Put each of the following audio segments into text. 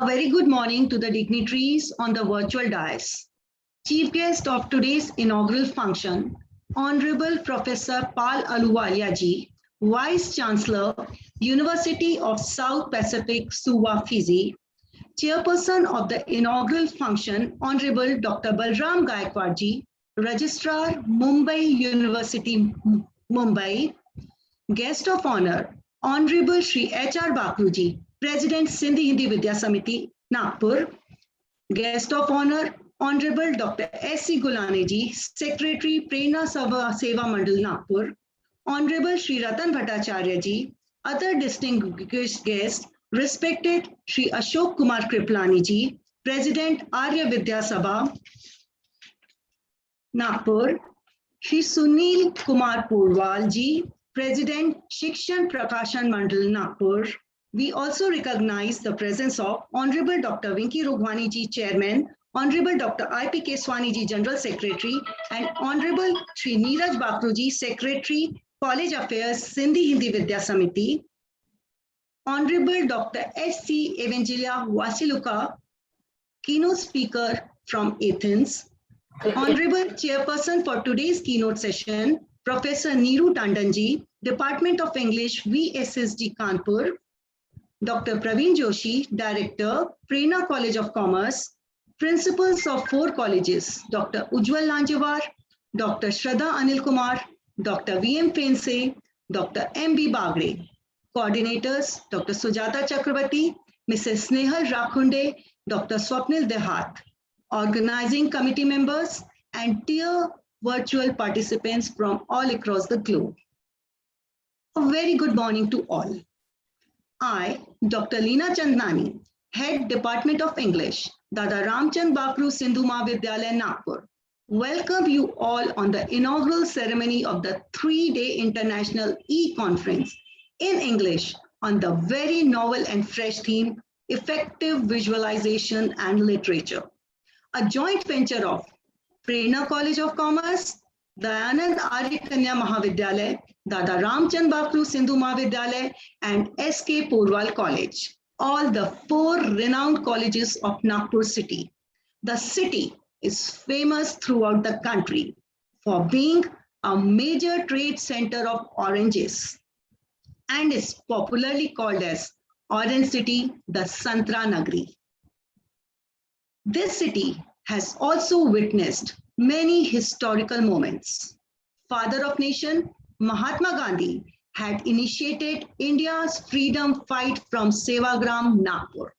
A very good morning to the dignitaries on the virtual dais. Chief guest of today's inaugural function, Honorable Professor Pal Ahluwalia ji, Vice Chancellor, University of South Pacific, Suva, Fiji, Chairperson of the inaugural function, Honorable Dr. Balram Gaikwad ji, Registrar, Mumbai University, Mumbai, Guest of Honor, Honorable Shri H.R. Bakru ji, President Sindhi Hindi Vidya Samiti, Nagpur. Guest of Honor, Honorable Dr. S.C. Gulani ji, Secretary, Prerna Seva Mandal, Nagpur. Honorable Shri Ratan Bhattacharya ji, other distinguished guests, respected Shri Ashok Kumar Kriplani ji, President Arya Vidya Sabha, Nagpur. Shri Sunil Kumar Purwal ji, President Shikshan Prakashan Mandal, Nagpur. We also recognize the presence of Honorable Dr. Vinki Roghwani ji, Chairman, Honorable Dr. I.P. Keswani ji, General Secretary, and Honorable Shri Neeraj Bakru ji, Secretary, College Affairs, Sindhi Hindi Vidya Samiti, Honorable Dr. S.C. Evangelia Vasiluka, keynote speaker from Athens, Honorable Chairperson for today's keynote session, Professor Neeru Tandon ji, Department of English, VSSD Kanpur, Dr. Praveen Joshi, Director, Prerna College of Commerce, Principals of 4 colleges, Dr. Ujjwal Lanjewar, Dr. Shraddha Anil Kumar, Dr. V.M. Fense, Dr. M.B. Bagre. Coordinators, Dr. Sujata Chakrabarti, Mrs. Snehal Rakhunde, Dr. Swapnil Dehat. Organizing committee members and dear virtual participants from all across the globe. A very good morning to all. I, Dr. Leena Chandnani, Head Department of English, Dada Ramchand Bakru Sindhu Mahavidyalaya, Nagpur, welcome you all on the inaugural ceremony of the 3-day International E-Conference in English on the very novel and fresh theme, Effective Visualization and Literature, a joint venture of Prerna College of Commerce, Dayanand Arya Kanya Mahavidyalaya, Dada Ramchand Bakru Sindhu Mahavidyalaya, and S.K. Purwal College, all the 4 renowned colleges of Nagpur city. The city is famous throughout the country for being a major trade center of oranges and is popularly called as Orange City, the Santra Nagri. This city has also witnessed many historical moments. Father of nation, Mahatma Gandhi had initiated India's freedom fight from Sevagram, Nagpur.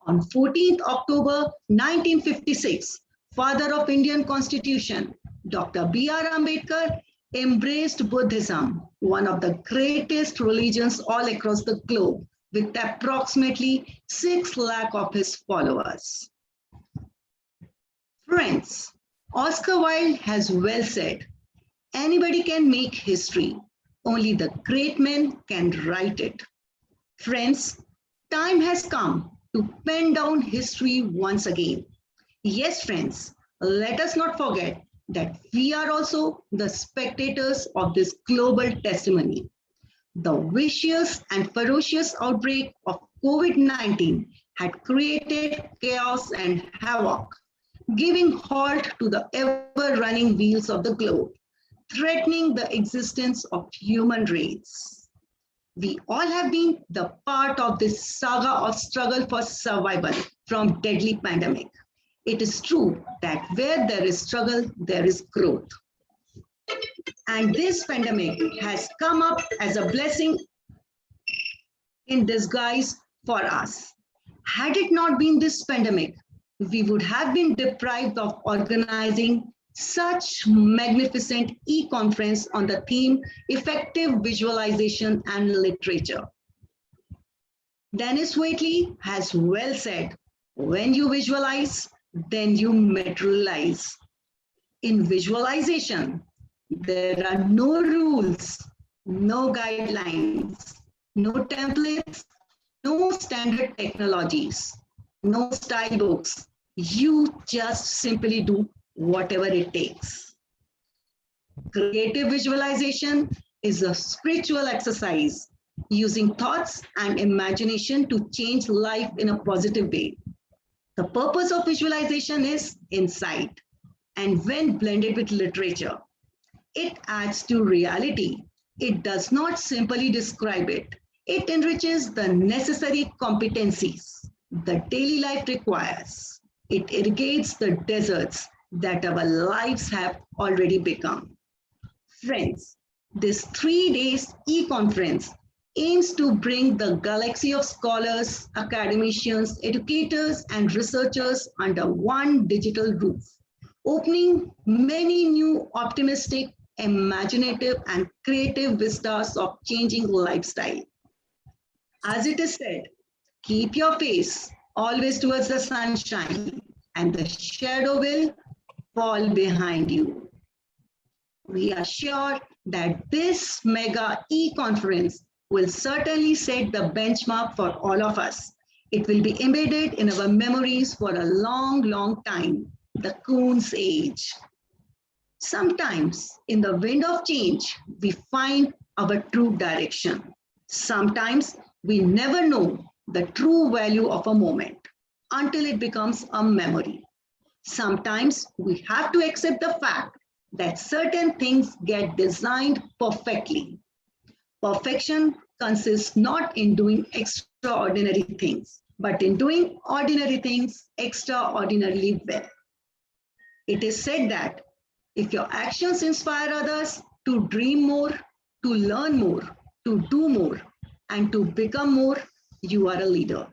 On 14th October 1956, father of Indian Constitution, Dr. B.R. Ambedkar embraced Buddhism, one of the greatest religions all across the globe, with approximately 6 lakh of his followers. Friends, Oscar Wilde has well said, anybody can make history, only the great men can write it. Friends, time has come to pen down history once again. Yes, friends, let us not forget that we are also the spectators of this global testimony. The vicious and ferocious outbreak of COVID-19 had created chaos and havoc, giving halt to the ever-running wheels of the globe, threatening the existence of human race. We all have been the part of this saga of struggle for survival from deadly pandemic. It is true that where there is struggle, there is growth. And this pandemic has come up as a blessing in disguise for us. Had it not been this pandemic, we would have been deprived of organizing such magnificent e-conference on the theme Effective Visualization and Literature. Dennis Waitley has well said, when you visualize, then you materialize. In visualization, there are no rules, no guidelines, no templates, no standard technologies, no style books. You just simply do whatever it takes. Creative visualization is a spiritual exercise using thoughts and imagination to change life in a positive way. The purpose of visualization is insight, and when blended with literature, it adds to reality. It does not simply describe it, it enriches the necessary competencies the daily life requires. It irrigates the deserts that our lives have already become. Friends, this 3 days e-conference aims to bring the galaxy of scholars, academicians, educators, and researchers under one digital roof, opening many new optimistic, imaginative, and creative vistas of changing lifestyle. As it is said, keep your face always towards the sunshine, and the shadow will fall behind you. We are sure that this mega e-conference will certainly set the benchmark for all of us. It will be embedded in our memories for a long, long time, the Coon's age. Sometimes in the wind of change, we find our true direction. Sometimes we never know the true value of a moment until it becomes a memory. Sometimes we have to accept the fact that certain things get designed perfectly. Perfection consists not in doing extraordinary things, but in doing ordinary things extraordinarily well. It is said that if your actions inspire others to dream more, to learn more, to do more, and to become more, you are a leader.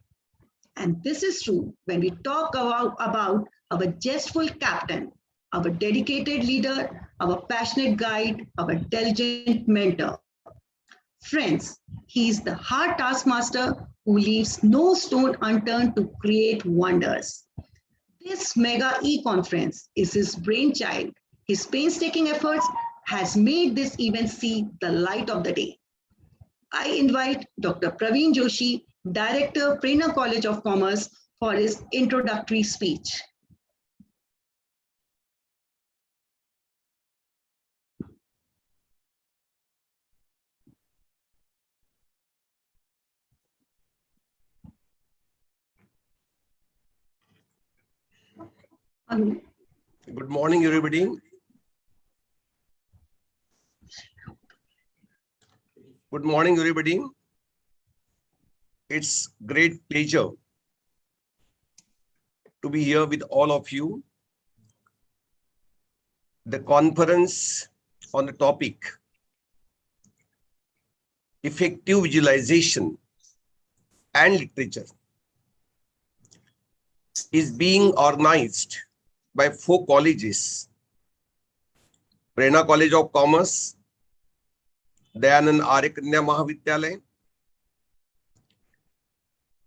And this is true when we talk about our jestful captain, our dedicated leader, our passionate guide, our intelligent mentor. Friends, he is the hard taskmaster who leaves no stone unturned to create wonders. This mega e-conference is his brainchild. His painstaking efforts has made this event see the light of the day. I invite Dr. Praveen Joshi, Director, Prerna College of Commerce, for his introductory speech. Good morning, everybody. Good morning, everybody. It's great pleasure to be here with all of you. The conference on the topic effective visualization and literature is being organized by 4 colleges: Prerna College of Commerce, Dayanand Arya Kanya Mahavidyalaya,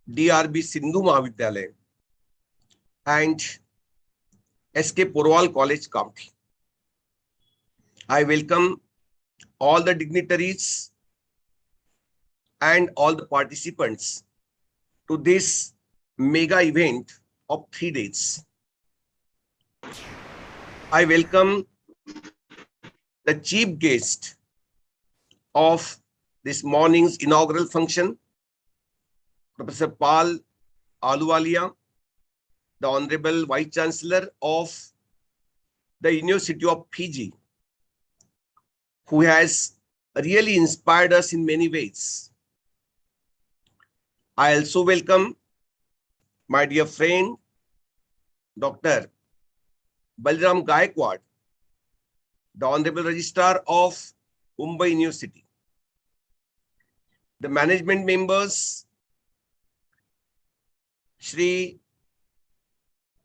DRB Sindhu Mahavidyalaya, and SK Purwal College, Kampthi. I welcome all the dignitaries and all the participants to this mega event of 3 days. I welcome the chief guest of this morning's inaugural function, Professor Pal Ahluwalia, the Honorable Vice Chancellor of the University of Fiji, who has really inspired us in many ways. I also welcome my dear friend, Dr. Balram Gaikwad, the Honorable Registrar of Mumbai University, the management members, Shri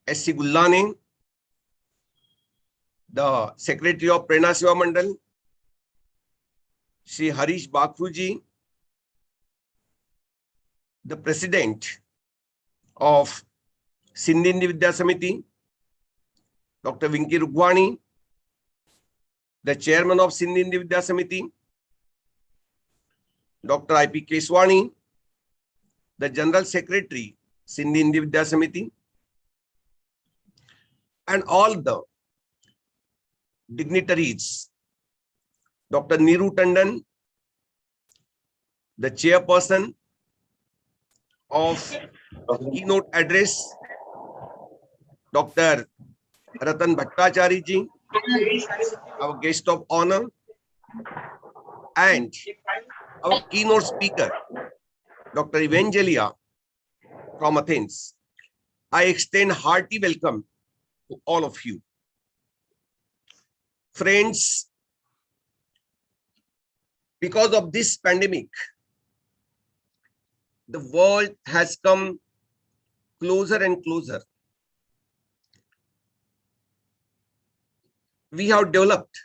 S.C. Gullane, the Secretary of Prerna Seva Mandal, Shri Harish Bakruji, the President of Sindh Hindi Vidya Samiti, Dr. Vinky Rughwani, the Chairman of Sindh Hindi Vidya Samiti, Dr. I.P. Keswani, the General Secretary, Sindh Hindi Vidya Samiti, and all the dignitaries Dr. Neeru Tandon, the chairperson of keynote address, Dr. Ratan Bhattacharya ji, our guest of honor, and our keynote speaker, Dr. Evangelia from Athens. I extend hearty welcome to all of you. Friends, because of this pandemic, the world has come closer and closer. We have developed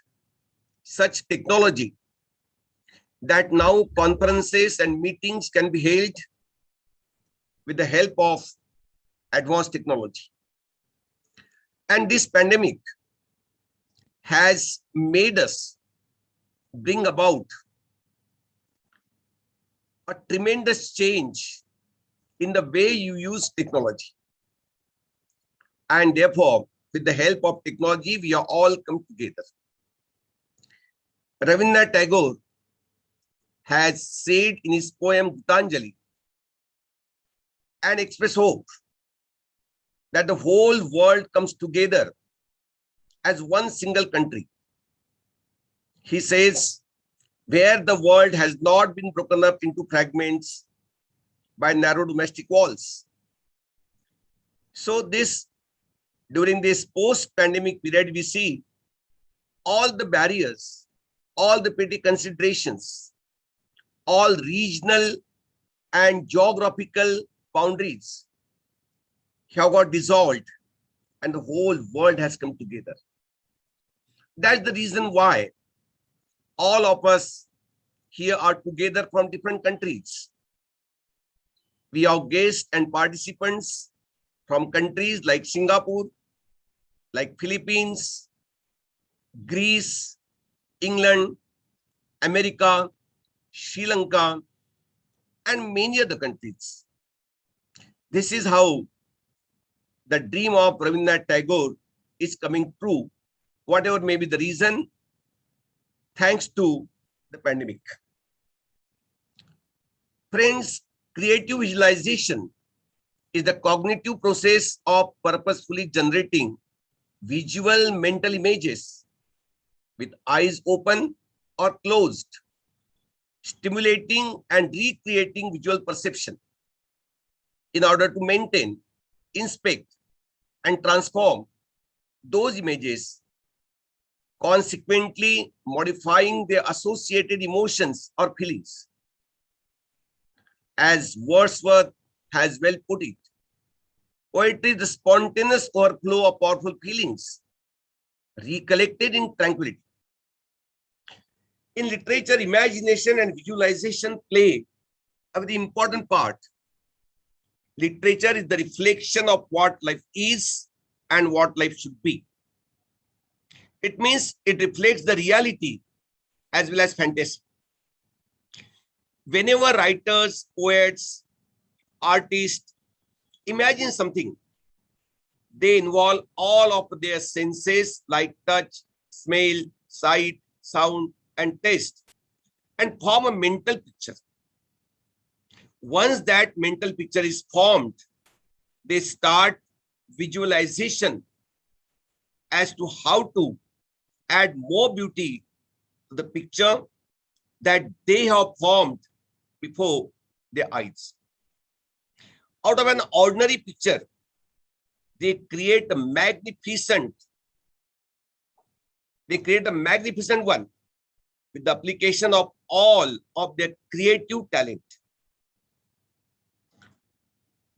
such technology that now conferences and meetings can be held with the help of advanced technology. And this pandemic has made us bring about a tremendous change in the way you use technology. And therefore, with the help of technology, we are all come together. Rabindranath Tagore has said in his poem Gitanjali and expressed hope that the whole world comes together as one single country. He says, where the world has not been broken up into fragments by narrow domestic walls. So during this post-pandemic period, we see all the barriers, all the petty considerations, all regional and geographical boundaries have got dissolved and the whole world has come together. That's the reason why all of us here are together from different countries. We have guests and participants from countries like Singapore, like Philippines, Greece, England, America, Sri Lanka, and many other countries. This is how the dream of Rabindranath Tagore is coming true, whatever may be the reason, thanks to the pandemic. Friends, creative visualization is the cognitive process of purposefully generating visual mental images with eyes open or closed, stimulating and recreating visual perception in order to maintain, inspect, and transform those images, consequently modifying their associated emotions or feelings. As Wordsworth has well put it, poetry is the spontaneous overflow of powerful feelings, recollected in tranquility. In literature, imagination and visualization play a very important part. Literature is the reflection of what life is and what life should be. It means it reflects the reality as well as fantasy. Whenever writers, poets, artists imagine something, they involve all of their senses like touch, smell, sight, sound, and taste, and form a mental picture. Once that mental picture is formed, they start visualization as to how to add more beauty to the picture that they have formed before their eyes. Out of an ordinary picture, they create a magnificent one with the application of all of their creative talent.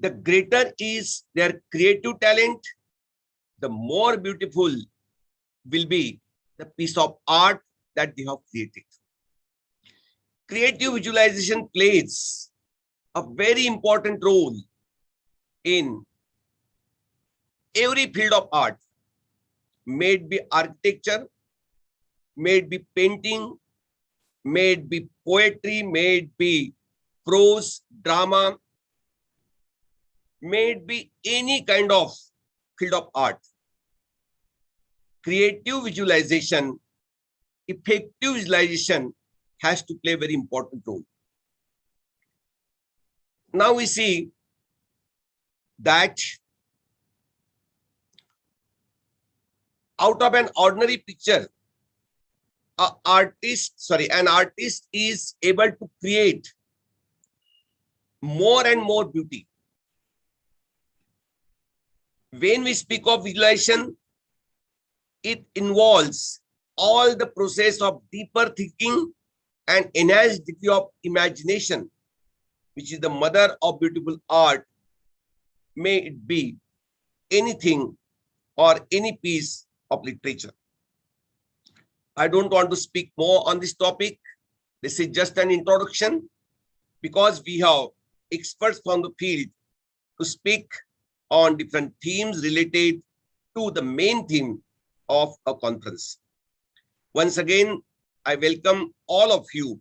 The greater is their creative talent, the more beautiful will be the piece of art that they have created. Creative visualization plays a very important role in every field of art, may it be architecture, may it be painting, may it be poetry, may it be prose, drama, may it be any kind of field of art. Creative visualization effective visualization has to play a very important role. Now we see that out of an ordinary picture, an artist is able to create more and more beauty. When we speak of visualization, it involves all the process of deeper thinking and enhanced degree of imagination, which is the mother of beautiful art, may it be anything or any piece of literature. I don't want to speak more on this topic. This is just an introduction because we have experts from the field to speak on different themes related to the main theme of a conference. Once again, I welcome all of you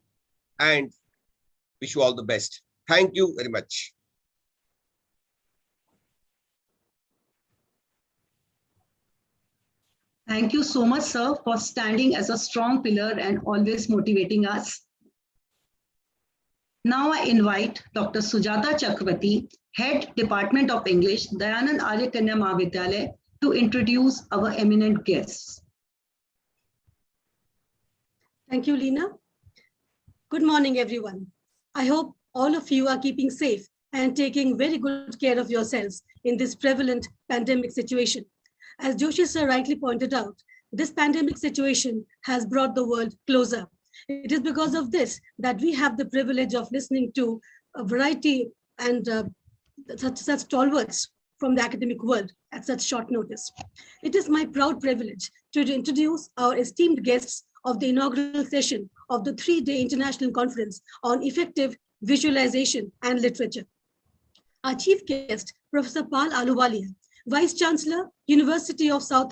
and wish you all the best. Thank you very much. Thank you so much, sir, for standing as a strong pillar and always motivating us. Now I invite Dr. Sujata Chakravarti, Head Department of English, Dayanand Arya Kanya Mahavidyalaya, to introduce our eminent guests. Thank you, Leena. Good morning, everyone. I hope all of you are keeping safe and taking very good care of yourselves in this prevalent pandemic situation. As Joshi sir rightly pointed out, this pandemic situation has brought the world closer. It is because of this that we have the privilege of listening to a variety and such stalwarts from the academic world at such short notice. It is my proud privilege to introduce our esteemed guests of the inaugural session of the 3-day international conference on effective visualization and literature. Our chief guest, Professor Pal Ahluwalia, Vice Chancellor, University of South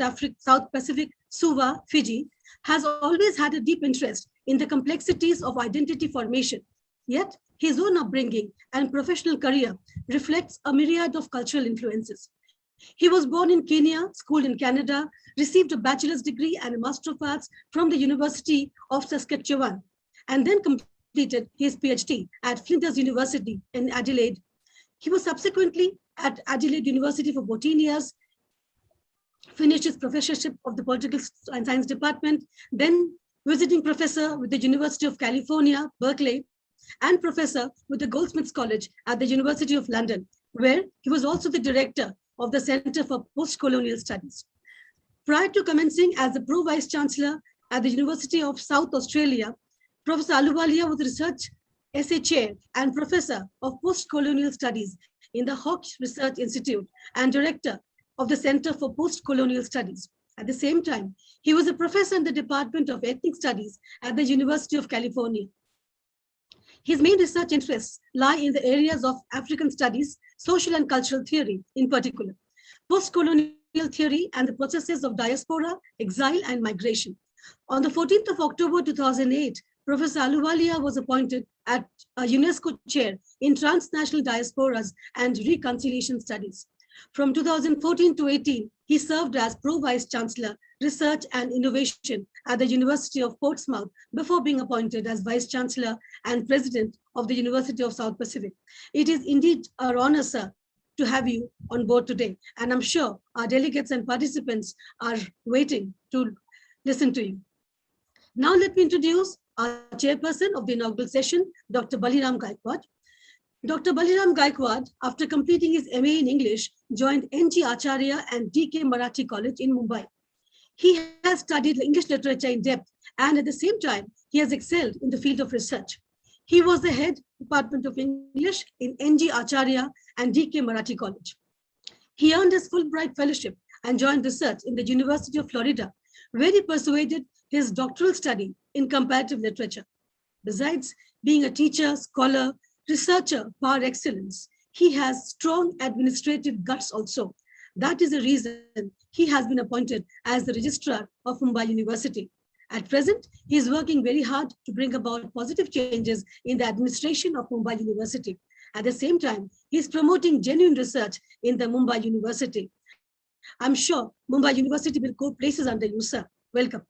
Pacific, Suva, Fiji, has always had a deep interest in the complexities of identity formation. Yet, his own upbringing and professional career reflects a myriad of cultural influences. He was born in Kenya, schooled in Canada, received a bachelor's degree and a Master of Arts from the University of Saskatchewan, and then completed his PhD at Flinders University in Adelaide. He was subsequently at Adelaide University for 14 years, finished his professorship of the Political and Science Department, then visiting professor with the University of California, Berkeley, and professor with the Goldsmiths College at the University of London, where he was also the director of the Center for Post-Colonial Studies. Prior to commencing as the Pro-Vice Chancellor at the University of South Australia, Professor Ahluwalia was Research Essay Chair and Professor of Post-Colonial Studies in the Haque Research Institute and Director of the Center for Post-Colonial Studies. At the same time, he was a professor in the Department of Ethnic Studies at the University of California. His main research interests lie in the areas of African studies, social and cultural theory in particular, post-colonial theory and the processes of diaspora, exile, and migration. On the 14th of October 2008, Professor Ahluwalia was appointed at a UNESCO chair in transnational diasporas and reconciliation studies. From 2014 to 18, he served as Pro-Vice Chancellor, Research and Innovation at the University of Portsmouth before being appointed as Vice Chancellor and President of the University of South Pacific. It is indeed our honor, sir, to have you on board today. And I'm sure our delegates and participants are waiting to listen to you. Now let me introduce our chairperson of the inaugural session, Dr. Baliram Gaikwad. Dr. Baliram Gaikwad, after completing his MA in English, joined N.G. Acharya and D.K. Marathi College in Mumbai. He has studied English literature in depth, and at the same time, he has excelled in the field of research. He was the head Department of English in N.G. Acharya and D.K. Marathi College. He earned his Fulbright Fellowship and joined research in the University of Florida, where he pursued his doctoral study in comparative literature. Besides being a teacher, scholar, researcher par excellence, he has strong administrative guts also. That is the reason he has been appointed as the registrar of Mumbai University. At present, he is working very hard to bring about positive changes in the administration of Mumbai University. At the same time, he is promoting genuine research in the Mumbai University. I'm sure Mumbai University will go places under you, sir. Welcome.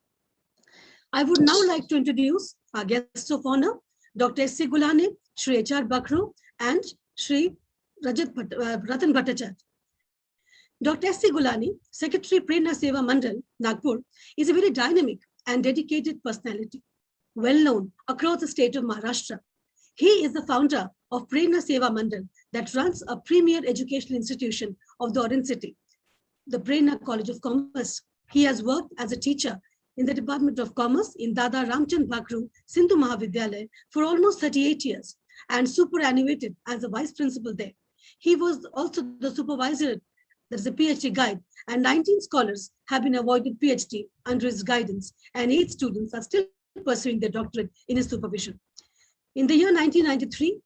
I would now like to introduce our guests of honor, Dr. S.C. Gulane, Shri H.R. Bakru, and Shri Ratan Bhattacharya. Dr. S.C. Gulane, Secretary Prerna Seva Mandal, Nagpur, is a very dynamic and dedicated personality, well known across the state of Maharashtra. He is the founder of Prerna Seva Mandal that runs a premier educational institution of the Orange City, the Prerna College of Commerce. He has worked as a teacher in the Department of Commerce in Dada Ramchand Bhakru Sindhu Mahavidyalaya for almost 38 years and superannuated as a vice principal there. He was also the supervisor, that is a PhD guide, and 19 scholars have been awarded PhD under his guidance, and 8 students are still pursuing their doctorate in his supervision. In the year 1993,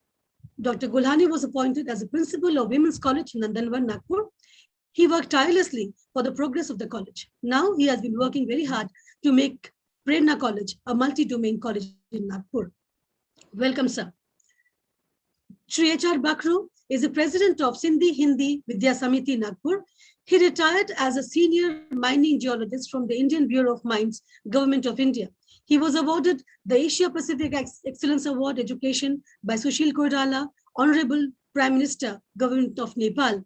Dr. Gulane was appointed as a principal of Women's College in Nandanvan, Nagpur. He worked tirelessly for the progress of the college. Now he has been working very hard to make Prerna College a multi-domain college in Nagpur. Welcome, sir. Shri H.R. Bakru is the president of Sindhi Hindi Vidya Samiti, Nagpur. He retired as a senior mining geologist from the Indian Bureau of Mines, Government of India. He was awarded the Asia Pacific Excellence Award Education by Sushil Koirala, Honorable Prime Minister, Government of Nepal,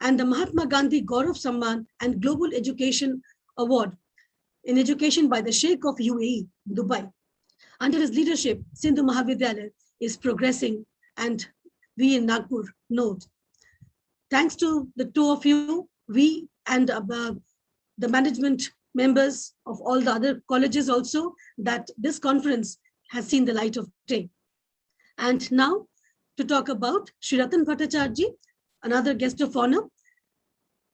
and the Mahatma Gandhi Gaurav Samman and Global Education Award in Education by the Sheikh of UAE, Dubai. Under his leadership, Sindhu Mahavidyalaya is progressing, and we in Nagpur know it. Thanks to the two of you, we and the management members of all the other colleges also, that this conference has seen the light of day. And now to talk about Shri Ratan Bhattacharya, another guest of honor.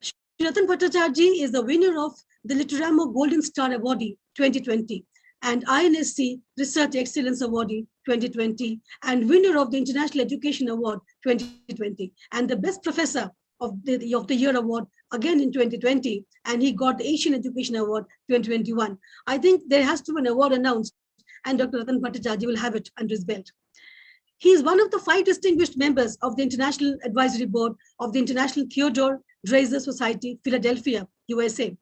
Shri Ratan Bhattacharya is the winner of the Literamo Golden Star Awardee 2020 and INSC Research Excellence Awardee 2020 and winner of the International Education Award 2020 and the Best Professor of the Year Award again in 2020, and he got the Asian Education Award 2021. I think there has to be an award announced, and Dr. Ratan Bhattacharya will have it under his belt. He is one of the 5 distinguished members of the International Advisory Board of the International Theodore Dreiser Society, Philadelphia, USA.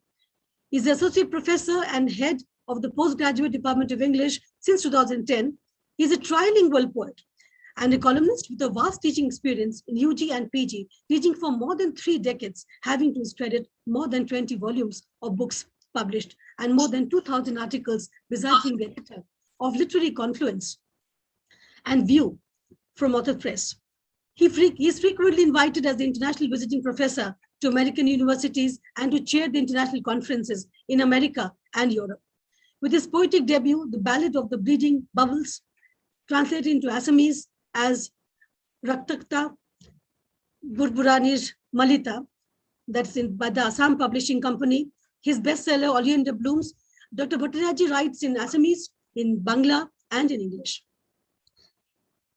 He's the associate professor and head of the postgraduate department of English since 2010. He's a trilingual poet and a columnist with a vast teaching experience in UG and PG, teaching for more than 3 decades, having to his credit more than 20 volumes of books published and more than 2,000 articles, besides being the editor of Literary Confluence and View from Author Press. He is frequently invited as the international visiting professor to American universities and to chair the international conferences in America and Europe. With his poetic debut, The Ballad of the Bleeding Bubbles, translated into Assamese as Raktakta Burburanir Malita, that's by the Assam Publishing Company, his bestseller, Oleander Blooms, Dr. Bhattacharya writes in Assamese, in Bangla, and in English.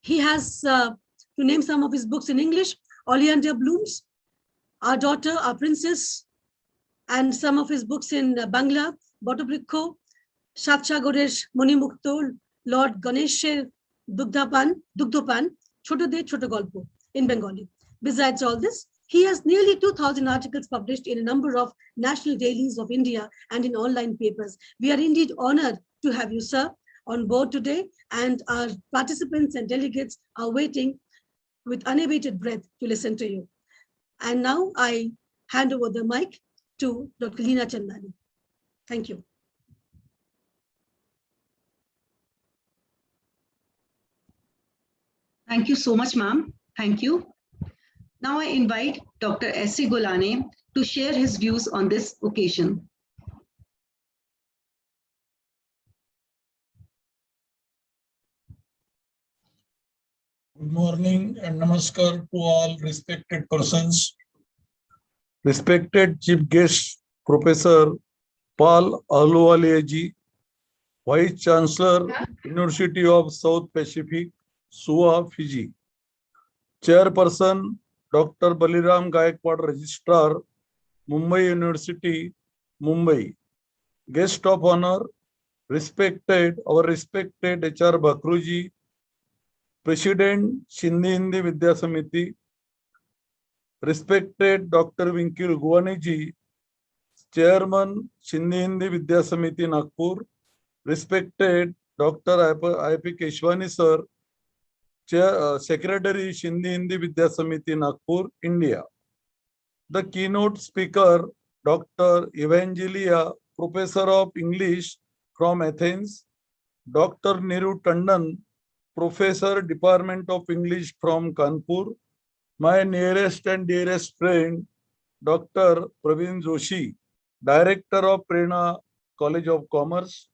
He has, to name some of his books in English, Oleander Blooms, Our Daughter, Our Princess, and some of his books in Bangla, Botoblikho, Satsagoresh Monimukto, Lord Ganesher Dugdhopan, Choto De Choto Golpo in Bengali. Besides all this, he has nearly 2,000 articles published in a number of national dailies of India and in online papers. We are indeed honored to have you, sir, on board today, and our participants and delegates are waiting with unabated breath to listen to you. And now I hand over the mic to Dr. Leena Chandani. Thank you. Thank you so much, ma'am. Thank you. Now I invite Dr. S.C. Gulane to share his views on this occasion. Good morning and namaskar to all respected persons. Respected Chief Guest, Professor Paul Ahluwalia, Vice Chancellor, University of South Pacific, Suva, Fiji. Chairperson, Dr. Baliram Gaikwad, Registrar, Mumbai University, Mumbai. Guest of honor, our respected H.R. Bakruji, President, Sindhi Hindi Vidya Samiti, respected Dr. Vinky Rugwani ji, Chairman, Sindhi Hindi Vidya Samiti, Nagpur, respected Dr. I.P. Keshwani sir, Chair, Secretary Sindhi Hindi Vidya Samiti Nagpur, India. The keynote speaker, Dr. Evangelia, Professor of English from Athens, Dr. Niru Tandon, Professor, Department of English from Kanpur, my nearest and dearest friend, Dr. Praveen Joshi, Director of Prerna College of Commerce,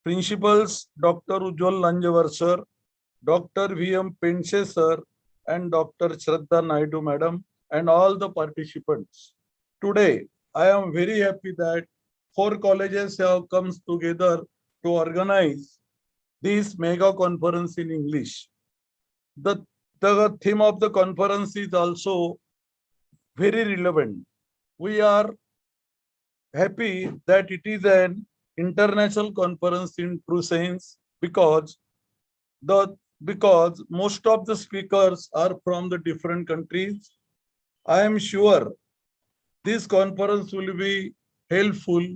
Principals, Dr. Ujjwal Lanjavar sir, Dr. V.M. Pense sir, and Dr. Shraddha Naidu madam, and all the participants. Today, I am very happy that 4 colleges have come together to organize this mega conference in English. The theme of the conference is also very relevant. We are happy that it is an international conference in true sense because most of the speakers are from the different countries. I am sure this conference will be helpful,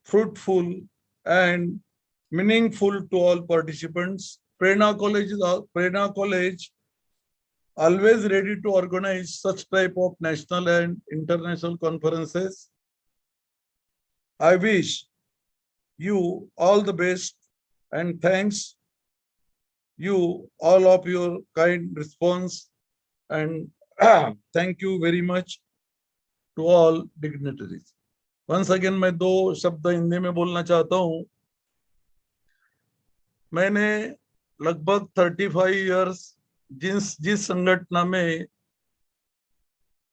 fruitful, and meaningful to all participants. Prerna College always ready to organize such type of national and international conferences. I wish you all the best and thanks you all of your kind response and thank you very much to all dignitaries. Once again मैं 2 शब्द हिंदी में बोलना चाहता हूं. मैंने लगभग 35 years जिस संगठन में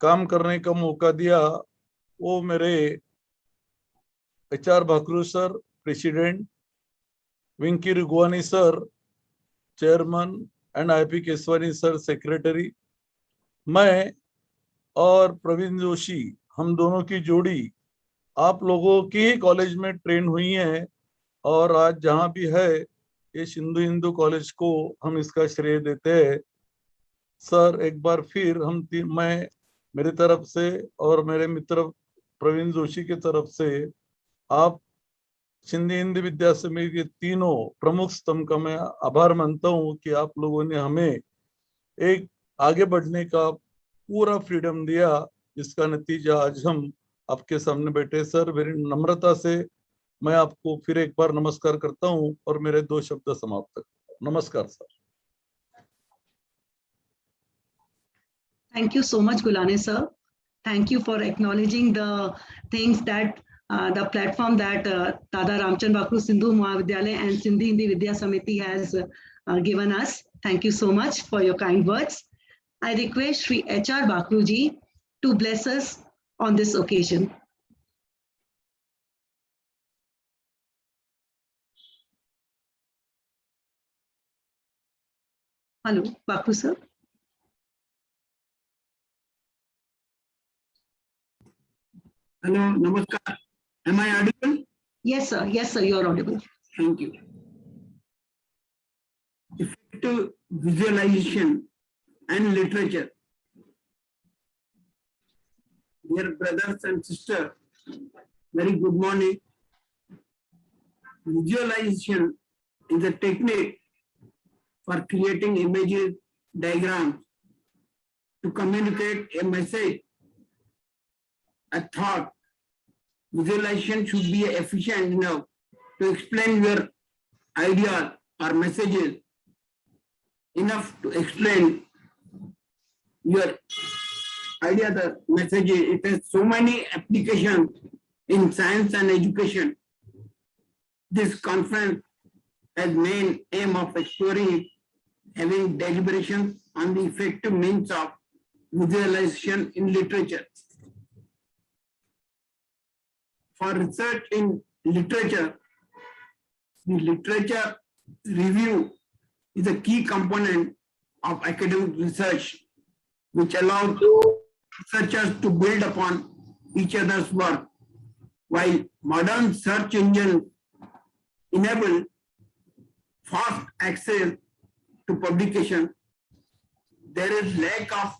काम करने का मौका दिया वो मेरे HR Bhakru sir president, Vinky Rugwani sir chairman and IP Keshwani sir secretary, मैं और प्रवीण जोशी, हम दोनों की जोड़ी आप लोगों की ही कॉलेज में ट्रेन हुई है और आज जहां भी है ये सिंधु हिंदू कॉलेज को हम इसका श्रेय देते हैं. सर एक बार फिर मैं मेरी तरफ से और मेरे मित्र प्रवीण जोशी की तरफ से आप सिंधी हिंदी विद्या समिति के तीनों प्रमुख स्तंभ का मैं आभार मानता हूं कि आप लोगों ने हमें एक आगे बढ़ने का पूरा फ्रीडम दिया, जिसका नतीजा आज हम आपके सामने बैठे. सर मेरी नम्रता से मैं आपको फिर एक बार नमस्कार करता हूं और मेरे 2 शब्द समाप्त. नमस्कार sir. Thank you so much, Gulane sir. Thank you for acknowledging the things that the platform that Dada Ramchand Bakru Sindhu Mahavidyalaya and Sindhi Hindi Vidya Samiti has given us. Thank you so much for your kind words. I request Shri HR Bakru ji to bless us on this occasion. Hello, Bakru sir. Hello, namaskar. Am I audible? Yes, sir. Yes, sir. You're audible. Thank you. Effective visualization and literature. Dear brothers and sisters, very good morning. Visualization is a technique for creating images, diagrams to communicate a message, a thought. Visualization should be efficient enough to explain your idea or messages, enough to explain your idea, the message. It has so many applications in science and education. This conference has main aim of exploring, having deliberations on the effective means of visualization in literature. For research in literature, the literature review is a key component of academic research, which allows researchers to build upon each other's work. While modern search engines enable fast access to publication, there is lack of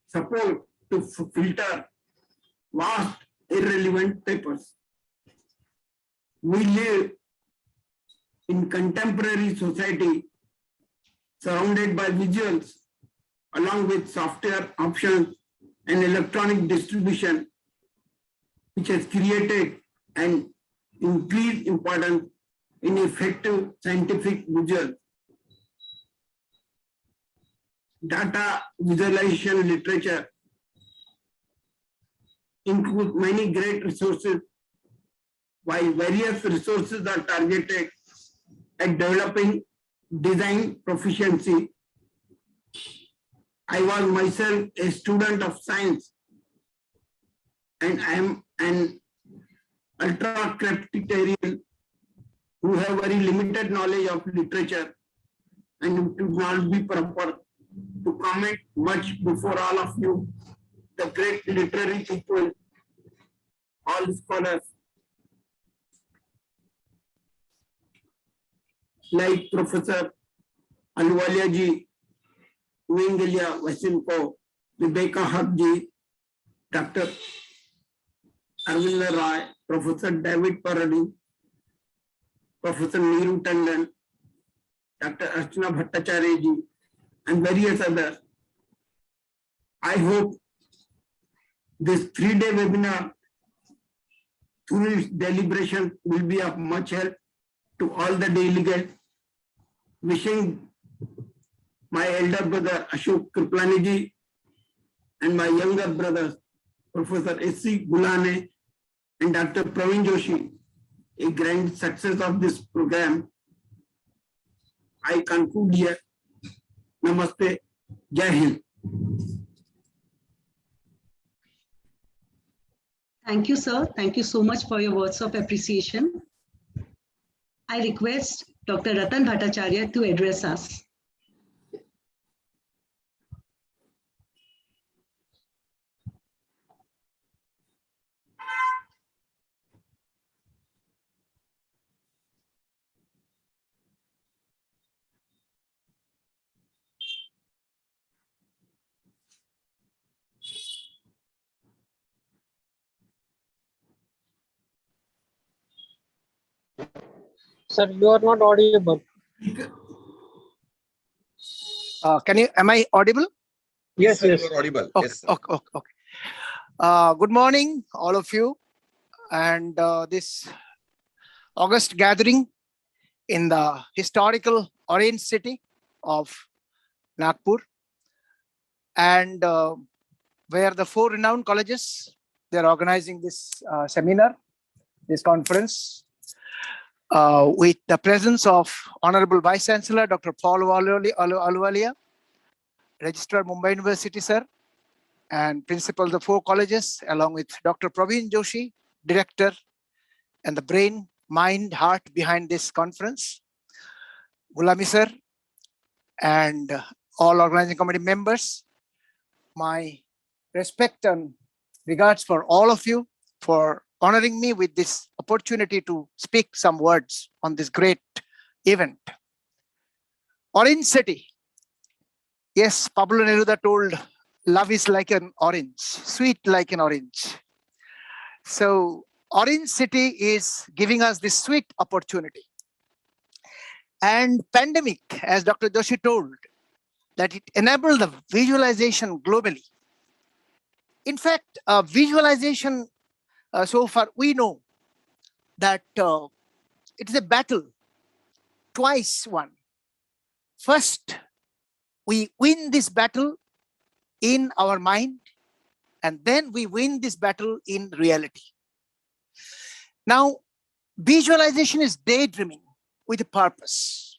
support to filter vast irrelevant papers. We live in contemporary society, surrounded by visuals, along with software options and electronic distribution, which has created an increased importance in effective scientific visual. Data visualization literature includes many great resources, while various resources are targeted at developing design proficiency. I was myself a student of science, and I am an ultra-crepitarian who have very limited knowledge of literature, and it would not be proper to comment much before all of you, the great literary people, all scholars, like Professor Ahluwalia ji, Wengelia Vasimko, Rebecca Haque ji, Dr. Arvind Rai, Professor David Paradi, Professor Neeru Tandon, Dr. Archana Bhattacharya ji, and various others. I hope this 3-day webinar through its deliberation will be of much help to all the delegates. Wishing my elder brother Ashok Kriplani ji and my younger brothers Professor S.C. Gulane and Dr. Praveen Joshi a grand success of this program. I conclude here. Namaste. Jai Hind. Thank you, sir. Thank you so much for your words of appreciation. I request Dr. Ratan Bhattacharya to address us. Sir, you are not audible. Am I audible? Yes, sir, you are audible. Okay, Yes, sir. okay. Good morning, all of you. And this August gathering in the historical Orange city of Nagpur, and where the 4 renowned colleges, they're organizing this seminar, this conference, with the presence of Honorable Vice Chancellor, Dr. Paul Ahluwalia, Registrar Mumbai University, sir, and principals of 4 colleges, along with Dr. Praveen Joshi, director and the brain, mind, heart behind this conference, Gulami sir, and all organizing committee members. My respect and regards for all of you for honoring me with this opportunity to speak some words on this great event. Orange City. Yes, Pablo Neruda told, love is like an orange, sweet like an orange. So Orange City is giving us this sweet opportunity. And pandemic, as Dr. Joshi told, that it enabled the visualization globally. In fact, visualization, so far we know that it is a battle, twice won. First, we win this battle in our mind, and then we win this battle in reality. Now, visualization is daydreaming with a purpose.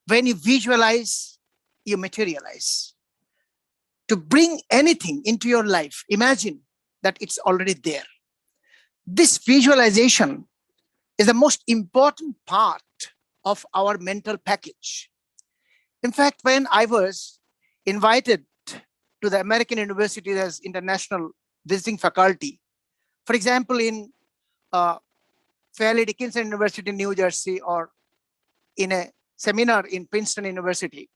When you visualize, you materialize. To bring anything into your life, imagine that it's already there. This visualization is the most important part of our mental package. In fact, when I was invited to the American universities as international visiting faculty, for example, in Fairleigh Dickinson University in New Jersey, or in a seminar in Princeton University,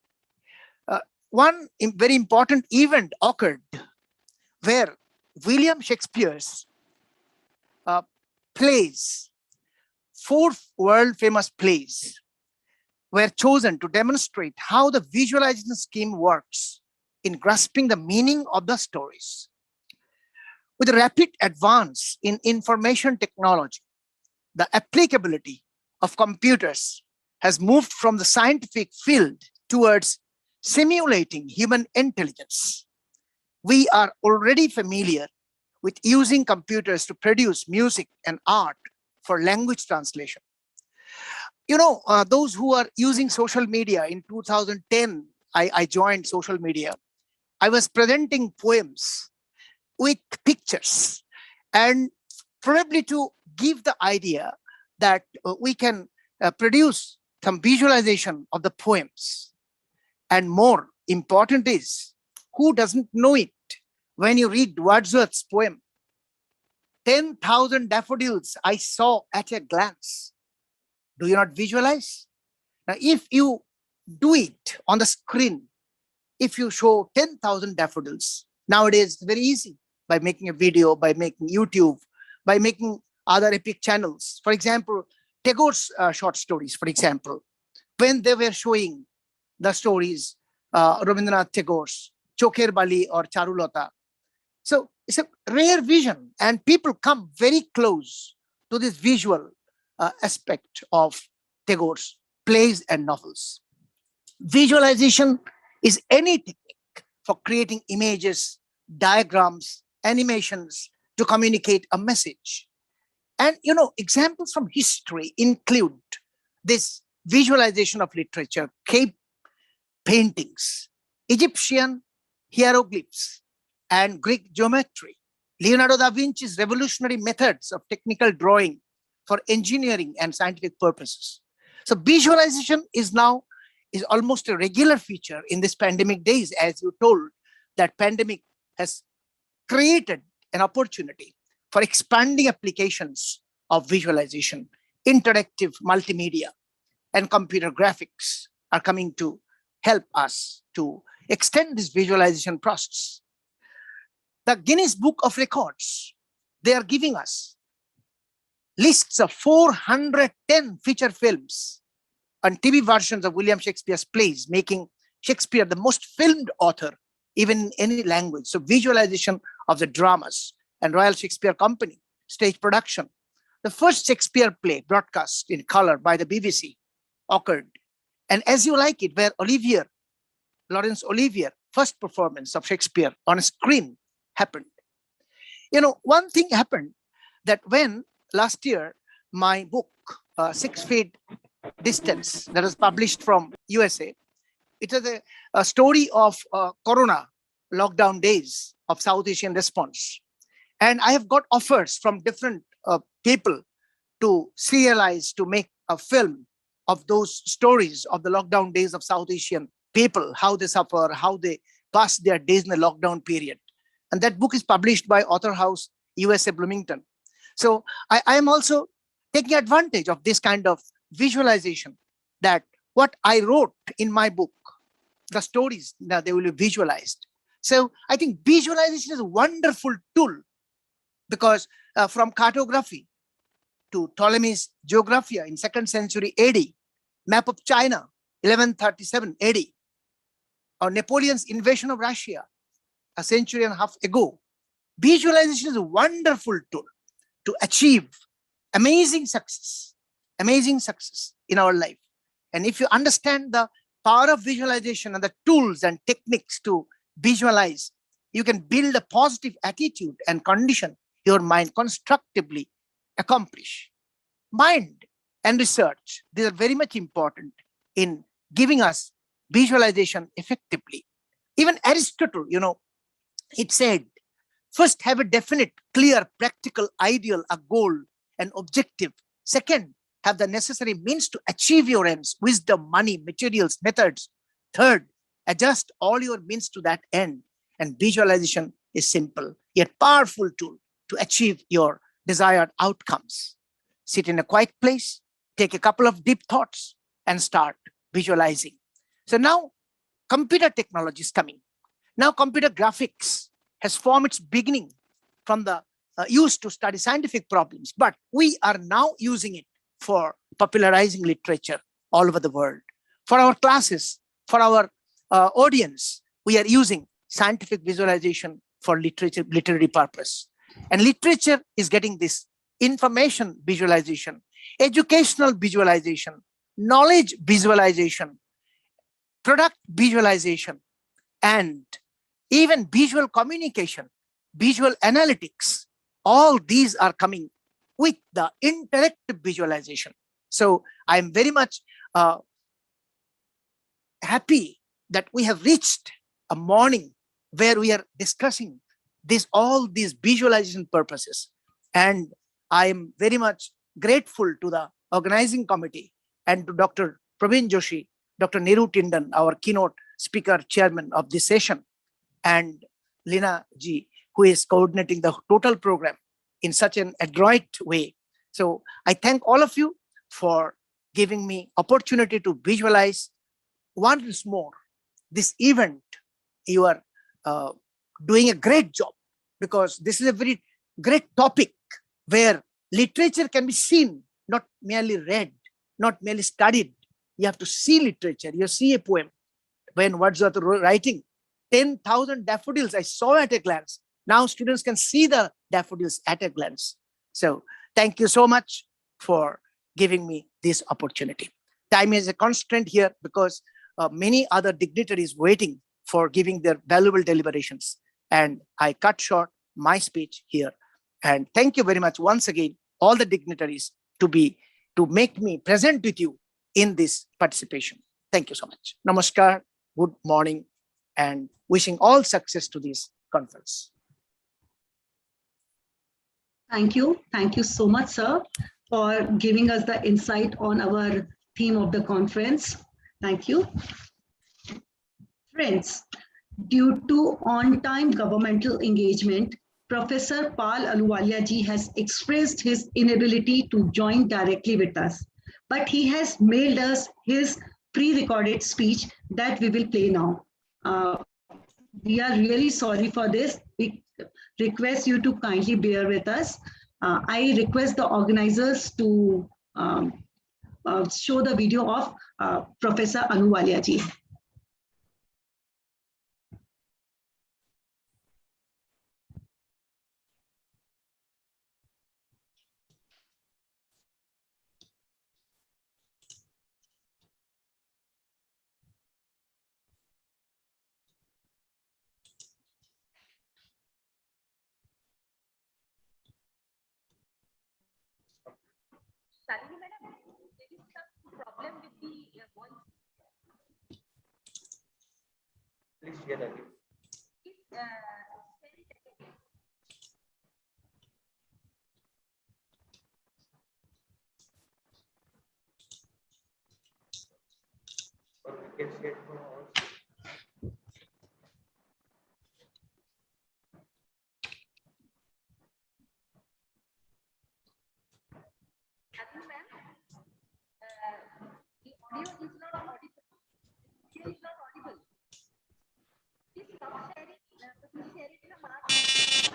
one very important event occurred where William Shakespeare's plays, 4 world famous plays, were chosen to demonstrate how the visualization scheme works in grasping the meaning of the stories. With the rapid advance in information technology, the applicability of computers has moved from the scientific field towards simulating human intelligence. We are already familiar with using computers to produce music and art for language translation. You know, those who are using social media in 2010, I joined social media. I was presenting poems with pictures, and probably to give the idea that we can produce some visualization of the poems. And more important is, who doesn't know it? When you read Wordsworth's poem, 10,000 daffodils I saw at a glance. Do you not visualize? Now, if you do it on the screen, if you show 10,000 daffodils, nowadays it's very easy by making a video, by making YouTube, by making other epic channels. For example, Tagore's short stories, for example, when they were showing the stories, Rabindranath Tagore's Chokher Bali or Charulata. So it's a rare vision, and people come very close to this visual aspect of Tagore's plays and novels. Visualization is any technique for creating images, diagrams, animations to communicate a message. And you know, examples from history include this visualization of literature, cave paintings, Egyptian hieroglyphs, and Greek geometry, Leonardo da Vinci's revolutionary methods of technical drawing for engineering and scientific purposes. So visualization is almost a regular feature in this pandemic days. As you told, that pandemic has created an opportunity for expanding applications of visualization. Interactive multimedia and computer graphics are coming to help us to extend this visualization process. The Guinness Book of Records, they are giving us lists of 410 feature films and TV versions of William Shakespeare's plays, making Shakespeare the most filmed author, even in any language. So visualization of the dramas and Royal Shakespeare Company, stage production. The first Shakespeare play broadcast in color by the BBC occurred. And As You Like It, where Laurence Olivier, first performance of Shakespeare on a screen happened. You know, one thing happened, that when last year my book, 6 Feet Distance, that was published from USA, it was a story of Corona lockdown days of South Asian response. And I have got offers from different people to serialize, to make a film of those stories of the lockdown days of South Asian people, how they suffer, how they pass their days in the lockdown period. And that book is published by Author House, USA, Bloomington. So I am also taking advantage of this kind of visualization, that what I wrote in my book, the stories, now they will be visualized. So I think visualization is a wonderful tool, because from cartography to Ptolemy's Geographia in 2nd century AD, map of China, 1137 AD, or Napoleon's invasion of Russia a century and a half ago, visualization is a wonderful tool to achieve amazing success in our life. And if you understand the power of visualization and the tools and techniques to visualize, you can build a positive attitude and condition your mind constructively accomplish. Mind and research, these are very much important in giving us visualization effectively. Even Aristotle, you know, it said, first have a definite, clear, practical, ideal, a goal, an objective. Second, have the necessary means to achieve your ends, wisdom, money, materials, methods. Third, adjust all your means to that end. And visualization is simple, yet powerful tool to achieve your desired outcomes. Sit in a quiet place, take a couple of deep thoughts, and start visualizing. So now computer technology is coming. Now computer graphics has formed its beginning from the used to study scientific problems, but we are now using it for popularizing literature all over the world. For our classes, for our audience, we are using scientific visualization for literary purpose. And literature is getting this information visualization, educational visualization, knowledge visualization, product visualization, and even visual communication, visual analytics. All these are coming with the interactive visualization. So I'm very much happy that we have reached a morning where we are discussing all these visualization purposes. And I am very much grateful to the organizing committee and to Dr. Praveen Joshi, Dr. Neeru Tindon, our keynote speaker chairman of this session, and Lina ji, who is coordinating the total program in such an adroit way. So I thank all of you for giving me opportunity to visualize once more this event. You are doing a great job, because this is a very great topic where literature can be seen, not merely read, not merely studied. You have to see literature. You see a poem. When Wordsworth writing 10,000 daffodils, I saw at a glance. Now students can see the daffodils at a glance. So thank you so much for giving me this opportunity. Time is a constraint here, because many other dignitaries waiting for giving their valuable deliberations. And I cut short my speech here. And thank you very much once again, all the dignitaries, to make me present with you in this participation. Thank you so much. Namaskar, good morning, and wishing all success to this conference. Thank you. Thank you so much, sir, for giving us the insight on our theme of the conference. Thank you. Friends, due to on-time governmental engagement, Professor Pal Aluwalia ji has expressed his inability to join directly with us, but he has mailed us his pre-recorded speech that we will play now. We are really sorry for this. We request you to kindly bear with us. I request the organizers to show the video of Professor Aluwalia ji. Suddenly, madam, there is some problem with the voice. Please share again. Please send it again. Or we can share for all. The audio is not audible. Video is not audible. Please stop sharing. Please share it from our side.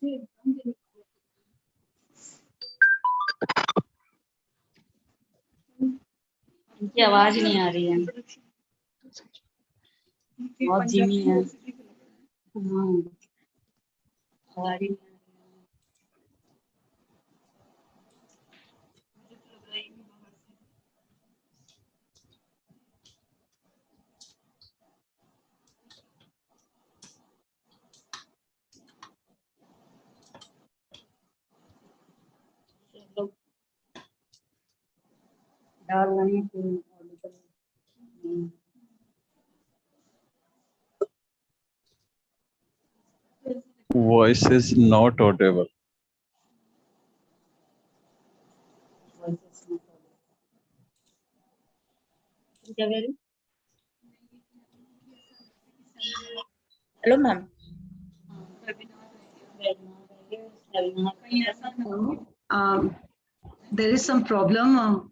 इनकी आवाज नहीं आ रही है, बहुत धीमी है। हाँ, आवाज ही नहीं आ रही। लोग डाल रहे हैं कि audible नहीं। Voice is not audible. Voices not audible. क्या कह रही? Hello ma'am. There is some problem.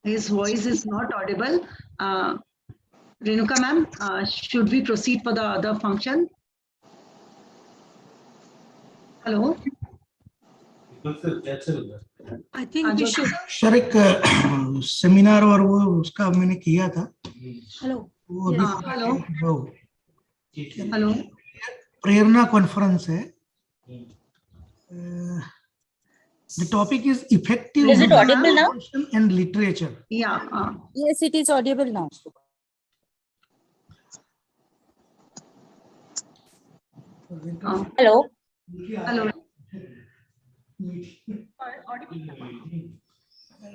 His voice is not audible. Renuka ma'am, should we proceed for the other function? Hello? I think we should. Sir एक seminar और वो उसका मैंने किया था Hello. वो अभी Hello? वो Hello? प्रेरणा कॉन्फ्रेंस है the topic is effective Is it audible now? visualization and literature. Yeah. Yes, it is audible now. Hello. Hello?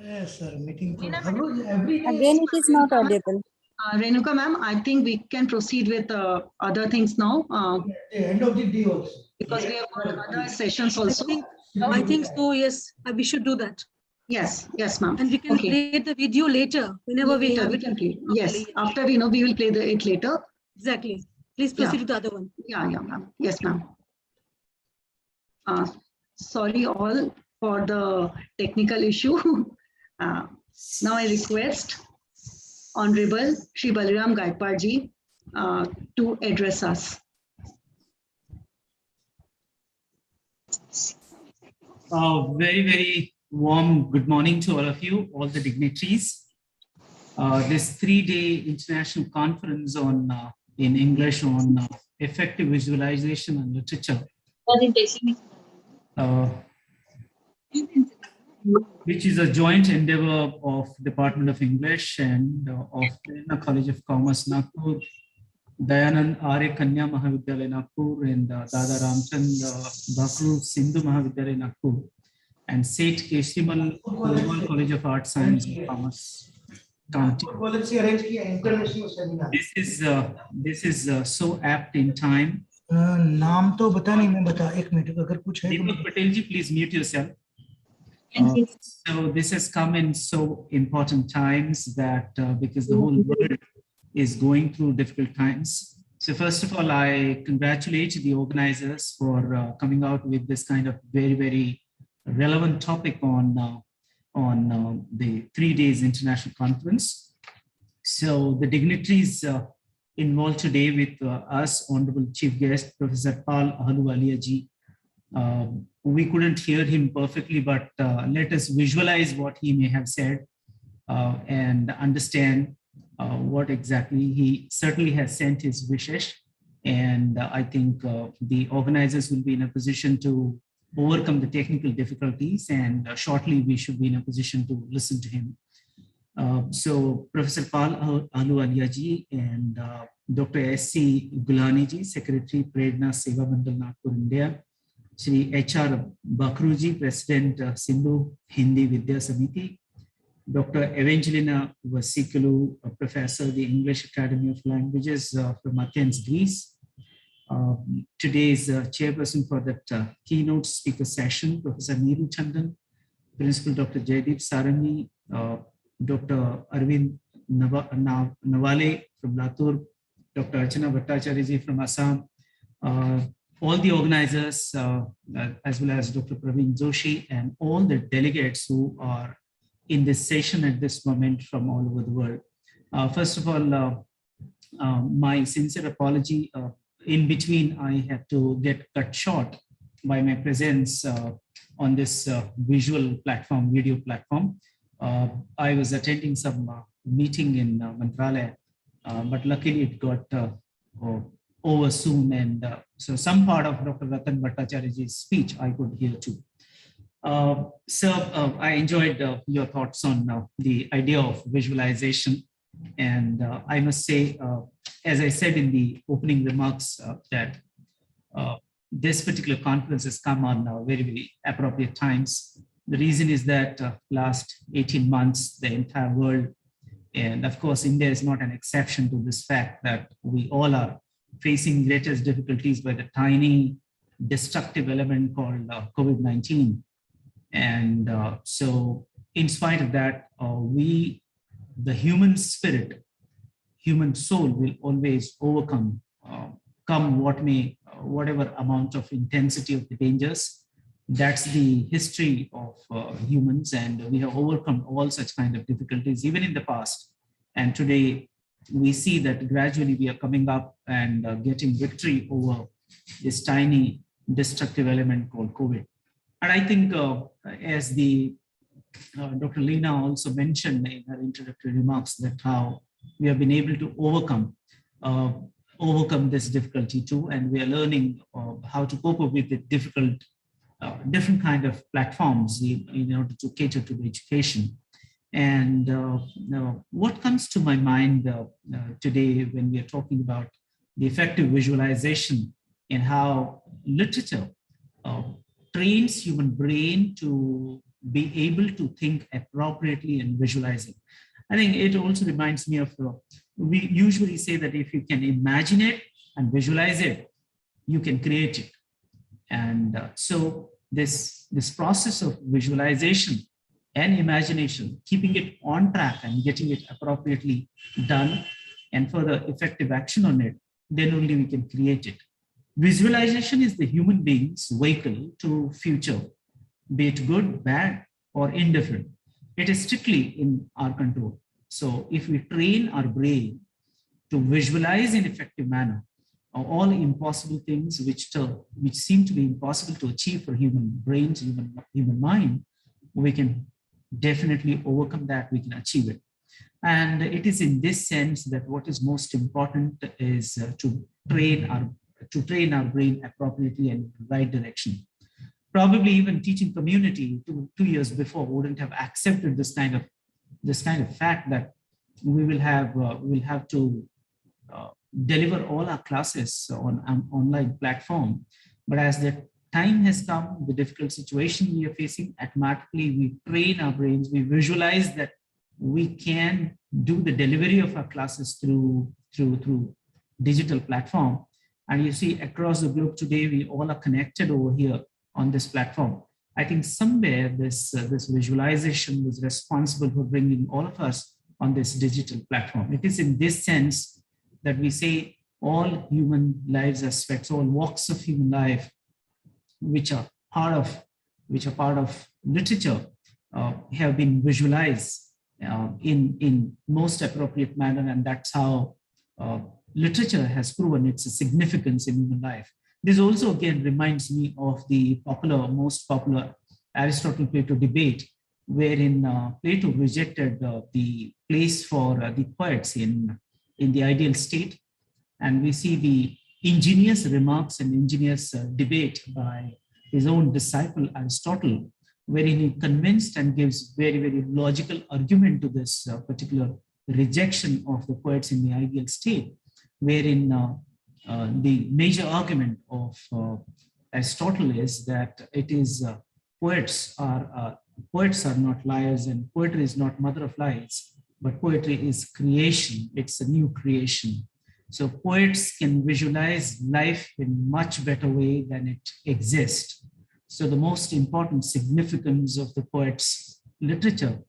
Yes, sir, meeting to every day. Again, it is not audible. Renuka ma'am, I think we can proceed with other things now At the end of the day also. because we have got other sessions also. I think so, yes. We should do that. Yes, yes, ma'am. And we can Okay. play the video later whenever we Later have we it. can play. Yes, after we know, we will play it later. Exactly. Please proceed with the other one. Yeah, ma'am. Yes, ma'am. Sorry all for the technical issue. Now I request Honorable Shri Balram Gaikwad ji to address us. Very, very warm good morning to all of you, all the dignitaries. This 3-day international conference on in English on effective visualization and literature, which is a joint endeavor of Department of English and of Plenary College of Commerce, Nagpur, Dayanand Arya Kanya Mahavidyalaya, Nagpur, and Dada Ramchand Bakru Sindhu Mahavidyalaya, Nagpur, and Seth Keshimal Global College of Art, Science and Commerce. This is so apt in time. नाम तो बता नहीं मैं बता एक minute अगर कुछ है Deepak Patel ji, please mute yourself. So this has come in so important times that because the whole world is going through difficult times. So first of all, I congratulate the organizers for coming out with this kind of very, very relevant topic on the 3 days international conference. So the dignitaries involved today with us, Honorable Chief Guest, Professor Pal Ahluwalia ji. We couldn't hear him perfectly, but let us visualize what he may have said and understand what exactly he certainly has sent his wishes. And I think the organizers will be in a position to overcome the technical difficulties, and shortly we should be in a position to listen to him. So Professor Pal Ahluwalia ji and Dr. S.C. Gulani ji, Secretary, Prerna Seva Mandal, Nagpur, India. Shri H.R. Bakruji, President, Sindhu Hindi Vidya Samiti. Dr. Evangelina Vasikalu, Professor, the English Academy of Languages from Athens, Greece. Today's chairperson for that keynote speaker session, Professor Neeru Chandan, Principal Dr. Jaideep Sarangi, Dr. Arvind Nawale from Latur, Dr. Archana Bhattacharya ji from Assam, all the organizers, as well as Dr. Praveen Joshi and all the delegates who are in this session at this moment from all over the world. First of all, my sincere apology. In between, I had to get cut short by my presence on this visual platform, video platform. I was attending some meeting in Mantralaya, but luckily it got over soon, and so some part of Dr. Ratan Bhattacharyaji's speech I could hear too. I enjoyed your thoughts on the idea of visualization, and I must say, as I said in the opening remarks, that this particular conference has come on very, very appropriate times. The reason is that last 18 months, the entire world, and of course, India is not an exception to this fact that we all are facing greatest difficulties by the tiny destructive element called COVID-19. And so in spite of that, the human spirit, human soul will always overcome, come what may, whatever amount of intensity of the dangers. That's the history of humans, and we have overcome all such kind of difficulties even in the past. And today we see that gradually we are coming up and getting victory over this tiny destructive element called COVID. And I think as the Dr. Leena also mentioned in her introductory remarks, that how we have been able to overcome this difficulty too, and we are learning how to cope up with the difficult, different kind of platforms in order to cater to the education. And what comes to my mind today when we are talking about the effective visualization and how literature trains human brain to be able to think appropriately and visualizing. I think it also reminds me of, we usually say that if you can imagine it and visualize it, you can create it. And so this process of visualization and imagination, keeping it on track and getting it appropriately done and further effective action on it, then only we can create it. Visualization is the human being's vehicle to future, be it good, bad, or indifferent. It is strictly in our control. So if we train our brain to visualize in effective manner all impossible things which seem to be impossible to achieve for human brains, human mind, we can definitely overcome that, we can achieve it. And it is in this sense that what is most important is to train our brain appropriately and in the right direction. Probably even teaching community 2 years before wouldn't have accepted this kind of fact that we will have to deliver all our classes on an online platform. But as the time has come, the difficult situation we are facing, automatically we train our brains, we visualize that we can do the delivery of our classes through digital platform. And you see across the globe today, we all are connected over here on this platform. I think somewhere this visualization was responsible for bringing all of us on this digital platform. It is in this sense that we say all human lives aspects, all walks of human life, which are part of literature, have been visualized in most appropriate manner, and that's how literature has proven its significance in human life. This also again reminds me of the most popular Aristotle-Plato debate, wherein Plato rejected the place for the poets in the ideal state. And we see the ingenious remarks and ingenious debate by his own disciple Aristotle, wherein he convinced and gives very, very logical argument to this particular rejection of the poets in the ideal state, wherein the major argument of Aristotle is that it is poets are not liars, and poetry is not mother of lies, but poetry is creation. It's a new creation. So poets can visualize life in much better way than it exists. So the most important significance of the poet's literature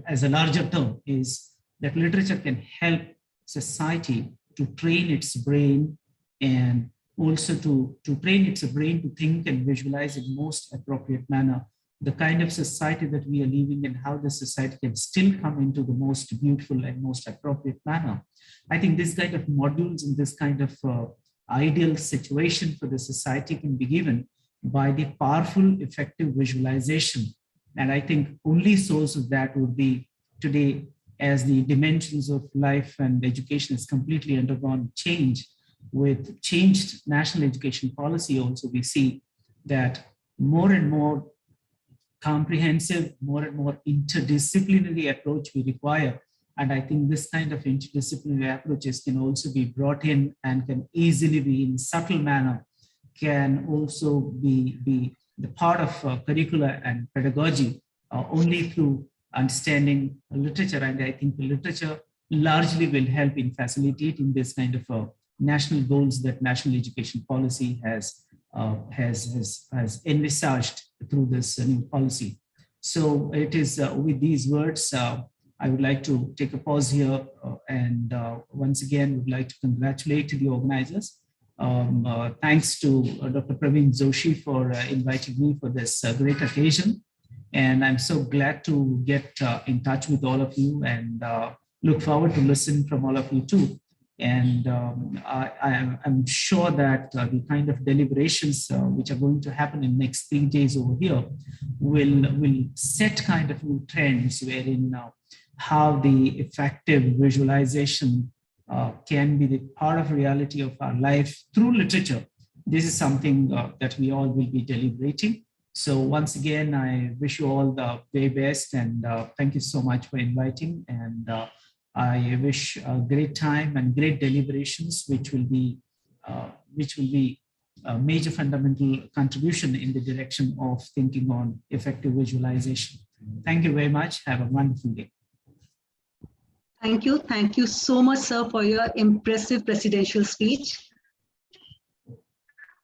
as a larger term is that literature can help society to train its brain, and also to train its brain to think and visualize in most appropriate manner the kind of society that we are living and how the society can still come into the most beautiful and most appropriate manner. I think this kind of modules and this kind of ideal situation for the society can be given by the powerful, effective visualization. And I think only source of that would be today, as the dimensions of life and education has completely undergone change. With changed national education policy also, we see that more and more comprehensive, more and more interdisciplinary approach we require. And I think this kind of interdisciplinary approaches can also be brought in and can easily be in subtle manner, can also be the part of curricula and pedagogy only through understanding literature. And I think the literature largely will help in facilitating this kind of national goals that national education policy has envisaged through this new policy. So it is with these words, I would like to take a pause here and once again would like to congratulate the organizers. Thanks to Dr. Praveen Joshi for inviting me for this great occasion. And I'm so glad to get in touch with all of you and look forward to listen from all of you too. And I'm sure that the kind of deliberations which are going to happen in the next 3 days over here will set kind of new trends wherein how the effective visualization can be the part of reality of our life through literature. This is something that we all will be deliberating. So once again, I wish you all the very best and thank you so much for inviting. And I wish a great time and great deliberations, which will be a major fundamental contribution in the direction of thinking on effective visualization. Thank you very much. Have a wonderful day. Thank you. Thank you so much, sir, for your impressive presidential speech.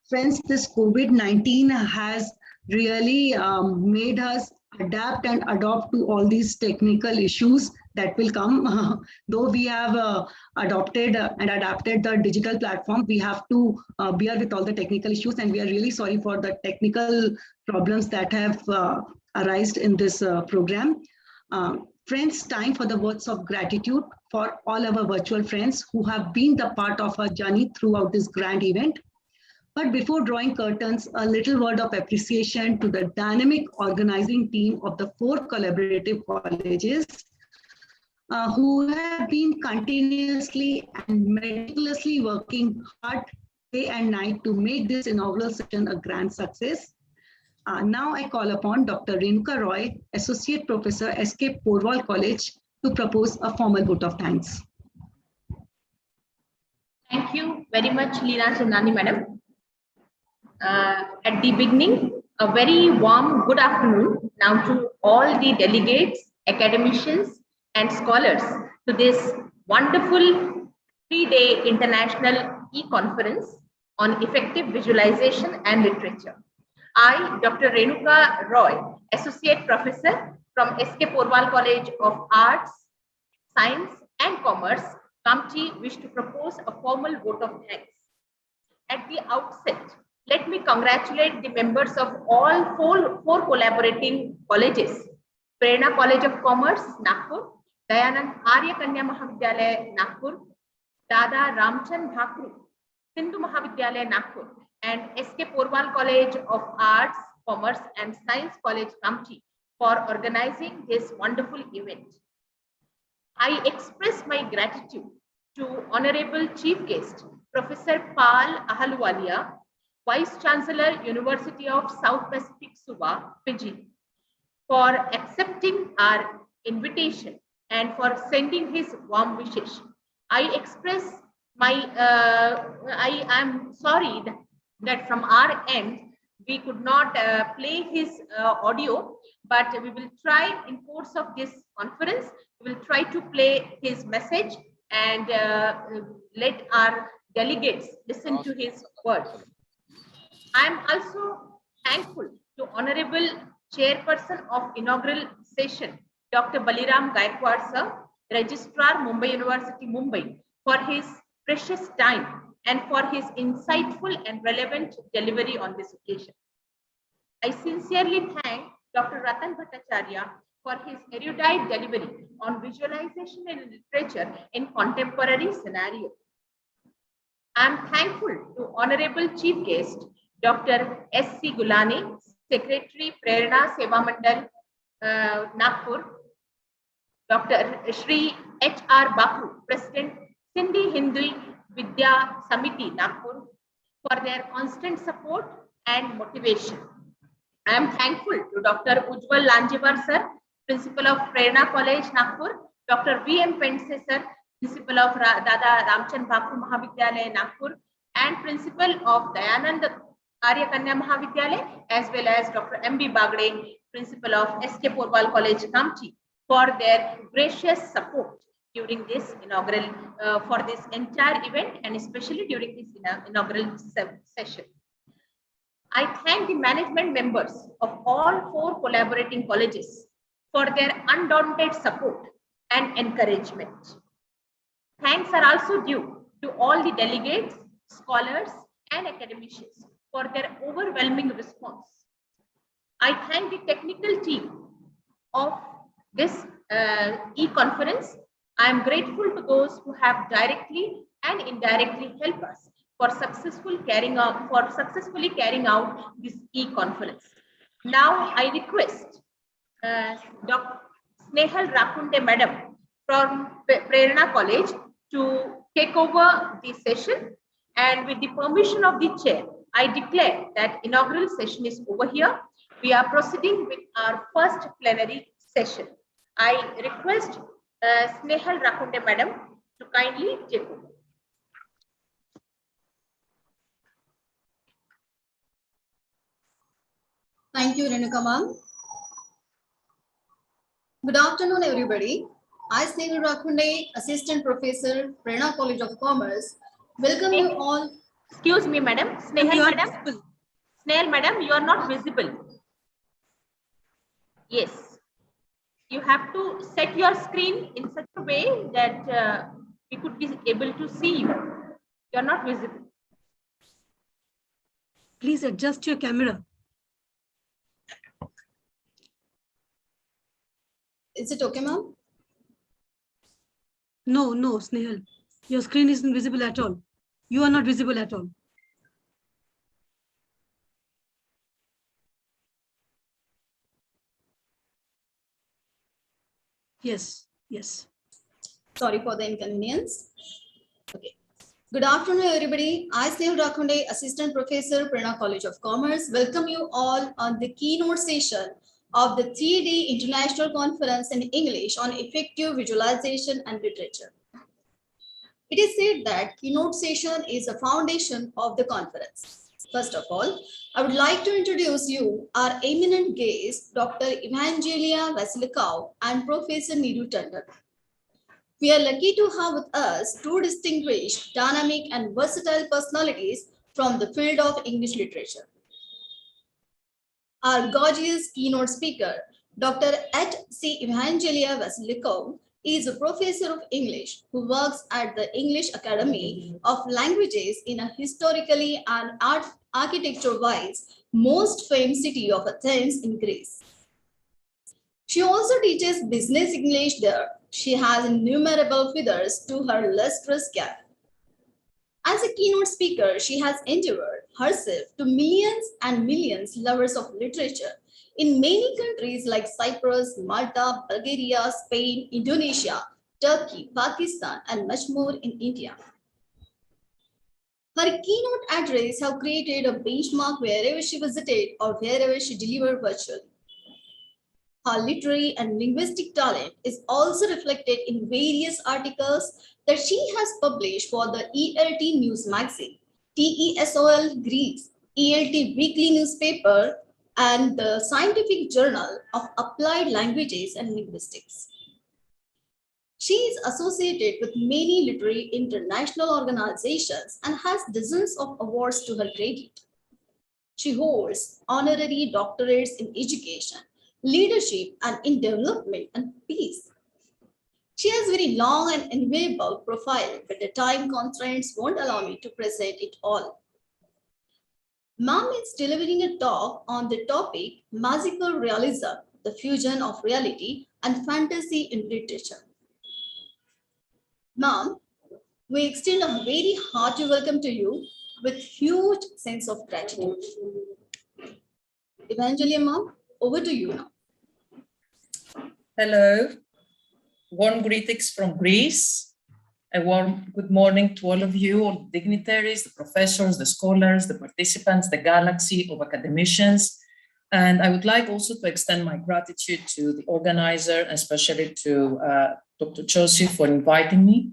Friends, this COVID-19 has really made us adapt and adopt to all these technical issues that will come. Though we have adopted and adapted the digital platform, we have to bear with all the technical issues, and we are really sorry for the technical problems that have arisen in this program. Friends, time for the words of gratitude for all our virtual friends who have been the part of our journey throughout this grand event. But before drawing curtains, a little word of appreciation to the dynamic organizing team of the 4 collaborative colleges who have been continuously and meticulously working hard day and night to make this inaugural session a grand success. Now I call upon Dr. Renuka Roy, Associate Professor, SK Porwal College, to propose a formal vote of thanks. Thank you very much, Leena Chandani Madam. At the beginning, a very warm good afternoon now to all the delegates, academicians, and scholars to this wonderful 3-day international e-conference on effective visualization and literature. I, Dr. Renuka Roy, Associate Professor from SK Porwal College of Arts, Science and Commerce, Kamchi, wish to propose a formal vote of thanks. At the outset, let me congratulate the members of all four collaborating colleges: Prerna College of Commerce, Nagpur; Dayanand Arya Kanya Mahavidyalaya, Nagpur; Dada Ramchand Bhakru, Sindhu Mahavidyalaya, Nagpur; and SK Porwal College of Arts, Commerce and Science College, Kamchi, for organizing this wonderful event. I express my gratitude to Honorable Chief Guest, Professor Pal Ahaluwalia, Vice Chancellor, University of South Pacific, Suva, Fiji, for accepting our invitation and for sending his warm wishes. I express my, I am sorry that from our end, we could not play his audio, but we will try in course of this conference, we will try to play his message and let our delegates listen to his words. I am also thankful to Honorable Chairperson of Inaugural Session, Dr. Baliram Gaikwad Sir, Registrar, Mumbai University, Mumbai, for his precious time and for his insightful and relevant delivery on this occasion. I sincerely thank Dr. Ratan Bhattacharya for his erudite delivery on visualization and literature in contemporary scenarios. I am thankful to Honorable Chief Guest, Dr. S.C. Gulani, Secretary, Prerna Seva Mandal, Nagpur. Dr. Shri H.R. Bakru, President, Sindhi Hindu Vidya Samiti, Nagpur, for their constant support and motivation. I am thankful to Dr. Ujjwal Lanjevar Sir, Principal of Prerna College, Nagpur, Dr. V.M. Pense Sir, Principal of Dada Ramchand Bakru Mahavidyalaya, Nagpur, and Principal of Dayanand Arya Kanya Mahavidyalaya, as well as Dr. M.B. Bagde, Principal of S.K. Porwal College, Kamchi, for their gracious support during this inaugural, for this entire event, and especially during this inaugural session. I thank the management members of all 4 collaborating colleges for their undaunted support and encouragement. Thanks are also due to all the delegates, scholars, and academicians for their overwhelming response. I thank the technical team of this e-conference. I am grateful to those who have directly and indirectly helped us for successfully carrying out this e-conference. Now I request Dr. Snehal Rakunde Madam from Prerna College to take over the session, and with the permission of the chair, I declare that inaugural session is over here. We are proceeding with our first plenary session. I request Snehal Rakunde Madam to kindly take over. Thank you, Renuka ma'am. Good afternoon, everybody. I, Snehal Rakunde, Assistant Professor, Prerna College of Commerce, welcome you all. Excuse me, madam. Snehal madam. Snehal madam, you are not visible. Yes. You have to set your screen in such a way that we could be able to see you. You are not visible. Please adjust your camera. Is it okay, ma'am? No, Snehal. Your screen isn't visible at all. You are not visible at all. Yes. Sorry for the inconvenience. Okay. Good afternoon, everybody. I, Snehal Rakunde, Assistant Professor, Prerna College of Commerce, welcome you all on the keynote session of the 3-day International Conference in English on Effective Visualization and Literature. It is said that keynote session is a foundation of the conference. First of all, I would like to introduce you our eminent guests, Dr. Evangelia Vasilikau and Professor Neeru Tandon. We are lucky to have with us 2 distinguished, dynamic, and versatile personalities from the field of English literature. Our gorgeous keynote speaker, Dr. H.C. Evangelia Vasilikau, is a professor of English who works at the English Academy of Languages in a historically and architecture-wise most famous city of Athens in Greece. She also teaches business English there. She has innumerable feathers to her lustrous cap. As a keynote speaker, she has endeavored herself to millions and millions lovers of literature in many countries like Cyprus, Malta, Bulgaria, Spain, Indonesia, Turkey, Pakistan, and much more in India. Her keynote address have created a benchmark wherever she visited or wherever she delivered virtually. Her literary and linguistic talent is also reflected in various articles that she has published for the ELT News magazine, TESOL Greece, ELT Weekly newspaper, and the Scientific Journal of Applied Languages and Linguistics. She is associated with many literary international organizations and has dozens of awards to her credit. She holds honorary doctorates in education, leadership, and in development and peace. She has a very long and enviable profile, but the time constraints won't allow me to present it all. Ma'am is delivering a talk on the topic Magical Realism, the fusion of reality and fantasy in literature. Ma'am, we extend a very hearty welcome to you with huge sense of gratitude. Evangeline ma'am, over to you now. Hello, warm greetings from Greece. A warm good morning to all of you, all the dignitaries, the professors, the scholars, the participants, the galaxy of academicians. And I would like also to extend my gratitude to the organizer, especially to Dr. Josie for inviting me.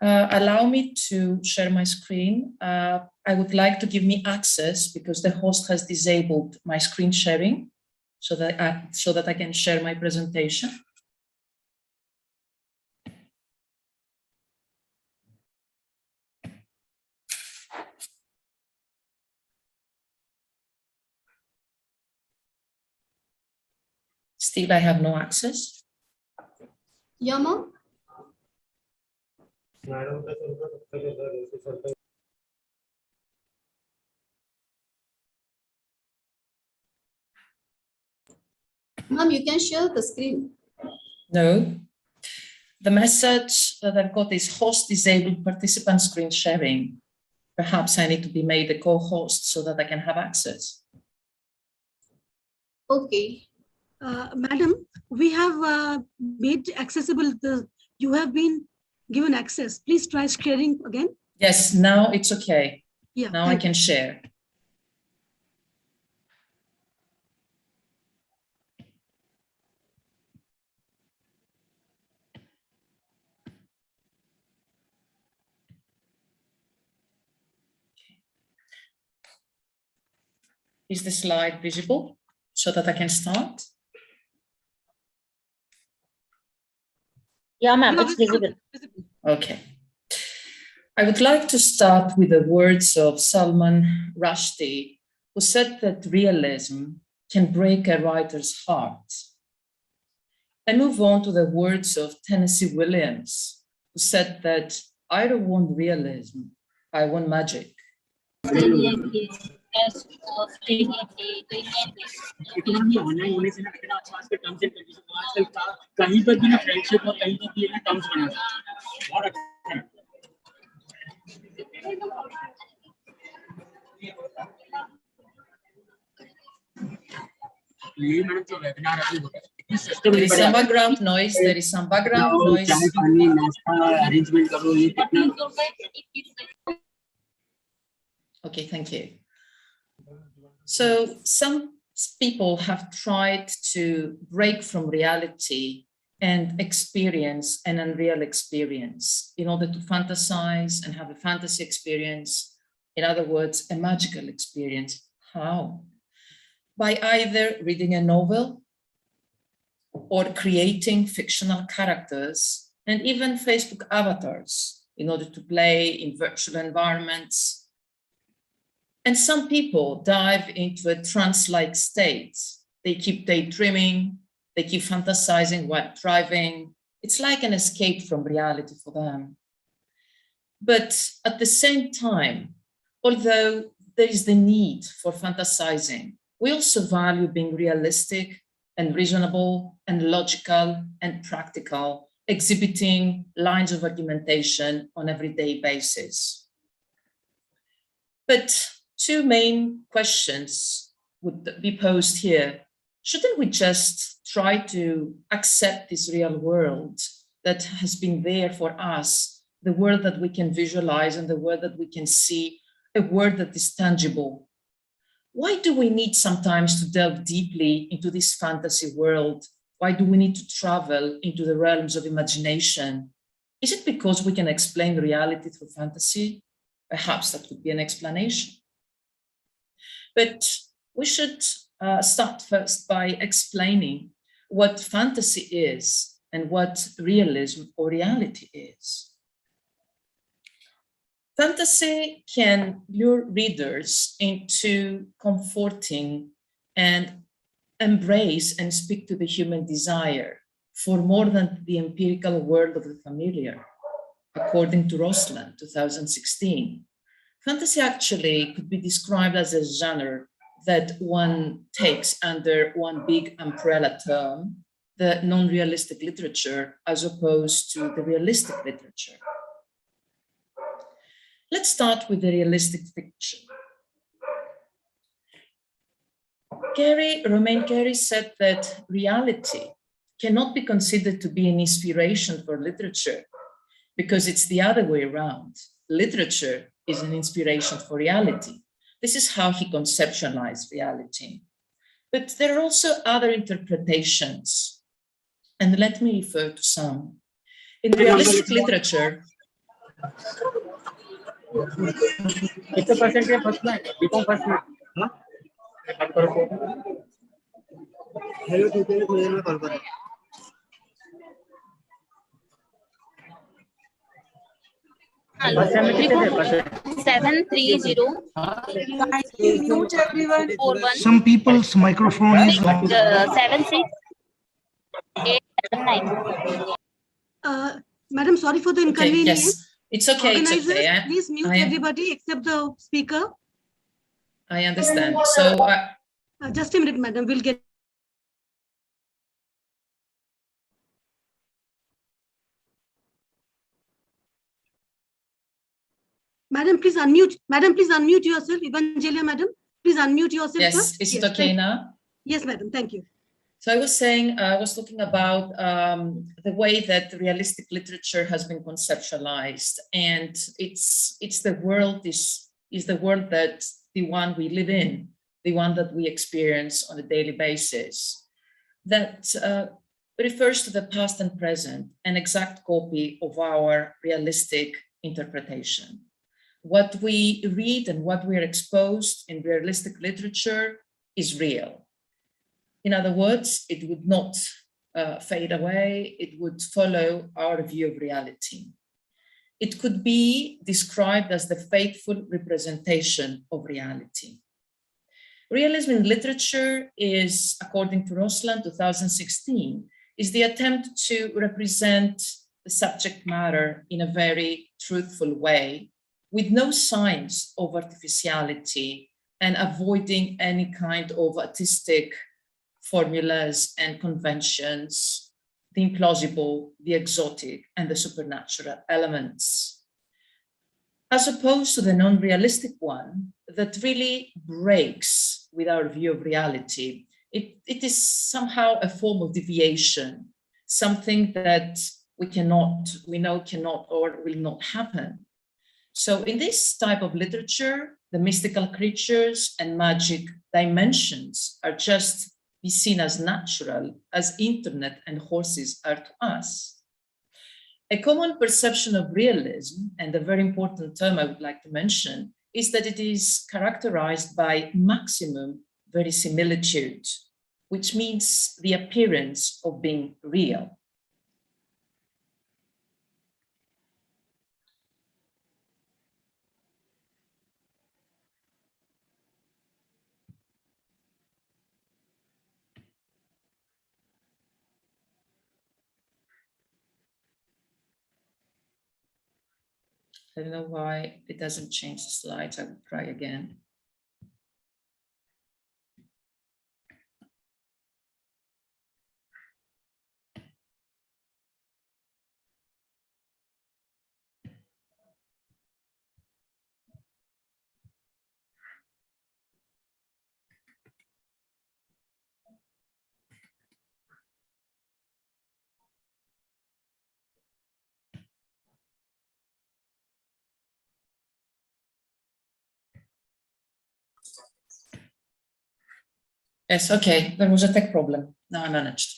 Allow me to share my screen. I would like to give me access because the host has disabled my screen sharing so that I can share my presentation. Still, I have no access. Yeah, ma'am. Ma'am, you can share the screen. No. The message that I've got is host disabled participant screen sharing. Perhaps I need to be made a co-host so that I can have access. Okay. Madam, we have made accessible you have been given access. Please try sharing again. Yes, now it's okay. Yeah. Now I can share. Is the slide visible so that I can start? Yeah, ma'am, it's visible. Okay. I would like to start with the words of Salman Rushdie, who said that realism can break a writer's heart. I move on to the words of Tennessee Williams, who said that I don't want realism, I want magic. There is some background noise. There is some background noise. Okay, thank you. So some people have tried to break from reality and experience an unreal experience in order to fantasize and have a fantasy experience. In other words, a magical experience. How? By either reading a novel or creating fictional characters and even Facebook avatars in order to play in virtual environments. And some people dive into a trance-like state. They keep daydreaming, they keep fantasizing while driving. It's like an escape from reality for them. But at the same time, although there is the need for fantasizing, we also value being realistic and reasonable and logical and practical, exhibiting lines of argumentation on an everyday basis. But two main questions would be posed here. Shouldn't we just try to accept this real world that has been there for us, the world that we can visualize and the world that we can see, a world that is tangible? Why do we need sometimes to delve deeply into this fantasy world? Why do we need to travel into the realms of imagination? Is it because we can explain reality through fantasy? Perhaps that could be an explanation. But we should start first by explaining what fantasy is and what realism or reality is. Fantasy can lure readers into comforting and embrace and speak to the human desire for more than the empirical world of the familiar, according to Rosland, 2016. Fantasy actually could be described as a genre that one takes under one big umbrella term, the non-realistic literature, as opposed to the realistic literature. Let's start with the realistic fiction. Romain Gary said that reality cannot be considered to be an inspiration for literature because it's the other way around. Literature is an inspiration for reality. This is how he conceptualized reality. But there are also other interpretations, and let me refer to some. In realistic literature, Hello. 730. Mute everyone. Some people's microphone is on. 7689. Madam, sorry for the inconvenience. Yes, it's okay. Organizers, It's okay. please mute everybody except the speaker. I understand. So just a minute, madam. We'll get. Madam, please unmute. Madam, please unmute yourself. Evangelia, madam, please unmute yourself. Yes, first. is it okay now? Yes, madam. Thank you. So I was saying, I was talking about the way that realistic literature has been conceptualized, and it's the world is the world that the one we live in, the one that we experience on a daily basis, that refers to the past and present, an exact copy of our realistic interpretation. What we read and what we are exposed in realistic literature is real. In other words, it would not fade away, it would follow our view of reality. It could be described as the faithful representation of reality. Realism in literature is, according to Rosland 2016, is the attempt to represent the subject matter in a very truthful way, with no signs of artificiality and avoiding any kind of artistic formulas and conventions, the implausible, the exotic, and the supernatural elements. As opposed to the non-realistic one that really breaks with our view of reality. It is somehow a form of deviation, something that we know cannot or will not happen. So in this type of literature, the mystical creatures and magic dimensions are just be seen as natural as internet and horses are to us. A common perception of realism, and a very important term I would like to mention, is that it is characterized by maximum verisimilitude, which means the appearance of being real. I don't know why it doesn't change the slides. I will try again. Yes, okay, there was a tech problem. Now I managed.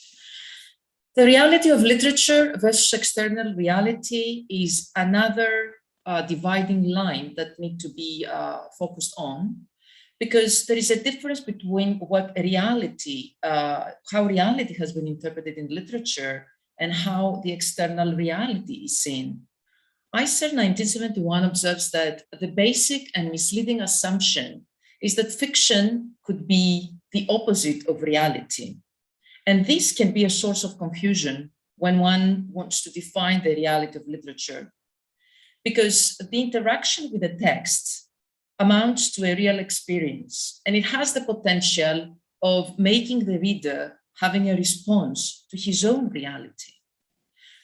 The reality of literature versus external reality is another dividing line that need to be focused on, because there is a difference between what reality, how reality has been interpreted in literature and how the external reality is seen. Eisser 1971 observes that the basic and misleading assumption is that fiction could be the opposite of reality. And this can be a source of confusion when one wants to define the reality of literature, because the interaction with the text amounts to a real experience, and it has the potential of making the reader having a response to his own reality,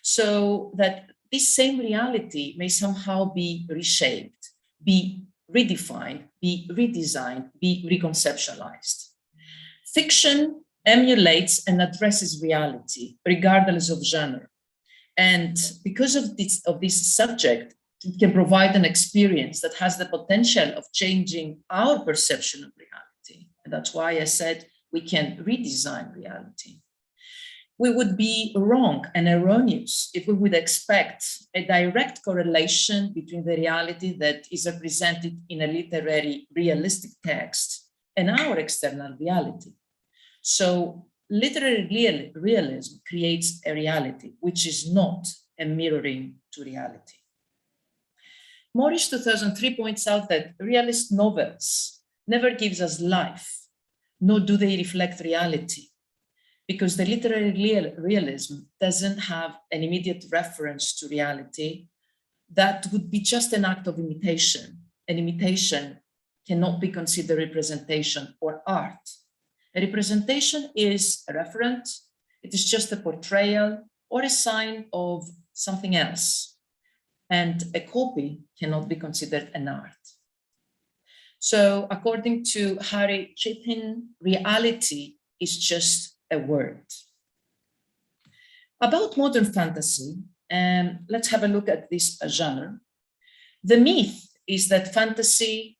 so that this same reality may somehow be reshaped be redefined, be redesigned, be reconceptualized. Fiction emulates and addresses reality, regardless of genre. And because of this subject, it can provide an experience that has the potential of changing our perception of reality. And that's why I said we can redesign reality. We would be wrong and erroneous if we would expect a direct correlation between the reality that is represented in a literary realistic text and our external reality. So literary realism creates a reality which is not a mirroring to reality. Morris 2003 points out that realist novels never gives us life, nor do they reflect reality, because the literary realism doesn't have an immediate reference to reality. That would be just an act of imitation. An imitation cannot be considered representation or art. A representation is a reference, it is just a portrayal or a sign of something else. And a copy cannot be considered an art. So according to Harry Chapin, reality is just a word. About modern fantasy, let's have a look at this genre. The myth is that fantasy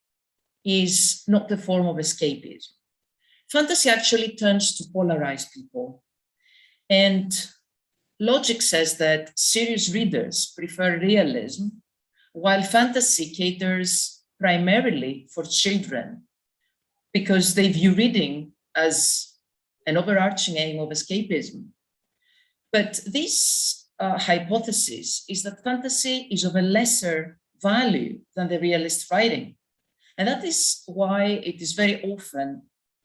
is not a form of escapism. Fantasy actually tends to polarize people. And logic says that serious readers prefer realism, while fantasy caters primarily for children because they view reading as an overarching aim of escapism. But this hypothesis is that fantasy is of a lesser value than the realist writing. And that is why it is very often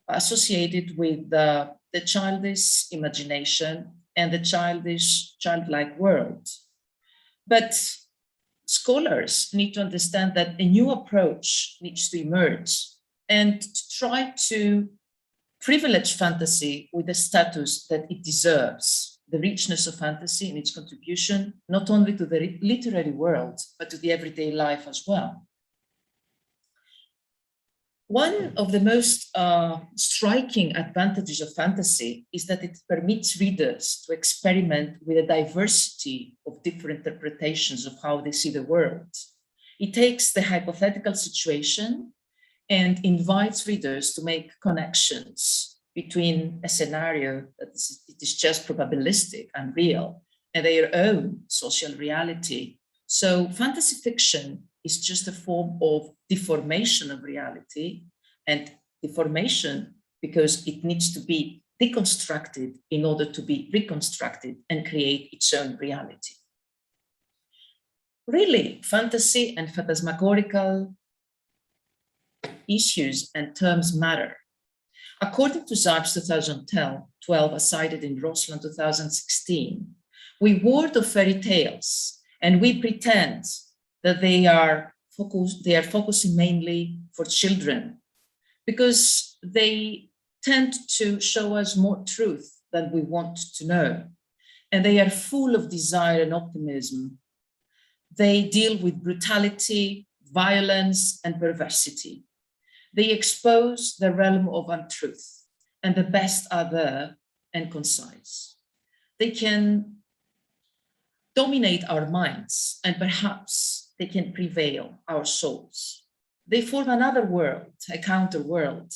associated with the childish imagination and the childlike world. But scholars need to understand that a new approach needs to emerge and to try to privilege fantasy with the status that it deserves, the richness of fantasy and its contribution, not only to the literary world, but to the everyday life as well. One of the most striking advantages of fantasy is that it permits readers to experiment with a diversity of different interpretations of how they see the world. It takes the hypothetical situation and invites readers to make connections between a scenario that is just probabilistic and real and their own social reality. So fantasy fiction is just a form of deformation of reality, and deformation because it needs to be deconstructed in order to be reconstructed and create its own reality. Really, fantasy and phantasmagorical issues and terms matter. According to Zarps 2012, as cited in Rosland 2016, we word of fairy tales and we pretend that they are focusing mainly for children because they tend to show us more truth than we want to know. And they are full of desire and optimism. They deal with brutality, violence, and perversity. They expose the realm of untruth, and the best are there and concise. They can dominate our minds, and perhaps they can prevail our souls. They form another world, a counter world,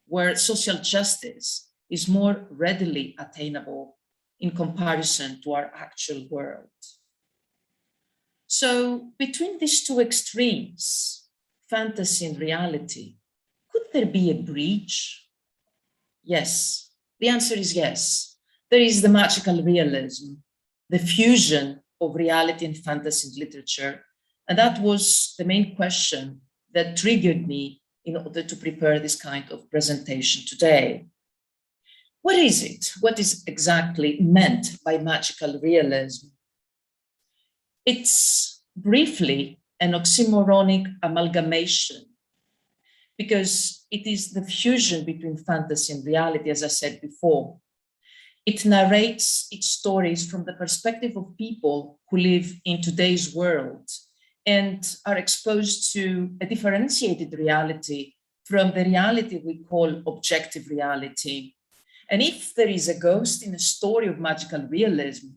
where social justice is more readily attainable in comparison to our actual world. So between these two extremes, fantasy and reality, could there be a bridge? Yes, the answer is yes. There is the magical realism, the fusion of reality and fantasy in literature. And that was the main question that triggered me in order to prepare this kind of presentation today. What is it? What is exactly meant by magical realism? It's briefly an oxymoronic amalgamation because it is the fusion between fantasy and reality, as I said before. It narrates its stories from the perspective of people who live in today's world and are exposed to a differentiated reality from the reality we call objective reality. And if there is a ghost in a story of magical realism,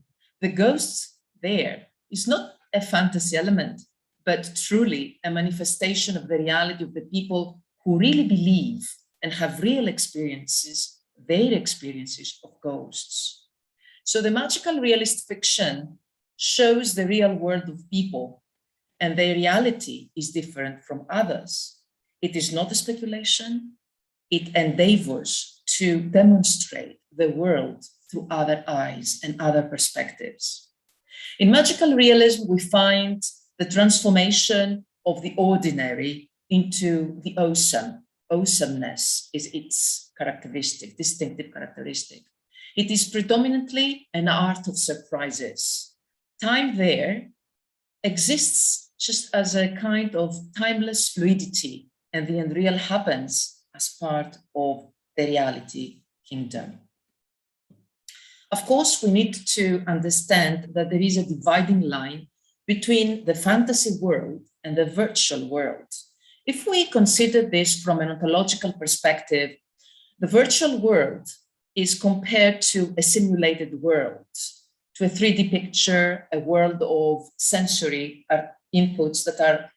the ghost there is not a fantasy element, but truly a manifestation of the reality of the people who really believe and have real experiences, their experiences of ghosts. So the magical realist fiction shows the real world of people, and their reality is different from others. It is not a speculation. It endeavors to demonstrate the world through other eyes and other perspectives. In magical realism, we find the transformation of the ordinary into the awesome. Awesomeness is its characteristic, distinctive characteristic. It is predominantly an art of surprises. Time there exists just as a kind of timeless fluidity, and the unreal happens as part of the reality kingdom. Of course, we need to understand that there is a dividing line between the fantasy world and the virtual world. If we consider this from an ontological perspective, the virtual world is compared to a simulated world, to a 3D picture, a world of sensory inputs that are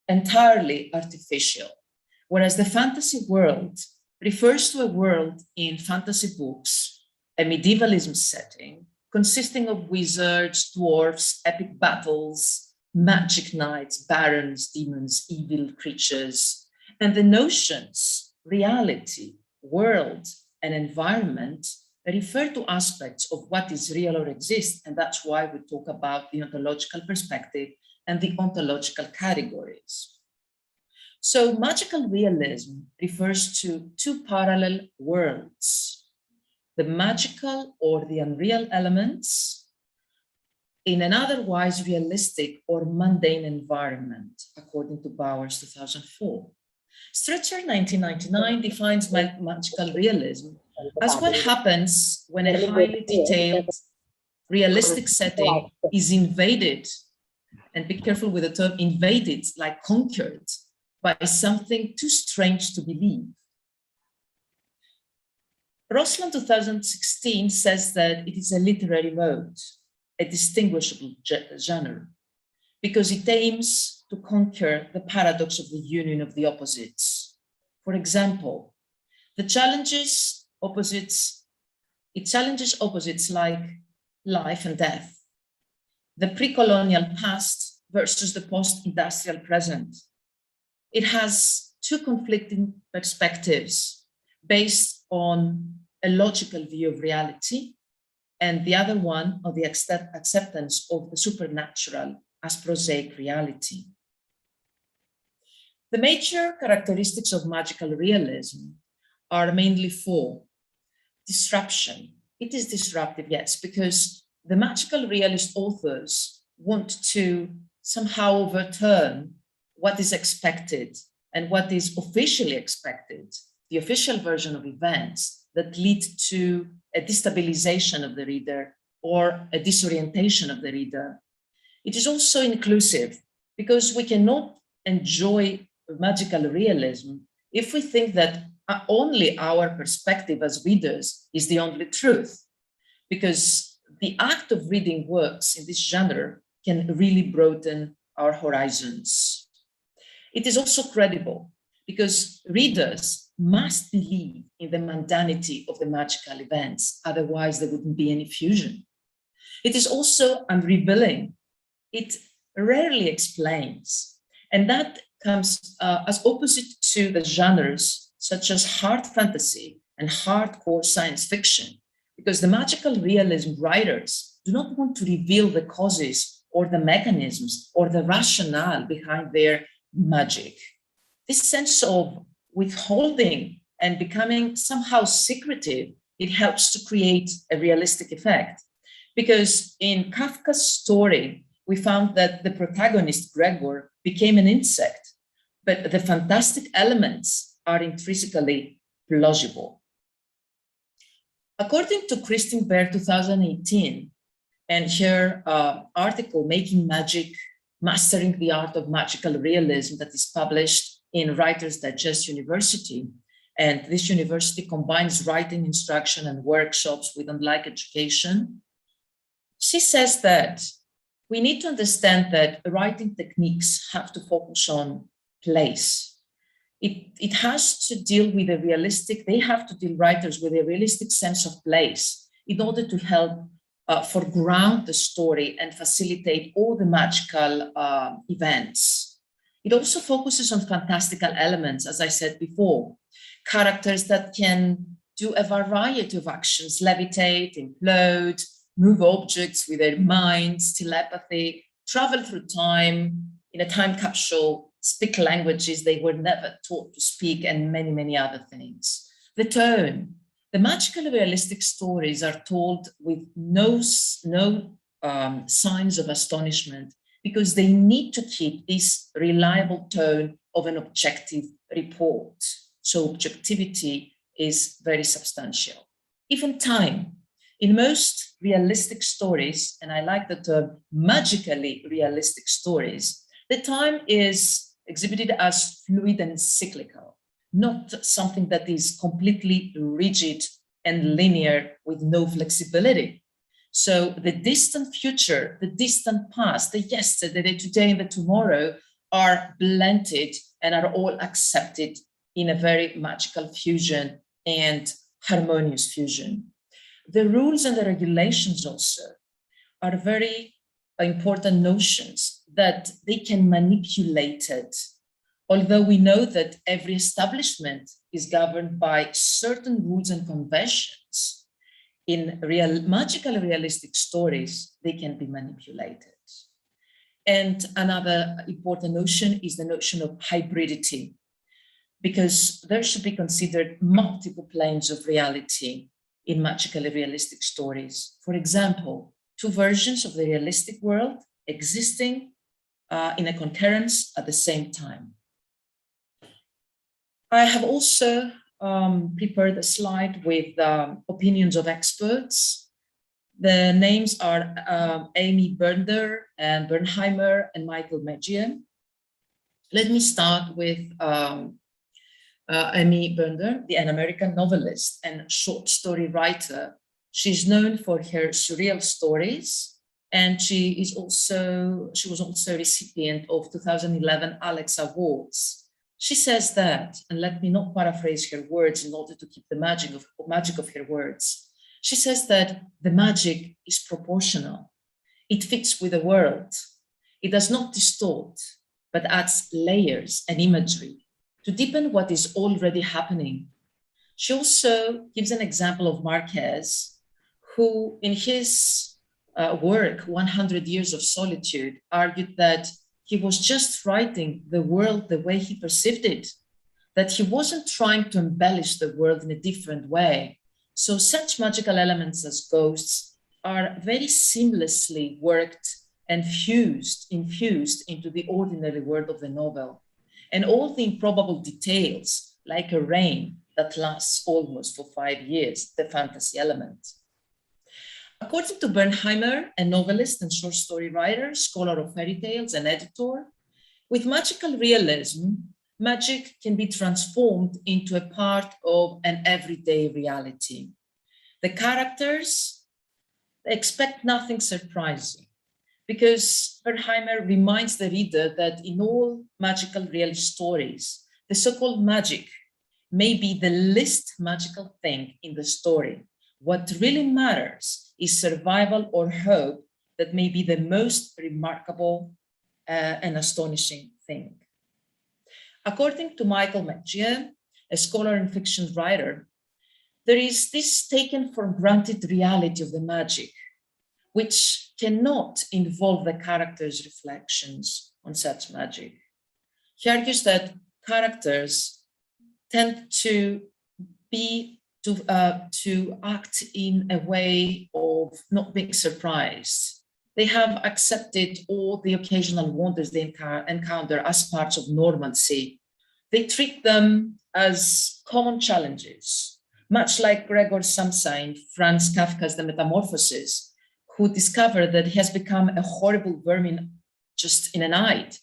entirely artificial. Whereas the fantasy world refers to a world in fantasy books, a medievalism setting consisting of wizards, dwarfs, epic battles, magic knights, barons, demons, evil creatures, and the notions, reality, world, and environment refer to aspects of what is real or exists, and that's why we talk about the ontological perspective and the ontological categories. So magical realism refers to two parallel worlds, the magical or the unreal elements in an otherwise realistic or mundane environment, according to Bowers 2004. Stretcher 1999 defines magical realism as what happens when a highly detailed, realistic setting is invaded, and be careful with the term invaded, like conquered, by something too strange to believe. Rosland 2016 says that it is a literary mode, a distinguishable genre, because it aims to conquer the paradox of the union of the opposites. For example, it challenges opposites like life and death, the pre-colonial past versus the post-industrial present. It has two conflicting perspectives based on a logical view of reality, and the other one of the acceptance of the supernatural as prosaic reality. The major characteristics of magical realism are mainly four. Disruption. It is disruptive, yes, because the magical realist authors want to somehow overturn what is expected and what is officially expected, the official version of events that lead to a destabilization of the reader or a disorientation of the reader. It is also inclusive because we cannot enjoy magical realism if we think that only our perspective as readers is the only truth, because the act of reading works in this genre can really broaden our horizons. It is also credible because readers must believe in the mundanity of the magical events, otherwise there wouldn't be any fusion. It is also unrevealing. It rarely explains, and that comes as opposite to the genres such as hard fantasy and hardcore science fiction, because the magical realism writers do not want to reveal the causes or the mechanisms or the rationale behind their magic. This sense of withholding and becoming somehow secretive, it helps to create a realistic effect. Because in Kafka's story, we found that the protagonist, Gregor, became an insect, but the fantastic elements are intrinsically plausible. According to Christine Baer 2018, and her article, Making Magic Mastering the Art of Magical Realism, that is published in Writer's Digest University. And this university combines writing instruction and workshops with online education. She says that we need to understand that writing techniques have to focus on place. It has to deal with a realistic, they have to deal, writers, with a realistic sense of place in order to help foreground the story and facilitate all the magical events. It also focuses on fantastical elements, as I said before, characters that can do a variety of actions, levitate, implode, move objects with their minds, telepathy, travel through time in a time capsule, speak languages they were never taught to speak, and many, many other things. The tone. The magical realistic stories are told with no signs of astonishment because they need to keep this reliable tone of an objective report. So objectivity is very substantial. Even time. In most realistic stories, and I like the term magically realistic stories, the time is exhibited as fluid and cyclical, not something that is completely rigid and linear with no flexibility. So the distant future, the distant past, the yesterday, the today, and the tomorrow are blended and are all accepted in a very magical fusion and harmonious fusion. The rules and the regulations also are very important notions that they can manipulate it. Although we know that every establishment is governed by certain rules and conventions, in magical realistic stories, they can be manipulated. And another important notion is the notion of hybridity, because there should be considered multiple planes of reality in magically realistic stories. For example, two versions of the realistic world existing in a concurrence at the same time. I have also prepared a slide with opinions of experts. The names are Amy Bernder and Bernheimer and Michael Medjian. Let me start with Amy Bernder, an American novelist and short story writer. She's known for her surreal stories, and she was also a recipient of 2011 Alex Awards. She says that, and let me not paraphrase her words in order to keep the magic of her words. She says that the magic is proportional. It fits with the world. It does not distort, but adds layers and imagery to deepen what is already happening. She also gives an example of Marquez, who in his work, 100 Years of Solitude, argued that he was just writing the world the way he perceived it, that he wasn't trying to embellish the world in a different way. So such magical elements as ghosts are very seamlessly worked and infused into the ordinary world of the novel. And all the improbable details, like a rain that lasts almost for 5 years, the fantasy element. According to Bernheimer, a novelist and short story writer, scholar of fairy tales and editor, with magical realism, magic can be transformed into a part of an everyday reality. The characters expect nothing surprising, because Bernheimer reminds the reader that in all magical realist stories, the so-called magic may be the least magical thing in the story. What really matters is survival or hope that may be the most remarkable and astonishing thing. According to Michael Medjian, a scholar and fiction writer, there is this taken for granted reality of the magic, which cannot involve the characters' reflections on such magic. He argues that characters tend to act in a way of not being surprised. They have accepted all the occasional wonders they encounter as parts of normalcy. They treat them as common challenges, much like Gregor Samsa in Franz Kafka's The Metamorphoses, who discovered that he has become a horrible vermin just in a night.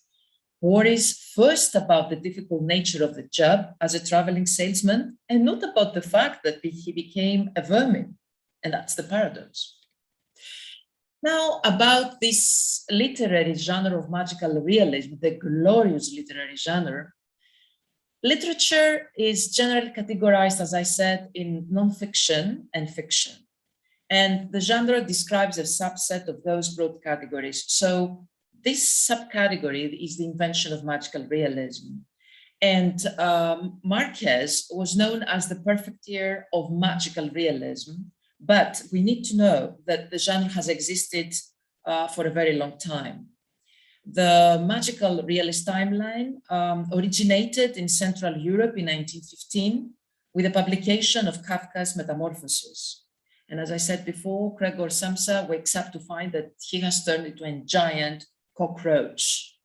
Worries first about the difficult nature of the job as a traveling salesman, and not about the fact that he became a vermin. And that's the paradox. Now, about this literary genre of magical realism, the glorious literary genre, literature is generally categorized, as I said, in nonfiction and fiction. And the genre describes a subset of those broad categories. So this subcategory is the invention of magical realism. And Marquez was known as the perfecter of magical realism. But we need to know that the genre has existed for a very long time. The magical realist timeline originated in Central Europe in 1915 with the publication of Kafka's Metamorphoses. And as I said before, Gregor Samsa wakes up to find that he has turned into a giant cockroach.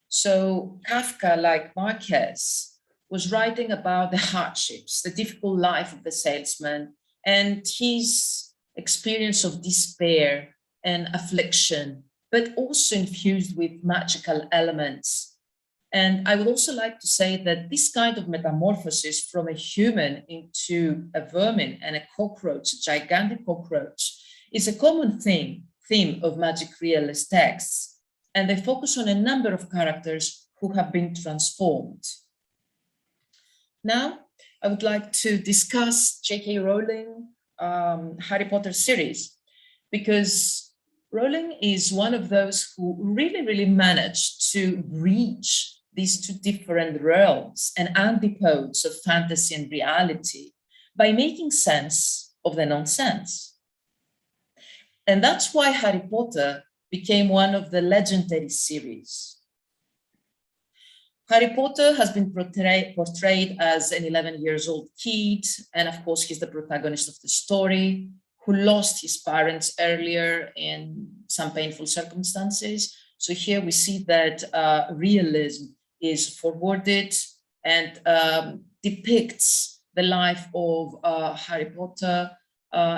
So Kafka, like Marquez, was writing about the hardships, the difficult life of the salesman, and his experience of despair and affliction, but also infused with magical elements. And I would also like to say that this kind of metamorphosis from a human into a vermin and a cockroach, a gigantic cockroach, is a common theme of magic realist texts. And they focus on a number of characters who have been transformed. Now, I would like to discuss J.K. Rowling Harry Potter series, because Rowling is one of those who really managed to reach these two different realms and antipodes of fantasy and reality by making sense of the nonsense. And that's why Harry Potter became one of the legendary series. Harry Potter has been portrayed as an 11-year-old kid, and of course, he's the protagonist of the story, who lost his parents earlier in some painful circumstances. So here we see that realism is forwarded and depicts the life of Harry Potter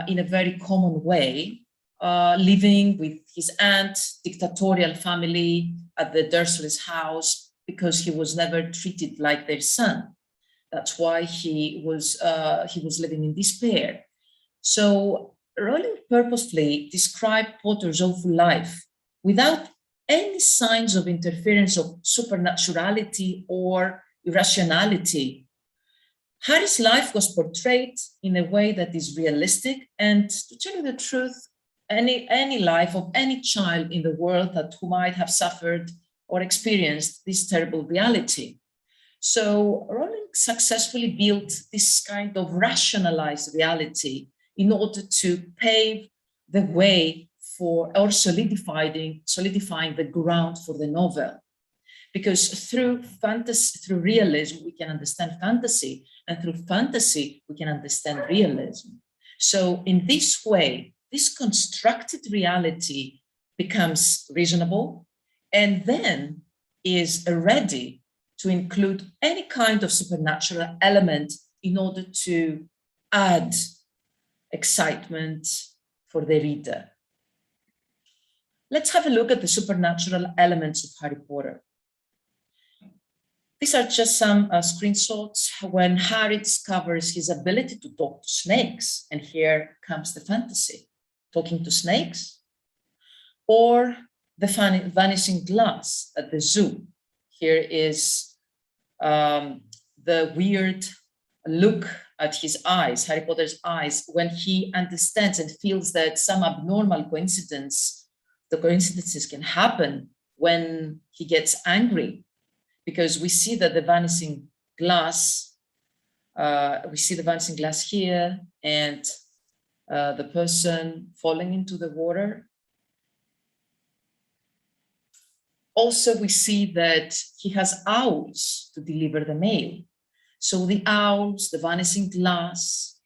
in a very common way, living with his aunt, dictatorial family at the Dursleys' house, because he was never treated like their son. That's why he was living in despair. So Rowling purposefully described Potter's awful life without any signs of interference of supernaturality or irrationality. Harry's life was portrayed in a way that is realistic, and to tell you the truth, any life of any child in the world who might have suffered or experienced this terrible reality. So Rowling successfully built this kind of rationalized reality in order to pave the way for, or solidifying the ground for the novel. Because through realism, we can understand fantasy, and through fantasy, we can understand realism. So in this way, this constructed reality becomes reasonable, and then is ready to include any kind of supernatural element in order to add excitement for the reader. Let's have a look at the supernatural elements of Harry Potter. These are just some screenshots when Harry discovers his ability to talk to snakes, and here comes the fantasy, talking to snakes, or the vanishing glass at the zoo. Here is the weird look at his eyes, Harry Potter's eyes, when he understands and feels that some abnormal coincidences can happen when he gets angry, because we see that the vanishing glass, here, and the person falling into the water. Also, we see that he has owls to deliver the mail. So the owls, the vanishing glass,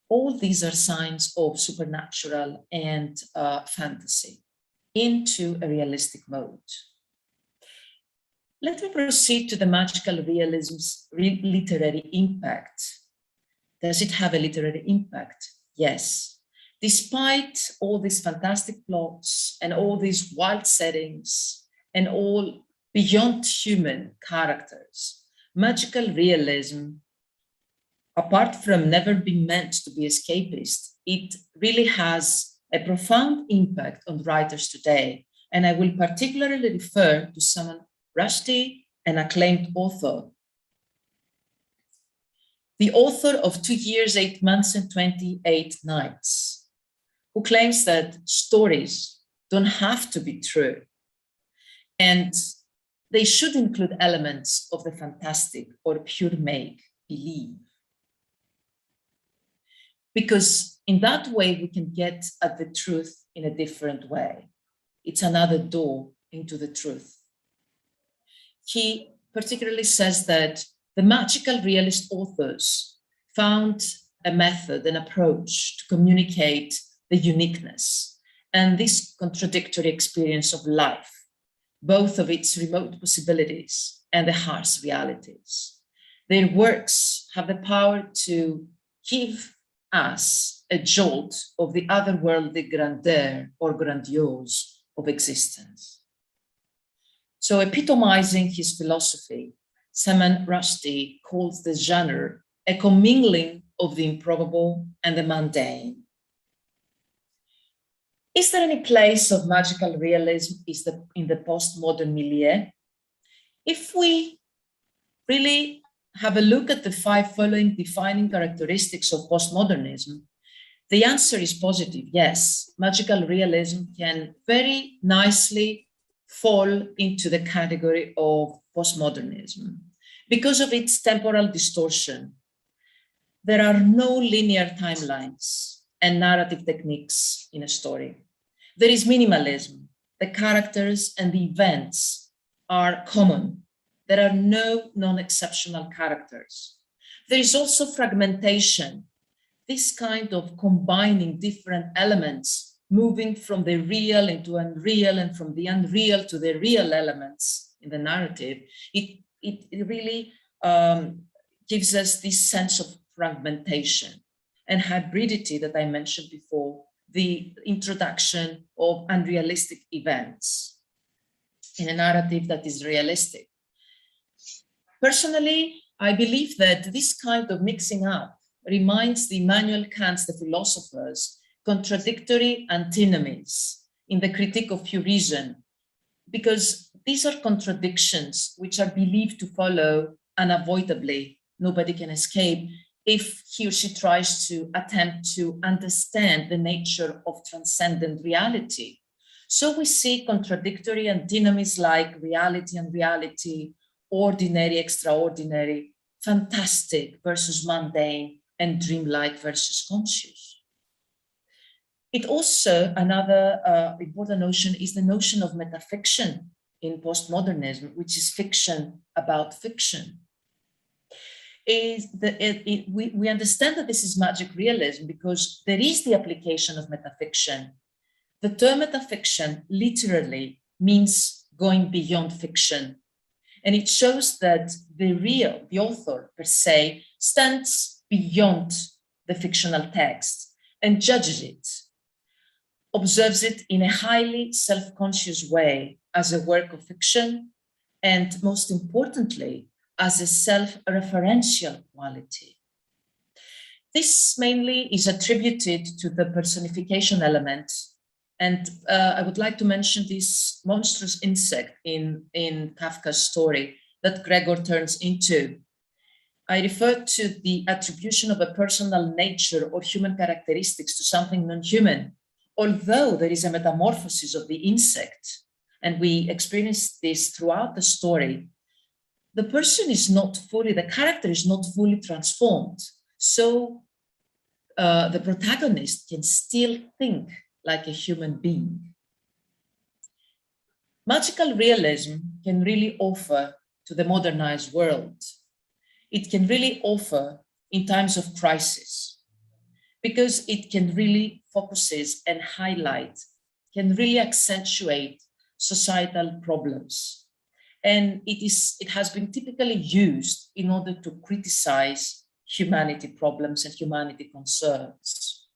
all these are signs of supernatural and fantasy into a realistic mode. Let me proceed to the magical realism's literary impact. Does it have a literary impact? Yes. Despite all these fantastic plots and all these wild settings and all beyond human characters. Magical realism, apart from never being meant to be escapist, it really has a profound impact on writers today. And I will particularly refer to Salman Rushdie, an acclaimed author. The author of 2 years, 8 months, and 28 nights, who claims that stories don't have to be true, and they should include elements of the fantastic or pure make-believe. Because in that way, we can get at the truth in a different way. It's another door into the truth. He particularly says that the magical realist authors found a method, an approach to communicate the uniqueness and this contradictory experience of life, both of its remote possibilities and the harsh realities. Their works have the power to give us a jolt of the otherworldly grandeur or grandiose of existence. So, epitomizing his philosophy, Salman Rushdie calls the genre a commingling of the improbable and the mundane. Is there any place of magical realism in the postmodern milieu? If we really have a look at the 5 following defining characteristics of postmodernism, the answer is positive. Yes, magical realism can very nicely fall into the category of postmodernism because of its temporal distortion. There are no linear timelines and narrative techniques in a story. There is minimalism. The characters and the events are common. There are no non-exceptional characters. There is also fragmentation, this kind of combining different elements, moving from the real into unreal and from the unreal to the real elements in the narrative. It really gives us this sense of fragmentation and hybridity that I mentioned before, the introduction of unrealistic events in a narrative that is realistic. Personally, I believe that this kind of mixing up reminds the Immanuel Kant's, the philosophers, contradictory antinomies in the Critique of Pure Reason, because these are contradictions which are believed to follow unavoidably. Nobody can escape if he or she tries to attempt to understand the nature of transcendent reality. So we see contradictory antinomies like reality and reality, ordinary, extraordinary, fantastic versus mundane, and dreamlike versus conscious. It also, another important notion is the notion of metafiction in postmodernism, which is fiction about fiction. We understand that this is magic realism because there is the application of metafiction. The term metafiction literally means going beyond fiction. And it shows that the real, the author per se, stands beyond the fictional text and judges it, observes it in a highly self-conscious way as a work of fiction, and most importantly, as a self-referential quality. This mainly is attributed to the personification element. And I would like to mention this monstrous insect in Kafka's story that Gregor turns into. I refer to the attribution of a personal nature or human characteristics to something non-human, although there is a metamorphosis of the insect, and we experience this throughout the story. The person is not fully, the character is not fully transformed. So the protagonist can still think like a human being. Magical realism can really offer to the modernized world. It can really offer in times of crisis, because it can really focuses and highlight, can really accentuate societal problems. And it has been typically used in order to criticize humanity problems and humanity concerns.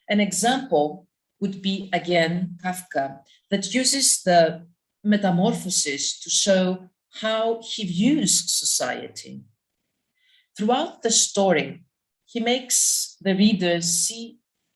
An example would be, again, Kafka, that uses the metamorphosis to show how he views society. Throughout the story, he makes the reader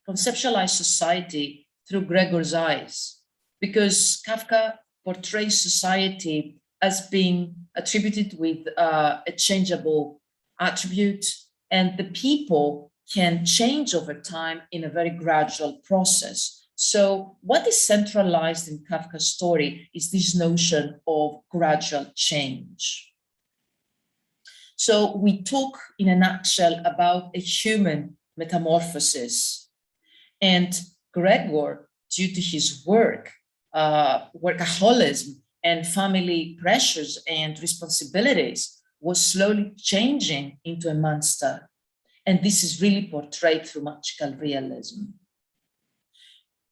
conceptualize society through Gregor's eyes, because Kafka portrays society as being attributed with a changeable attribute, and the people can change over time in a very gradual process. So what is centralized in Kafka's story is this notion of gradual change. So we talk in a nutshell about a human metamorphosis, and Gregor, due to his workaholism and family pressures and responsibilities, was slowly changing into a monster. And this is really portrayed through magical realism.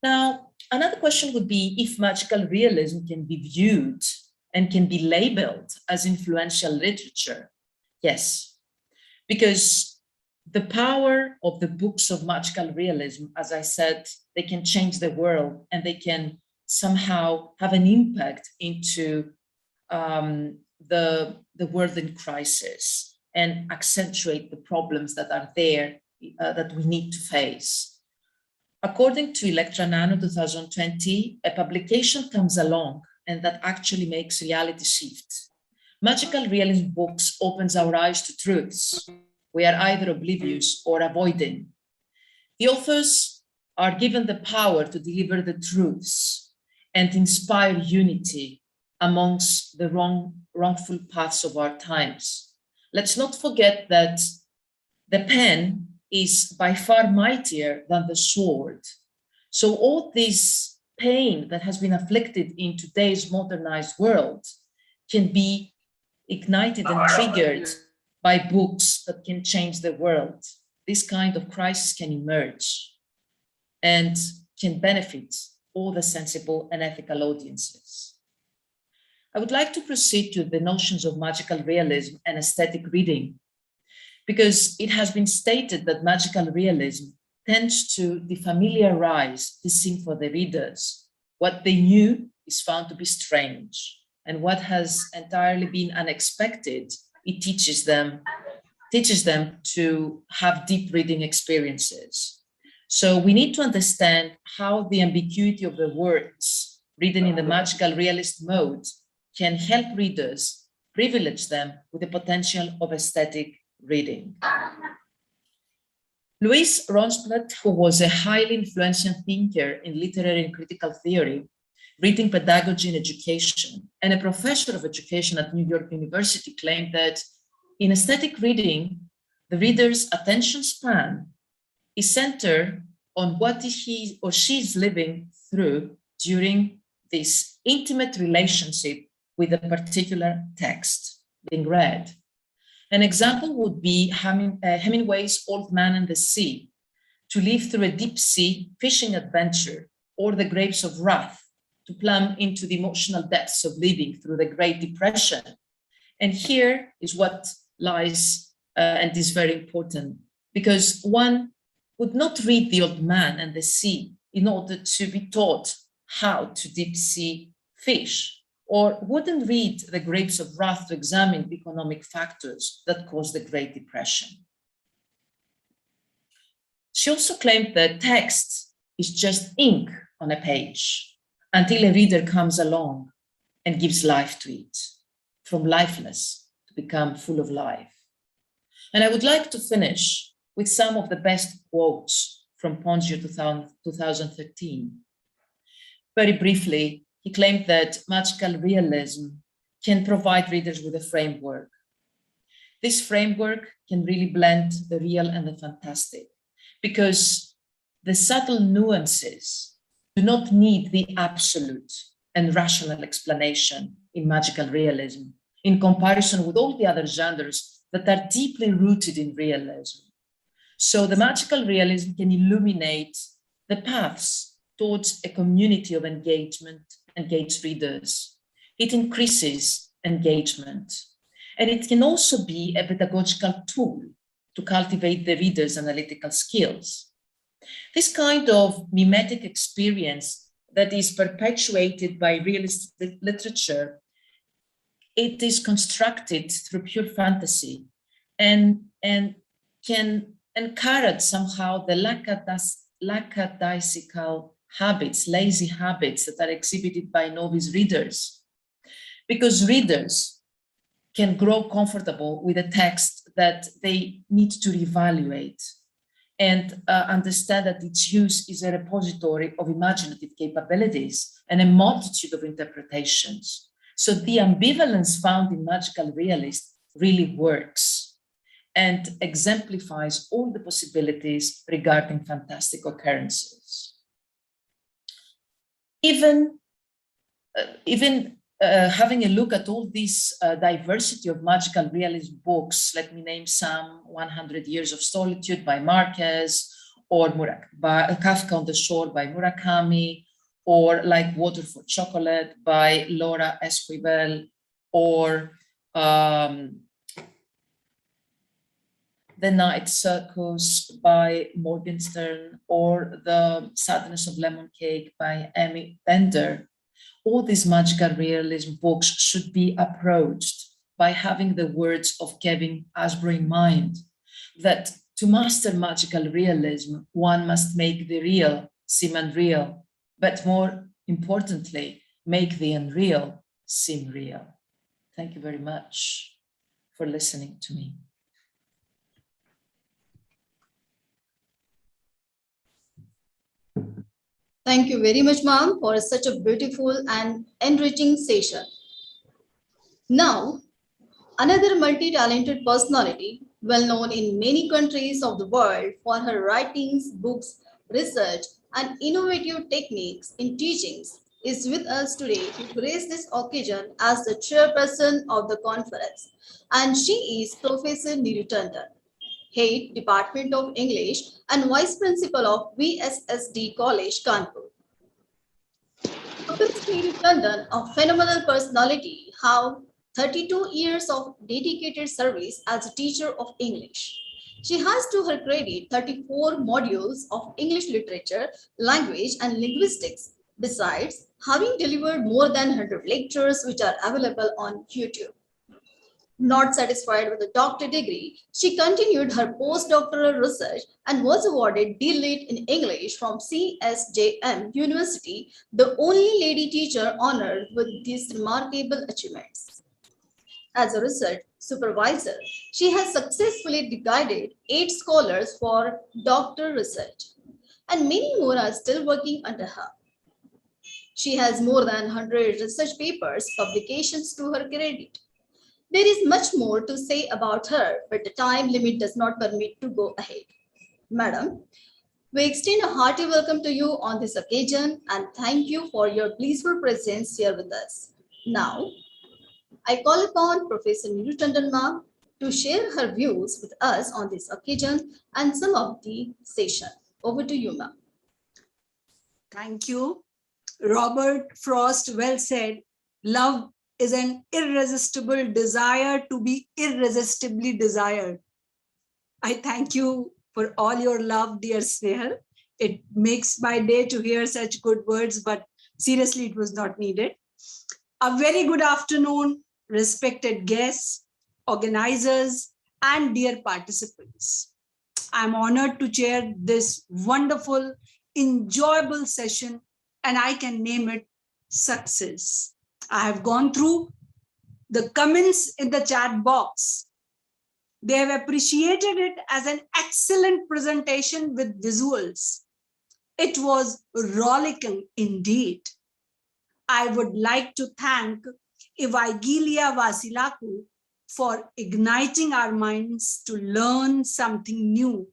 Now, another question would be if magical realism can be viewed and can be labeled as influential literature. Yes, because the power of the books of magical realism, as I said, they can change the world and they can somehow have an impact into the world in crisis and accentuate the problems that are there that we need to face. According to Electra Nano 2020, a publication comes along and that actually makes reality shift. Magical realism books opens our eyes to truths we are either oblivious or avoiding. The authors are given the power to deliver the truths and inspire unity amongst the wrongful paths of our times. Let's not forget that the pen is by far mightier than the sword. So all this pain that has been afflicted in today's modernized world can be ignited and triggered by books that can change the world. This kind of crisis can emerge and can benefit all the sensible and ethical audiences. I would like to proceed to the notions of magical realism and aesthetic reading, because it has been stated that magical realism tends to defamiliarize the scene for the readers. What they knew is found to be strange, and what has entirely been unexpected, it teaches them to have deep reading experiences. So we need to understand how the ambiguity of the words written in the magical realist mode can help readers, privilege them with the potential of aesthetic reading. Louis Ronstadt, who was a highly influential thinker in literary and critical theory, reading pedagogy and education, and a professor of education at New York University, claimed that in aesthetic reading, the reader's attention span is centered on what he or she is living through during this intimate relationship with a particular text being read. An example would be Hemingway's Old Man and the Sea, to live through a deep sea fishing adventure, or The Grapes of Wrath, to plumb into the emotional depths of living through the Great Depression. And here is what lies, and is very important, because one would not read The Old Man and the Sea in order to be taught how to deep sea fish, or wouldn't read The Grapes of Wrath to examine the economic factors that caused the Great Depression. She also claimed that text is just ink on a page until a reader comes along and gives life to it, from lifeless to become full of life. And I would like to finish with some of the best quotes from Pongio 2013. Very briefly, he claimed that magical realism can provide readers with a framework. This framework can really blend the real and the fantastic, because the subtle nuances do not need the absolute and rational explanation in magical realism, in comparison with all the other genres that are deeply rooted in realism. So the magical realism can illuminate the paths towards a community of engaged readers. It increases engagement, and it can also be a pedagogical tool to cultivate the reader's analytical skills. This kind of mimetic experience that is perpetuated by realist literature, it is constructed through pure fantasy and can encourage somehow the lackadaisical habits, lazy habits that are exhibited by novice readers. Because readers can grow comfortable with a text that they need to reevaluate and understand that its use is a repository of imaginative capabilities and a multitude of interpretations. So the ambivalence found in magical realism really works and exemplifies all the possibilities regarding fantastic occurrences. Even having a look at all this diversity of magical realism books, let me name some: 100 Years of Solitude by Marquez, or Kafka on the Shore by Murakami, or Like Water for Chocolate by Laura Esquivel, or The Night Circus by Morgenstern, or The Sadness of Lemon Cake by Amy Bender. All these magical realism books should be approached by having the words of Kevin Ashbrook in mind, that to master magical realism, one must make the real seem unreal, but more importantly, make the unreal seem real. Thank you very much for listening to me. Thank you very much, ma'am, for such a beautiful and enriching session. Now, another multi-talented personality, well known in many countries of the world for her writings, books, research, and innovative techniques in teachings, is with us today to grace this occasion as the chairperson of the conference. And she is Professor Neeru Tandon, Head, Department of English, and Vice Principal of VSSD College, Kanpur. Professor Neeru Tandon, a phenomenal personality, have 32 years of dedicated service as a teacher of English. She has to her credit 34 modules of English literature, language, and linguistics, besides having delivered more than 100 lectures which are available on YouTube. Not satisfied with a doctorate degree, she continued her postdoctoral research and was awarded D.Litt in English from CSJM University, the only lady teacher honored with these remarkable achievements. As a research supervisor, she has successfully guided 8 scholars for doctoral research, and many more are still working under her. She has more than 100 research papers, publications to her credit. There is much more to say about her, but the time limit does not permit to go ahead. Madam, we extend a hearty welcome to you on this occasion and thank you for your blissful presence here with us. Now, I call upon Professor Neeru Tandon ma'am to share her views with us on this occasion and some of the session. Over to you, ma'am. Thank you. Robert Frost well said, love is an irresistible desire to be irresistibly desired. I thank you for all your love, dear Snehal. It makes my day to hear such good words, but seriously, it was not needed. A very good afternoon, respected guests, organizers, and dear participants. I'm honored to chair this wonderful, enjoyable session, and I can name it Success. I have gone through the comments in the chat box. They have appreciated it as an excellent presentation with visuals. It was rollicking indeed. I would like to thank Evangelia Vasilaku for igniting our minds to learn something new,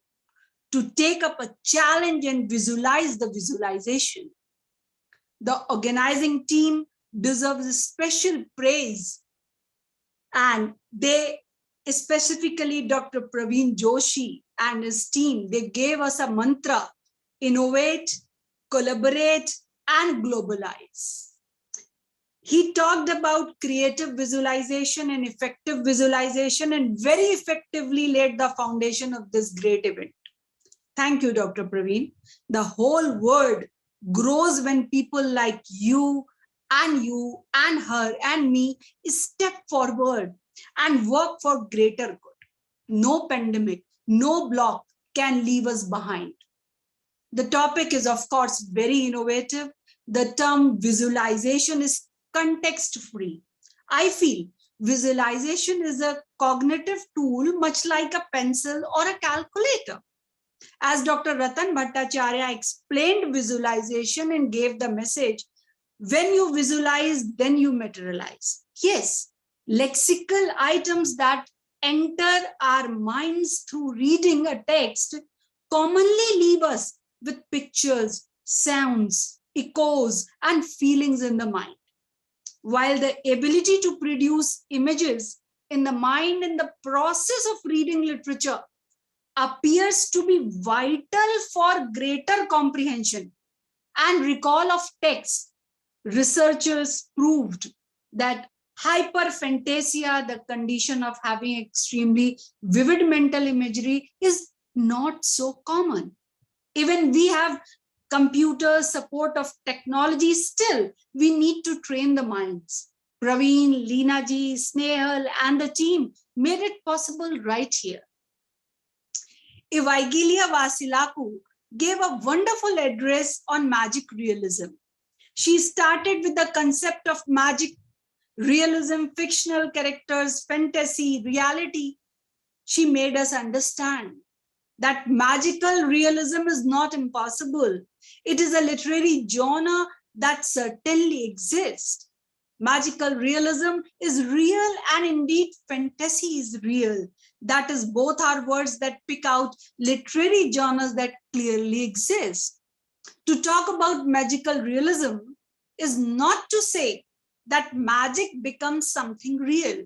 to take up a challenge and visualize the visualization. The organizing team deserves special praise, and they, specifically Dr. Praveen Joshi and his team, they gave us a mantra: innovate, collaborate, and globalize. He talked about creative visualization and effective visualization and very effectively laid the foundation of this great event. Thank you, Dr. Praveen. The whole word grows when people like you and her and me step forward and work for greater good. No pandemic, no block can leave us behind. The topic is, of course, very innovative. The term visualization is context free. I feel visualization is a cognitive tool, much like a pencil or a calculator. As Dr. Ratan Bhattacharya explained visualization and gave the message, when you visualize, then you materialize. Yes, lexical items that enter our minds through reading a text commonly leave us with pictures, sounds, echoes, and feelings in the mind. While the ability to produce images in the mind in the process of reading literature appears to be vital for greater comprehension and recall of text, researchers proved that hyperphantasia, the condition of having extremely vivid mental imagery, is not so common. Even we have computer support of technology, still we need to train the minds. Praveen, Leena ji, Snehal, and the team made it possible right here. Evangelia Vasilaku gave a wonderful address on magic realism. She started with the concept of magic realism, fictional characters, fantasy, reality. She made us understand that magical realism is not impossible. It is a literary genre that certainly exists. Magical realism is real, and indeed fantasy is real. That is, both are words that pick out literary genres that clearly exist. To talk about magical realism is not to say that magic becomes something real.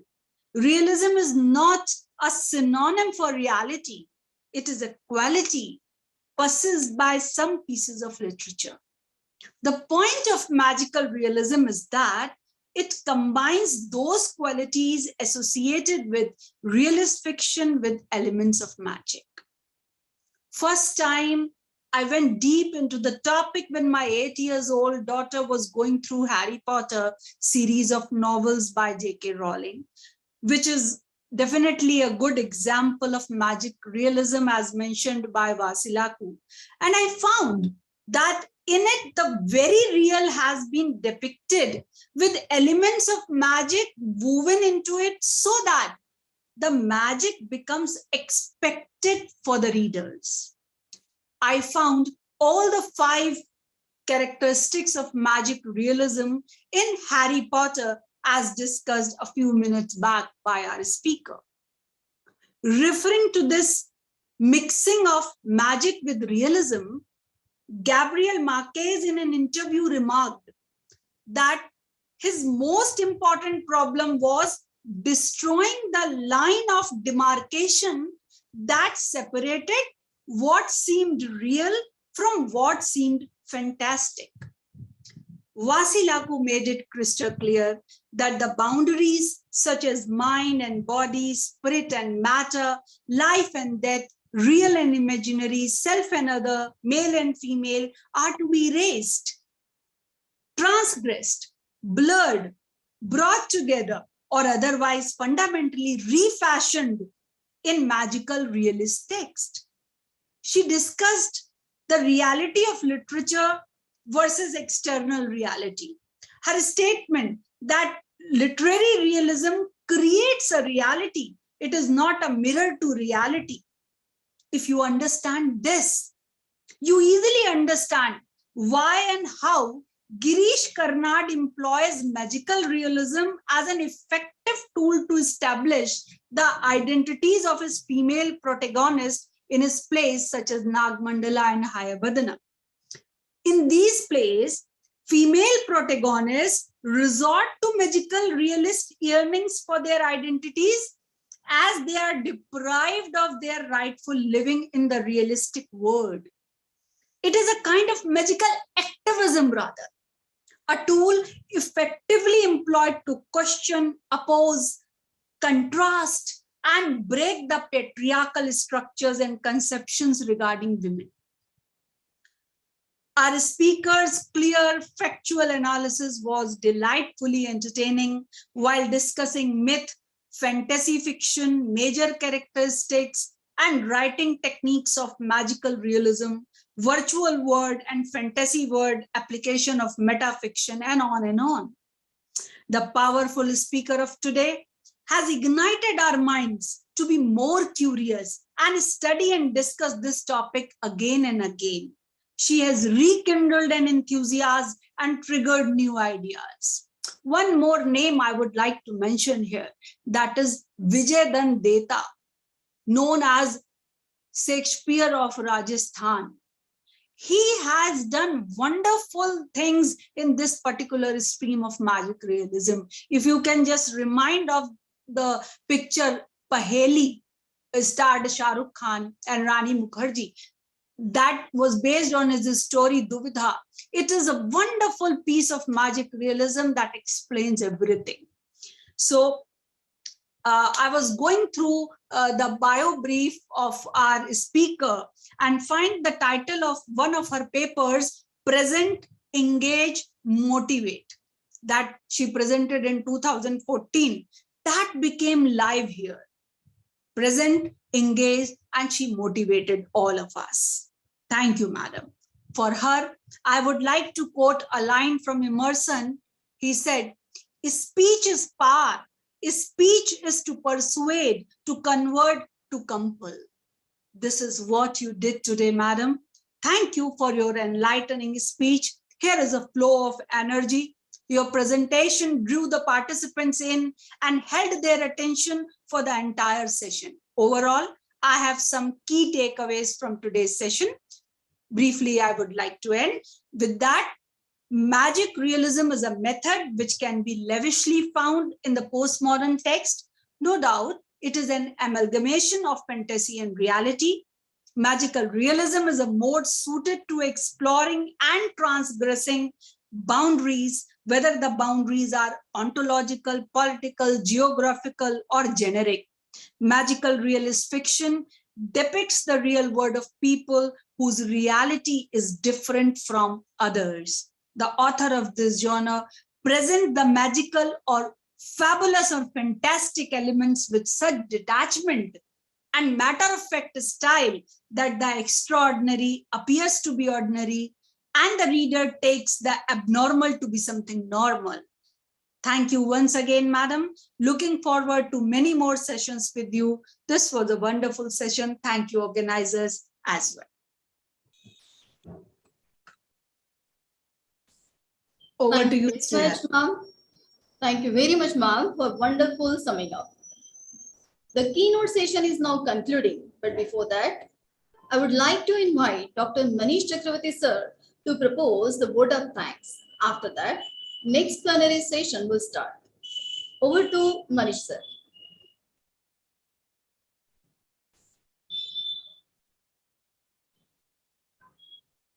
Realism is not a synonym for reality. It is a quality possessed by some pieces of literature. The point of magical realism is that it combines those qualities associated with realist fiction with elements of magic. First time I went deep into the topic when my 8-year-old daughter was going through Harry Potter series of novels by J.K. Rowling, which is definitely a good example of magic realism as mentioned by Vasilaku. And I found that in it, the very real has been depicted with elements of magic woven into it so that the magic becomes expected for the readers. I found all the 5 characteristics of magic realism in Harry Potter as discussed a few minutes back by our speaker. Referring to this mixing of magic with realism, Gabriel Marquez in an interview remarked that his most important problem was destroying the line of demarcation that separated what seemed real from what seemed fantastic. Vasilaku made it crystal clear that the boundaries such as mind and body, spirit and matter, life and death, real and imaginary, self and other, male and female are to be erased, transgressed, blurred, brought together, or otherwise fundamentally refashioned in magical realist text. She discussed the reality of literature versus external reality. Her statement that literary realism creates a reality, it is not a mirror to reality. If you understand this, you easily understand why and how Girish Karnad employs magical realism as an effective tool to establish the identities of his female protagonists in his plays such as Nagmandala and Hayabadana. In these plays, female protagonists resort to magical realist yearnings for their identities as they are deprived of their rightful living in the realistic world. It is a kind of magical activism rather, a tool effectively employed to question, oppose, contrast, and break the patriarchal structures and conceptions regarding women. Our speaker's clear, factual analysis was delightfully entertaining while discussing myth, fantasy fiction, major characteristics, and writing techniques of magical realism, virtual world and fantasy world application of metafiction, and on and on. The powerful speaker of today has ignited our minds to be more curious and study and discuss this topic again and again. She has rekindled an enthusiasm and triggered new ideas. One more name I would like to mention here, that is Vijay Dandeta, known as Shakespeare of Rajasthan. He has done wonderful things in this particular stream of magic realism. If you can just remind of the picture Paheli, starred Shah Rukh Khan and Rani Mukherjee, that was based on his story Duvidha. It is a wonderful piece of magic realism that explains everything. So I was going through the bio brief of our speaker and find the title of one of her papers, Present, Engage, Motivate, that she presented in 2014. That became live here. Present, engage, and she motivated all of us. Thank you, madam. For her, I would like to quote a line from Emerson. He said, "Speech is power. Speech is to persuade, to convert, to compel." This is what you did today, madam. Thank you for your enlightening speech. Here is a flow of energy. Your presentation drew the participants in and held their attention for the entire session. Overall, I have some key takeaways from today's session. Briefly, I would like to end with that. Magic realism is a method which can be lavishly found in the postmodern text. No doubt, it is an amalgamation of fantasy and reality. Magical realism is a mode suited to exploring and transgressing boundaries, whether the boundaries are ontological, political, geographical, or generic. Magical realist fiction depicts the real world of people whose reality is different from others. The author of this genre presents the magical or fabulous or fantastic elements with such detachment and matter-of-fact style that the extraordinary appears to be ordinary and the reader takes the abnormal to be something normal. Thank you once again, madam. Looking forward to many more sessions with you. This was a wonderful session. Thank you, organizers, as well. Over to you, very much, ma'am. Thank you very much, ma'am, for wonderful summing up. The keynote session is now concluding, but before that, I would like to invite Dr. Manish Chakravarti sir to propose the vote of thanks. After that, next plenary session will start. Over to Manish sir.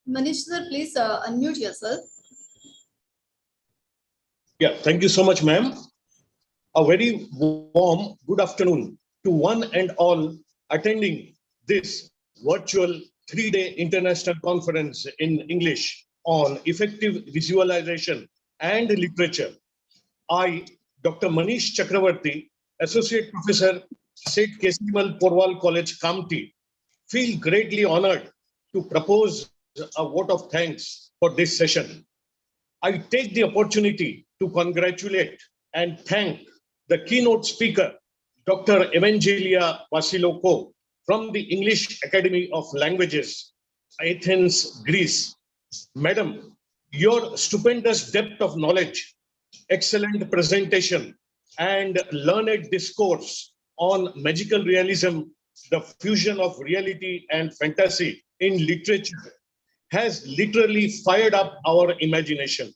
Manish sir, please unmute yourself. Yeah, thank you so much, ma'am. A very warm good afternoon to one and all attending this virtual 3-day international conference in English on effective visualization and literature. I, Dr. Manish Chakravarti, Associate Professor, Seth Kesimal Porwal College, Kamti, feel greatly honored to propose a vote of thanks for this session. I take the opportunity to congratulate and thank the keynote speaker, Dr. Evangelia Vasiloko from the English Academy of Languages, Athens, Greece. Madam, your stupendous depth of knowledge, excellent presentation, and learned discourse on magical realism, the fusion of reality and fantasy in literature, has literally fired up our imagination.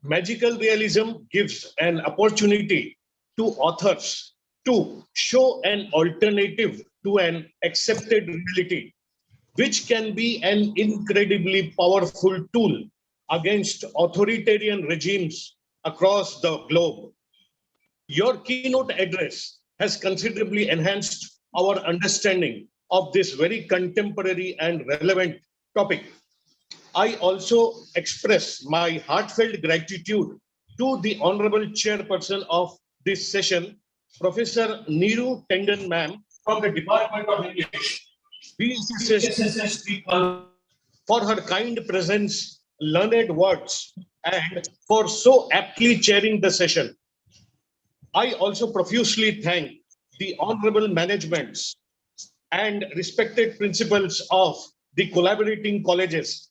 Magical realism gives an opportunity to authors to show an alternative to an accepted reality, which can be an incredibly powerful tool against authoritarian regimes across the globe. Your keynote address has considerably enhanced our understanding of this very contemporary and relevant topic. I also express my heartfelt gratitude to the Honorable Chairperson of this session, Professor Neeru Tendon Ma'am from the Department of English, VSSS people, for her kind presence, learned words, and for so aptly chairing the session. I also profusely thank the honorable managements and respected principals of the collaborating colleges.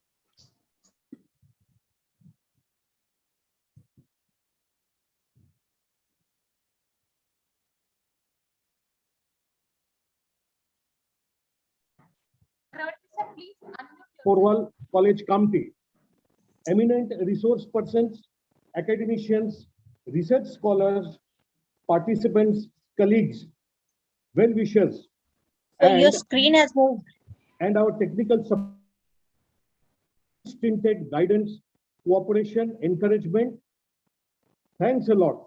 Porwal College Committee, eminent resource persons, academicians, research scholars, participants, colleagues, well-wishers, So your screen has moved. and our technical support, unstinted guidance, cooperation, encouragement. Thanks a lot.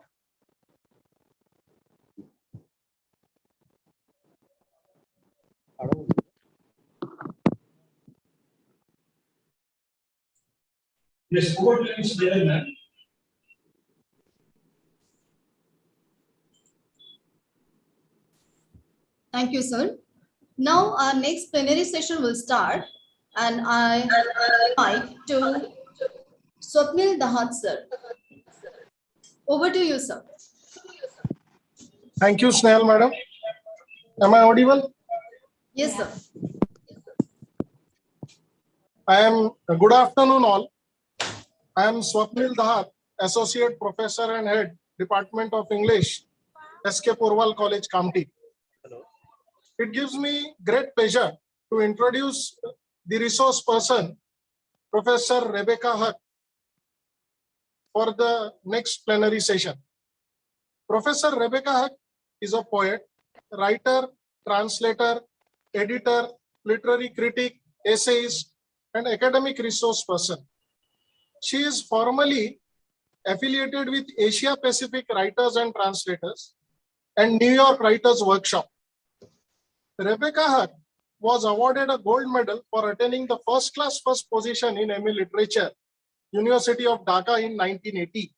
Yes, over to you, Snehal, ma'am. Thank you, sir. Now our next plenary session will start, and I invite to Swapnil Dahat, sir. Over to you, sir. Thank you, Snehal, madam. Am I audible? Yes, sir. Good afternoon, all. I am Swapnil Dahat, Associate Professor and Head, Department of English, SK Porwal College, Kamti. It gives me great pleasure to introduce the resource person, Professor Rebecca Haque, for the next plenary session. Professor Rebecca Haque is a poet, writer, translator, editor, literary critic, essayist, and academic resource person. She is formally affiliated with Asia Pacific Writers and Translators and New York Writers Workshop. Rebecca Haque was awarded a gold medal for attaining the first-class first position in MA Literature, University of Dhaka in 1980,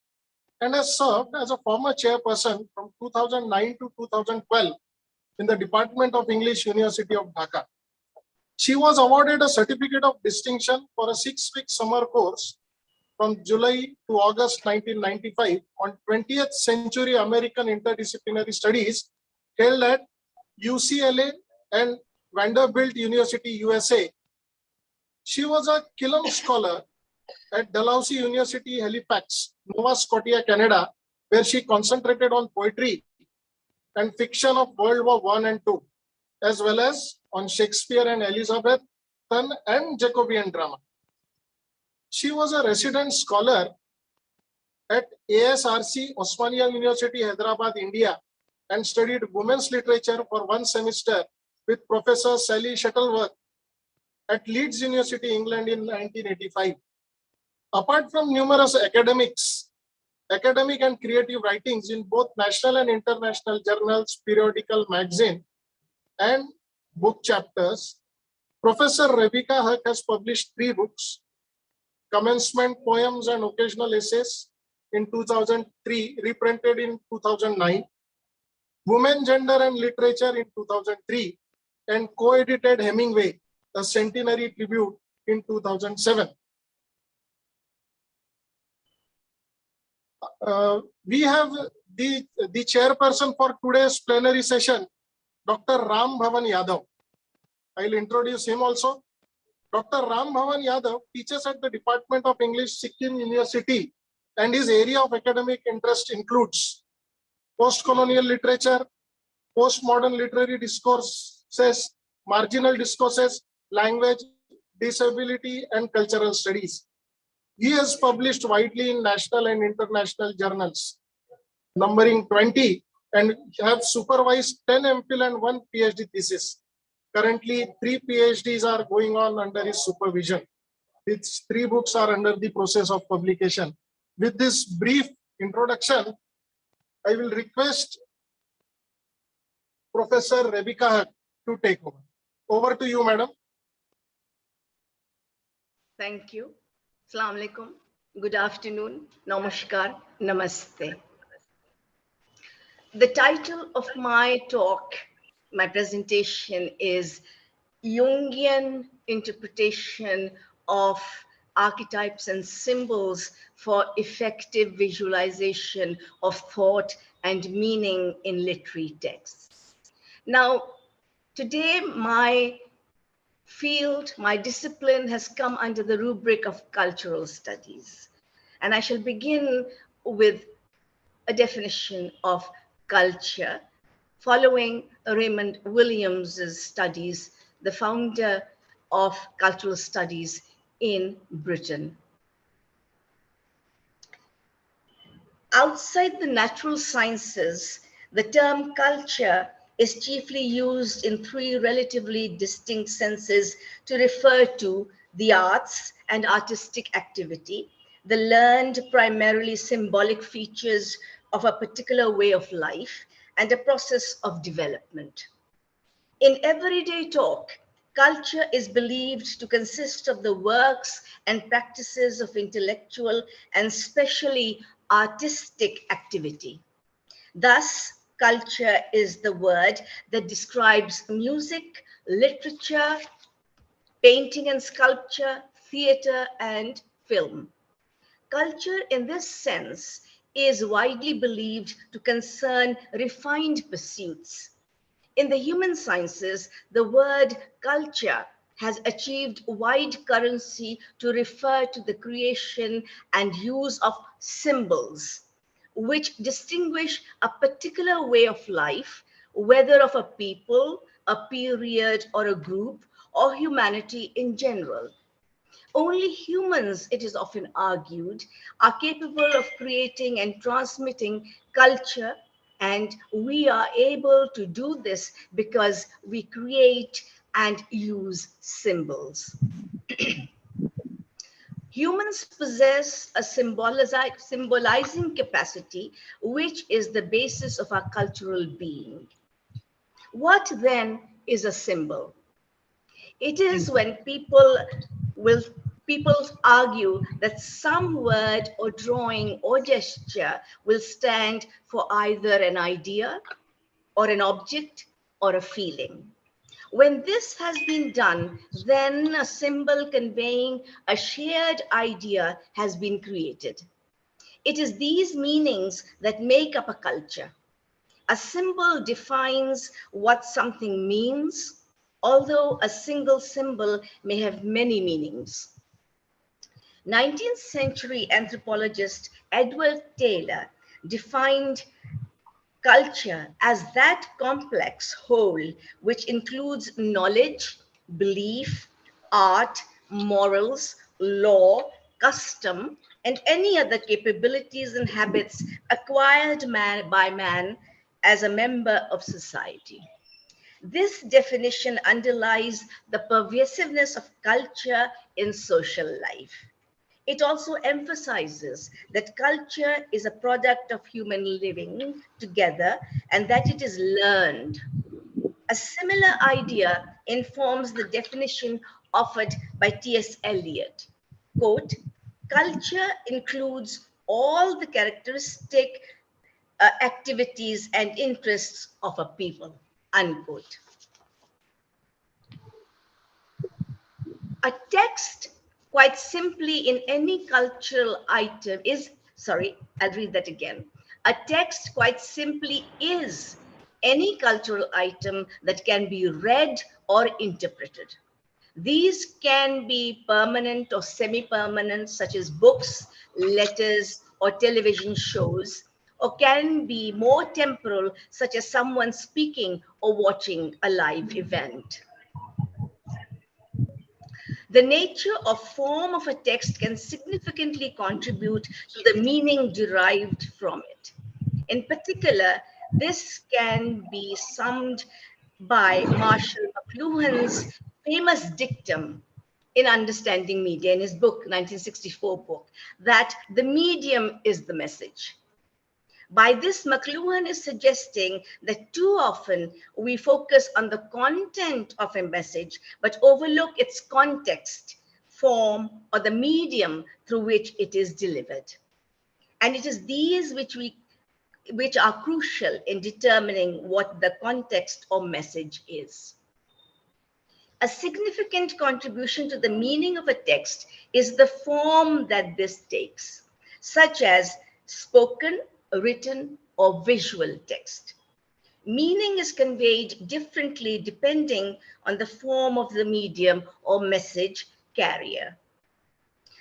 and has served as a former chairperson from 2009 to 2012 in the Department of English, University of Dhaka. She was awarded a certificate of distinction for a 6-week summer course from July to August 1995 on 20th Century American Interdisciplinary Studies held at UCLA and Vanderbilt University, USA. She was a Killam Scholar at Dalhousie University, Halifax, Nova Scotia, Canada, where she concentrated on poetry and fiction of World War I and II, as well as on Shakespeare and Elizabethan and Jacobean drama. She was a resident scholar at ASRC, Osmania University, Hyderabad, India, and studied women's literature for 1 semester with Professor Sally Shuttleworth at Leeds University, England in 1985. Apart from numerous academic and creative writings in both national and international journals, periodical magazine, and book chapters, Professor Rebecca Haque has published 3 books: Commencement Poems and Occasional Essays in 2003, reprinted in 2009, Women, Gender and Literature in 2003, and co-edited Hemingway, a centenary tribute in 2007. We have the chairperson for today's plenary session, Dr. Ram Bhavan Yadav. I'll introduce him also. Dr. Ram Bhavan Yadav teaches at the Department of English, Sikkim University, and his area of academic interest includes post-colonial literature, postmodern literary discourses, marginal discourses, language, disability, and cultural studies. He has published widely in national and international journals, numbering 20, and have supervised 10 MPhil and 1 PhD thesis. Currently, 3 PhDs are going on under his supervision. Its 3 books are under the process of publication. With this brief introduction, I will request Professor Rebecca Haque to take over. Over to you, madam. Thank you. Assalamu alaikum. Good afternoon. Namaskar. Namaste. The title of my talk, my presentation is Jungian Interpretation of Archetypes and Symbols for Effective Visualization of Thought and Meaning in Literary Texts. Now, today my field, my discipline has come under the rubric of cultural studies. And I shall begin with a definition of culture following Raymond Williams's studies, the founder of cultural studies in Britain. Outside the natural sciences, the term culture is chiefly used in three relatively distinct senses to refer to the arts and artistic activity, the learned, primarily symbolic features of a particular way of life, and a process of development. In everyday talk, culture is believed to consist of the works and practices of intellectual and especially artistic activity. Thus, culture is the word that describes music, literature, painting and sculpture, theater, and film. Culture in this sense is widely believed to concern refined pursuits. In the human sciences, the word culture has achieved wide currency to refer to the creation and use of symbols, which distinguish a particular way of life, whether of a people, a period, or a group, or humanity in general. Only humans, it is often argued, are capable of creating and transmitting culture, and we are able to do this because we create and use symbols. Humans possess a symbolizing capacity, which is the basis of our cultural being. What then is a symbol? It is when people argue that some word or drawing or gesture will stand for either an idea or an object or a feeling. When this has been done, then a symbol conveying a shared idea has been created. It is these meanings that make up a culture. A symbol defines what something means, although a single symbol may have many meanings. 19th century anthropologist Edward Taylor defined culture as that complex whole which includes knowledge, belief, art, morals, law, custom, and any other capabilities and habits acquired by man as a member of society. This definition underlies the pervasiveness of culture in social life. It also emphasizes that culture is a product of human living together and that it is learned. A similar idea informs the definition offered by T.S. Eliot. Quote, culture includes all the characteristic activities and interests of a people, unquote. A text, quite simply, in any cultural item is, I'll read that again. A text, quite simply, is any cultural item that can be read or interpreted. These can be permanent or semi-permanent, such as books, letters, or television shows, or can be more temporal, such as someone speaking or watching a live event. The nature or form of a text can significantly contribute to the meaning derived from it. In particular, this can be summed by Marshall McLuhan's famous dictum in Understanding Media, in his book, 1964 book, that the medium is the message. By this, McLuhan is suggesting that too often we focus on the content of a message, but overlook its context. form, or the medium through which it is delivered. And it is these which are crucial in determining what the context or message is. A significant contribution to the meaning of a text is the form that this takes, such as spoken, written, or visual text. Meaning is conveyed differently depending on the form of the medium or message carrier.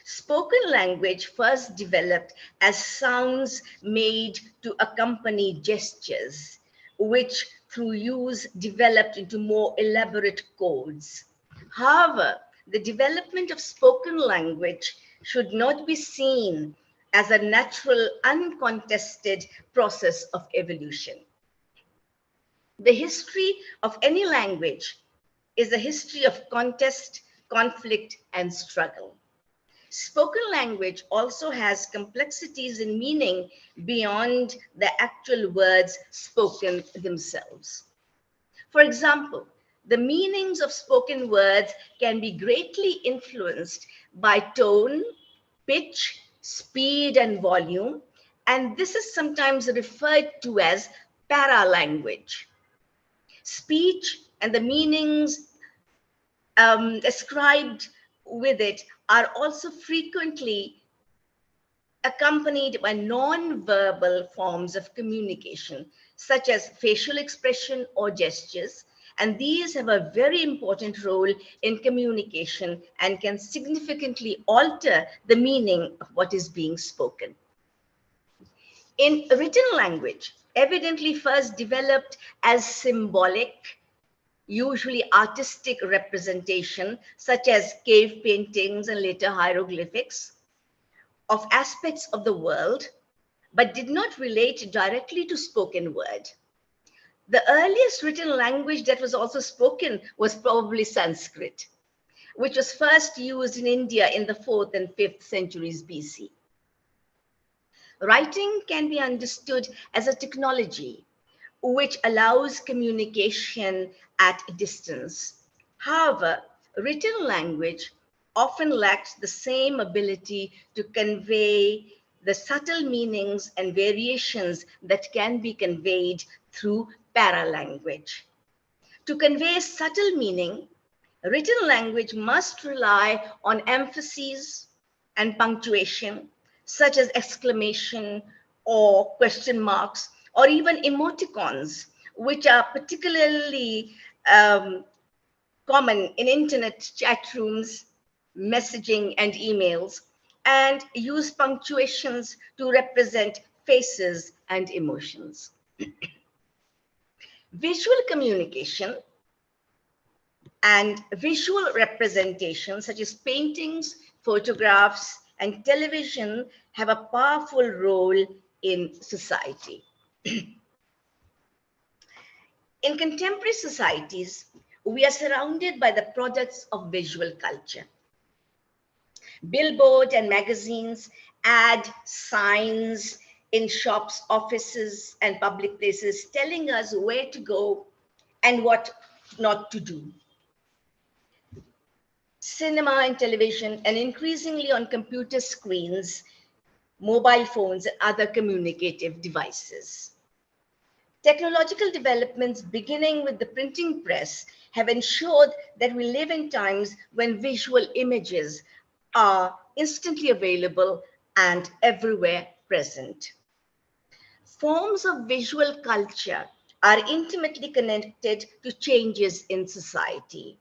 Spoken language first developed as sounds made to accompany gestures, which through use developed into more elaborate codes. However, the development of spoken language should not be seen as a natural, uncontested process of evolution. The history of any language is a history of contest, conflict, and struggle. Spoken language also has complexities in meaning beyond the actual words spoken themselves. For example, the meanings of spoken words can be greatly influenced by tone, pitch, speed, and volume, and this is sometimes referred to as paralanguage. Speech and the meanings ascribed with it are also frequently accompanied by non-verbal forms of communication, such as facial expression or gestures, and these have a very important role in communication and can significantly alter the meaning of what is being spoken. In written language, evidently first developed as symbolic, usually artistic representation, such as cave paintings and later hieroglyphics, of aspects of the world, but did not relate directly to spoken word. The earliest written language that was also spoken was probably Sanskrit, which was first used in India in the 4th and 5th centuries BC. Writing can be understood as a technology which allows communication at a distance. However, written language often lacks the same ability to convey the subtle meanings and variations that can be conveyed through paralanguage. To convey subtle meaning, written language must rely on emphases and punctuation, such as exclamation or question marks, or even emoticons, which are particularly common in internet chat rooms, messaging, and emails, and use punctuations to represent faces and emotions. Visual communication and visual representation, such as paintings, photographs, and television, have a powerful role in society. In contemporary societies, we are surrounded by the products of visual culture. Billboards and magazines add signs in shops, offices, and public places telling us where to go and what not to do. Cinema and television, and increasingly on computer screens, mobile phones, and other communicative devices. Technological developments beginning with the printing press have ensured that we live in times when visual images are instantly available and everywhere present. Forms of visual culture are intimately connected to changes in society.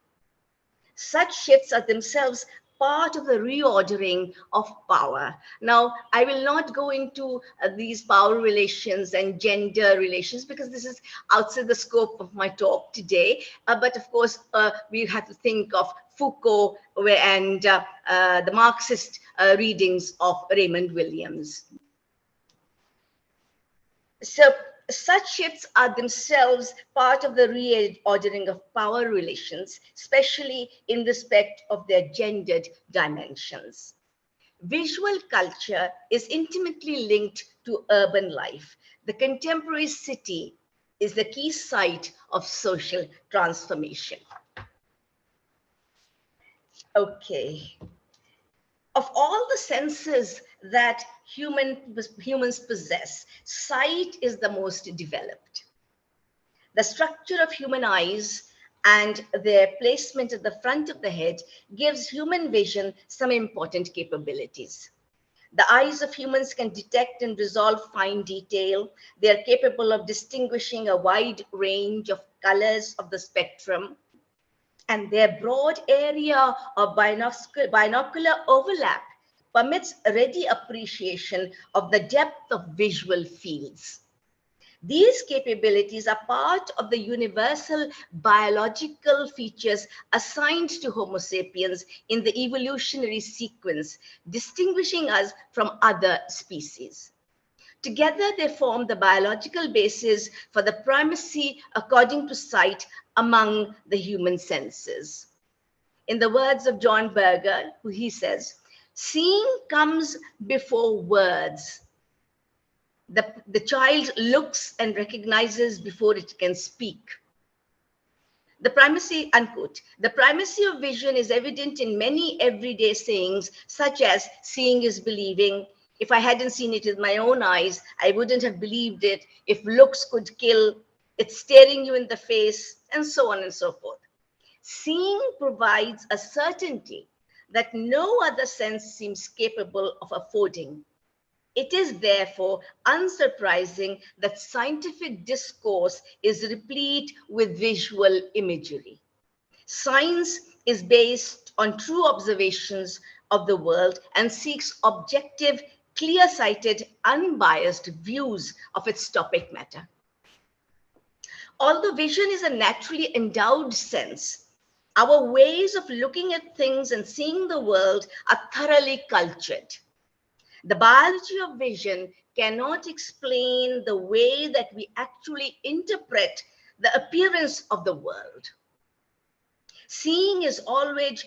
Such shifts are themselves part of the reordering of power. Now, I will not go into these power relations and gender relations because this is outside the scope of my talk today. But of course, we have to think of Foucault and the Marxist readings of Raymond Williams. So such shifts are themselves part of the reordering of power relations, especially in respect of their gendered dimensions. Visual culture is intimately linked to urban life. The contemporary city is the key site of social transformation. Okay. Of all the senses that humans possess, sight is the most developed. The structure of human eyes and their placement at the front of the head gives human vision some important capabilities. The eyes of humans can detect and resolve fine detail. They are capable of distinguishing a wide range of colors of the spectrum. And their broad area of binocular overlap permits ready appreciation of the depth of visual fields. These capabilities are part of the universal biological features assigned to Homo sapiens in the evolutionary sequence, distinguishing us from other species. Together, they form the biological basis for the primacy, according to sight, among the human senses. In the words of John Berger, who he says, seeing comes before words. The child looks and recognizes before it can speak. The primacy, unquote, the primacy of vision is evident in many everyday sayings, such as seeing is believing. If I hadn't seen it with my own eyes, I wouldn't have believed it. If looks could kill, it's staring you in the face, and so on and so forth. Seeing provides a certainty that no other sense seems capable of affording. It is therefore unsurprising that scientific discourse is replete with visual imagery. Science is based on true observations of the world and seeks objective, clear-sighted, unbiased views of its topic matter. Although vision is a naturally endowed sense, our ways of looking at things and seeing the world are thoroughly cultured. The biology of vision cannot explain the way that we actually interpret the appearance of the world. Seeing is always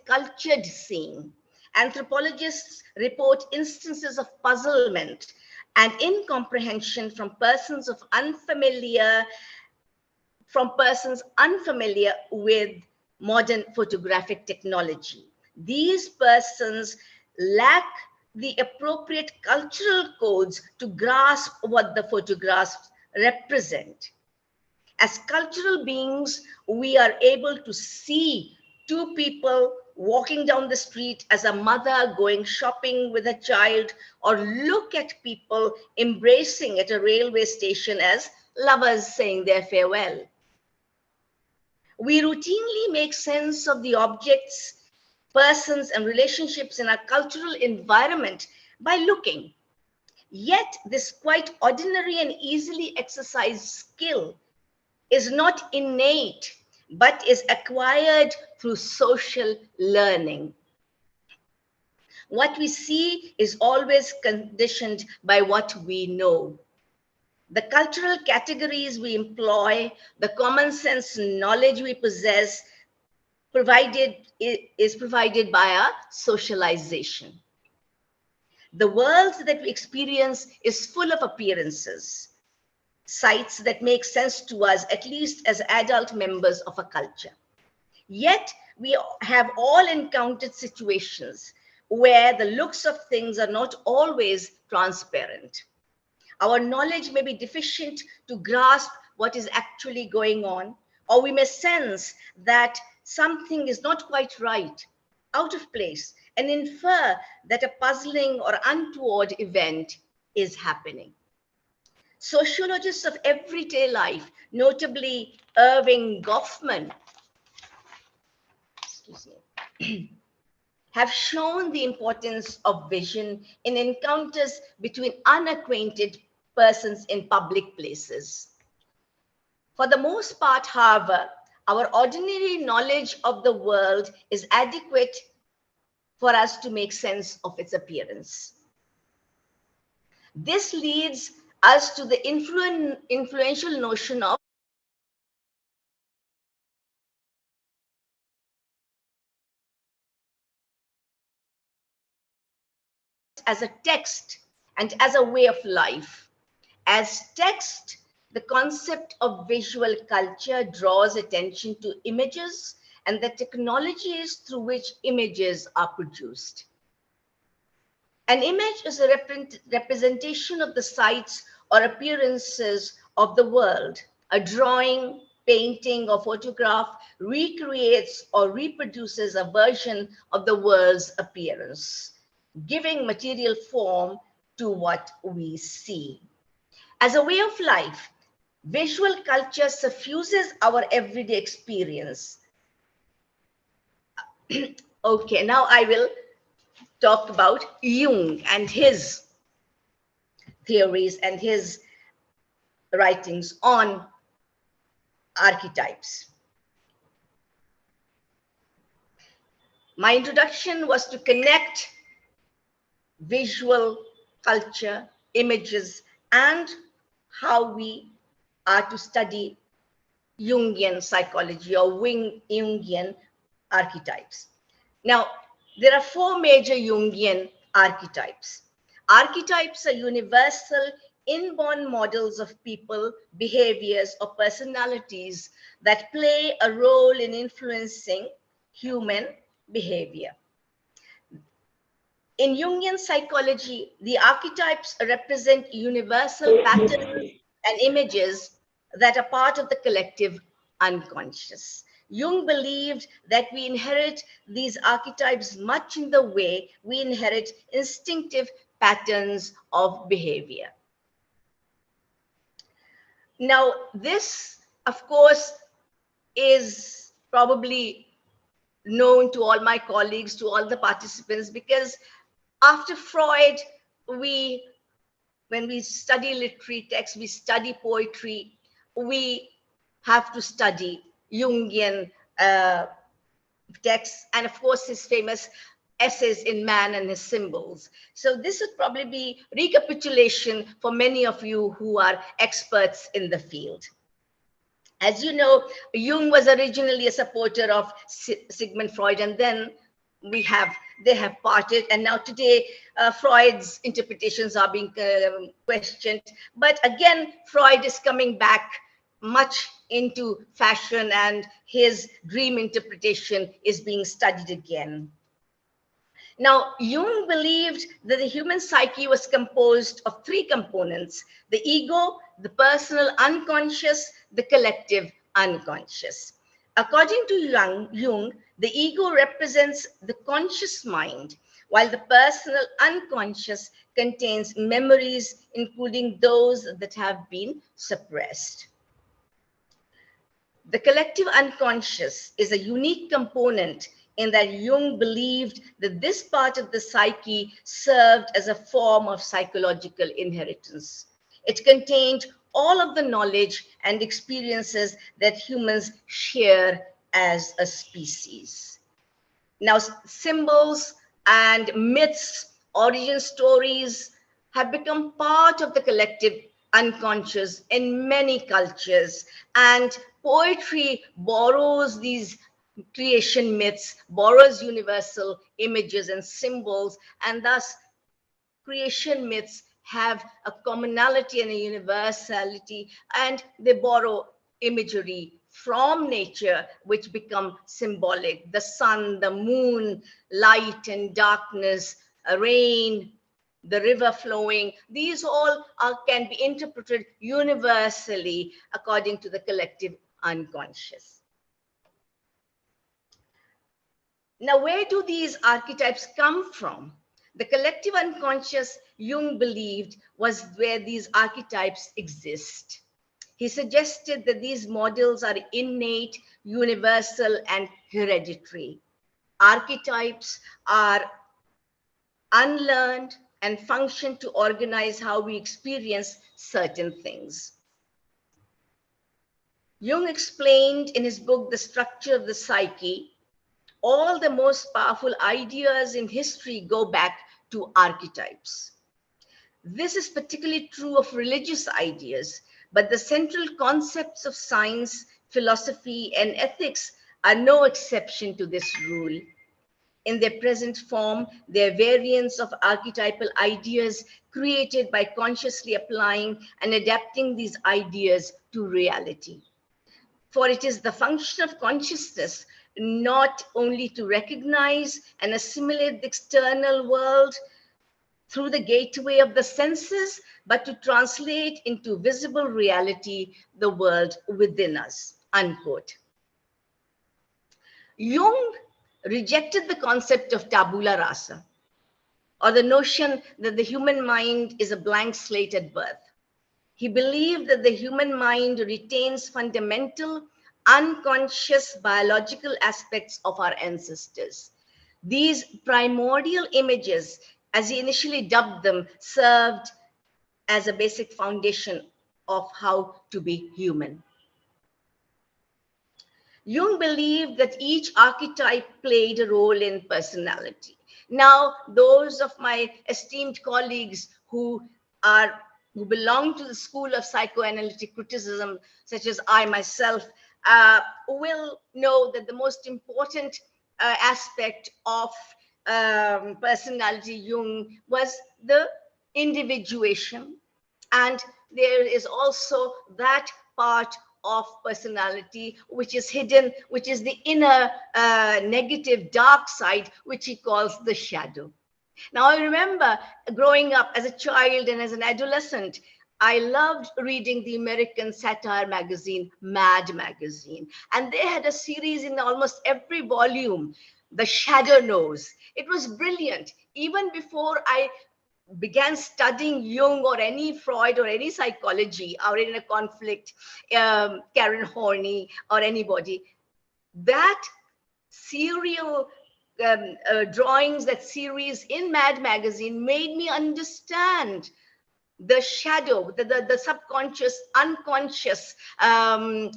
cultured seeing. Anthropologists report instances of puzzlement and incomprehension from persons unfamiliar with modern photographic technology. These persons lack the appropriate cultural codes to grasp what the photographs represent. As cultural beings, we are able to see two people walking down the street as a mother going shopping with a child, or look at people embracing at a railway station as lovers saying their farewell. We routinely make sense of the objects, persons, and relationships in our cultural environment by looking. Yet this quite ordinary and easily exercised skill is not innate, but is acquired through social learning. What we see is always conditioned by what we know. The cultural categories we employ, the common sense knowledge we possess, is provided by our socialization. The world that we experience is full of appearances, sights that make sense to us, at least as adult members of a culture. Yet we have all encountered situations where the looks of things are not always transparent. Our knowledge may be deficient to grasp what is actually going on, or we may sense that something is not quite right, out of place, and infer that a puzzling or untoward event is happening. Sociologists of everyday life, notably Irving Goffman, have shown the importance of vision in encounters between unacquainted persons in public places. For the most part, however, our ordinary knowledge of the world is adequate for us to make sense of its appearance. This leads us to the influential notion of as a text and as a way of life. As text, the concept of visual culture draws attention to images and the technologies through which images are produced. An image is a representation of the sights or appearances of the world. A drawing, painting, or photograph recreates or reproduces a version of the world's appearance, giving material form to what we see. As a way of life, visual culture suffuses our everyday experience. Okay, now I will talk about Jung and his theories and his writings on archetypes. My introduction was to connect visual culture, images, and how we are to study Jungian psychology or Jungian archetypes. Now, there are 4 major Jungian archetypes. Archetypes are universal, inborn models of people, behaviors, or personalities that play a role in influencing human behavior. In Jungian psychology, the archetypes represent universal patterns and images that are part of the collective unconscious. Jung believed that we inherit these archetypes much in the way we inherit instinctive patterns of behavior. Now, this, of course, is probably known to all my colleagues, to all the participants, because after Freud, when we study literary texts, we study poetry, we have to study Jungian texts, and of course his famous essays in Man and His Symbols. So this would probably be recapitulation for many of you who are experts in the field. As you know, Jung was originally a supporter of Sigmund Freud, and then they have parted, and now today Freud's interpretations are being questioned. But again, Freud is coming back much into fashion, and his dream interpretation is being studied again. Now, Jung believed that the human psyche was composed of 3 components: the ego, the personal unconscious, the collective unconscious. According to Jung, the ego represents the conscious mind, while the personal unconscious contains memories, including those that have been suppressed. The collective unconscious is a unique component in that Jung believed that this part of the psyche served as a form of psychological inheritance. It contained all of the knowledge and experiences that humans share as a species. Now, symbols and myths, origin stories have become part of the collective unconscious in many cultures, and poetry borrows these creation myths, borrows universal images and symbols, and thus creation myths have a commonality and a universality, and they borrow imagery from nature which become symbolic: the sun, the moon, light and darkness, rain, the river flowing. These all can be interpreted universally according to the collective unconscious. Now, where do these archetypes come from? The collective unconscious, Jung believed, was where these archetypes exist. He suggested that these models are innate, universal, and hereditary. Archetypes are unlearned and function to organize how we experience certain things. Jung explained in his book, The Structure of the Psyche, all the most powerful ideas in history go back to archetypes. This is particularly true of religious ideas, but the central concepts of science, philosophy, and ethics are no exception to this rule. In their present form, they are variants of archetypal ideas created by consciously applying and adapting these ideas to reality. For it is the function of consciousness not only to recognize and assimilate the external world through the gateway of the senses, but to translate into visible reality the world within us, unquote. Jung rejected the concept of tabula rasa, or the notion that the human mind is a blank slate at birth. He believed that the human mind retains fundamental, unconscious biological aspects of our ancestors. These primordial images, as he initially dubbed them, served as a basic foundation of how to be human. Jung believed that each archetype played a role in personality. Now, those of my esteemed colleagues who belong to the school of psychoanalytic criticism, such as I myself, will know that the most important aspect of personality Jung was the individuation. And there is also that part of personality which is hidden, which is the inner negative dark side, which he calls the shadow. Now, I remember growing up as a child and as an adolescent, I loved reading the American satire magazine, Mad Magazine. And they had a series in almost every volume, The Shadow Knows. It was brilliant. Even before I began studying Jung or any Freud or any psychology, or in a conflict, Karen Horney or anybody, that serial drawings, that series in Mad Magazine made me understand the shadow, the subconscious, unconscious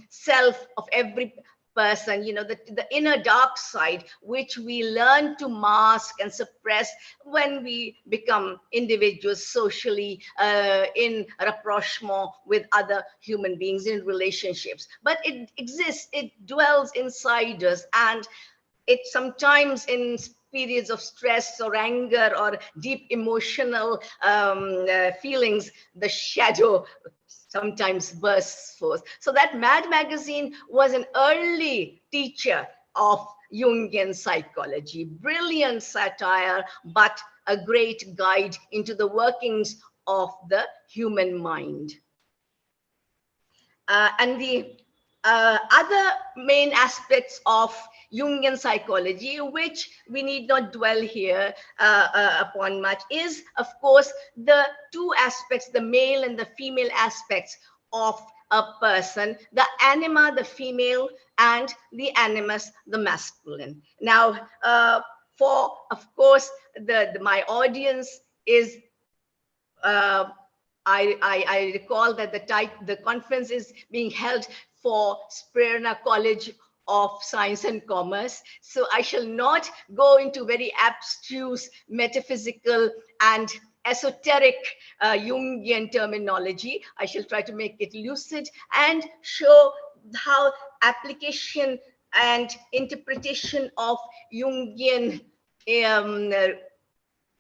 self of every person, you know, the inner dark side, which we learn to mask and suppress when we become individuals socially in rapprochement with other human beings in relationships. But it exists, it dwells inside us, and it sometimes in periods of stress or anger or deep emotional feelings, the shadow sometimes bursts forth. So that Mad Magazine was an early teacher of Jungian psychology, brilliant satire, but a great guide into the workings of the human mind. And the other main aspects of Jungian psychology, which we need not dwell here upon much, is, of course, the two aspects, the male and the female aspects of a person, the anima, the female, and the animus, the masculine. Now, for, of course, my audience is I recall that the conference is being held for Sprerna College of Science and Commerce. So I shall not go into very abstruse, metaphysical, and esoteric Jungian terminology. I shall try to make it lucid and show how application and interpretation of Jungian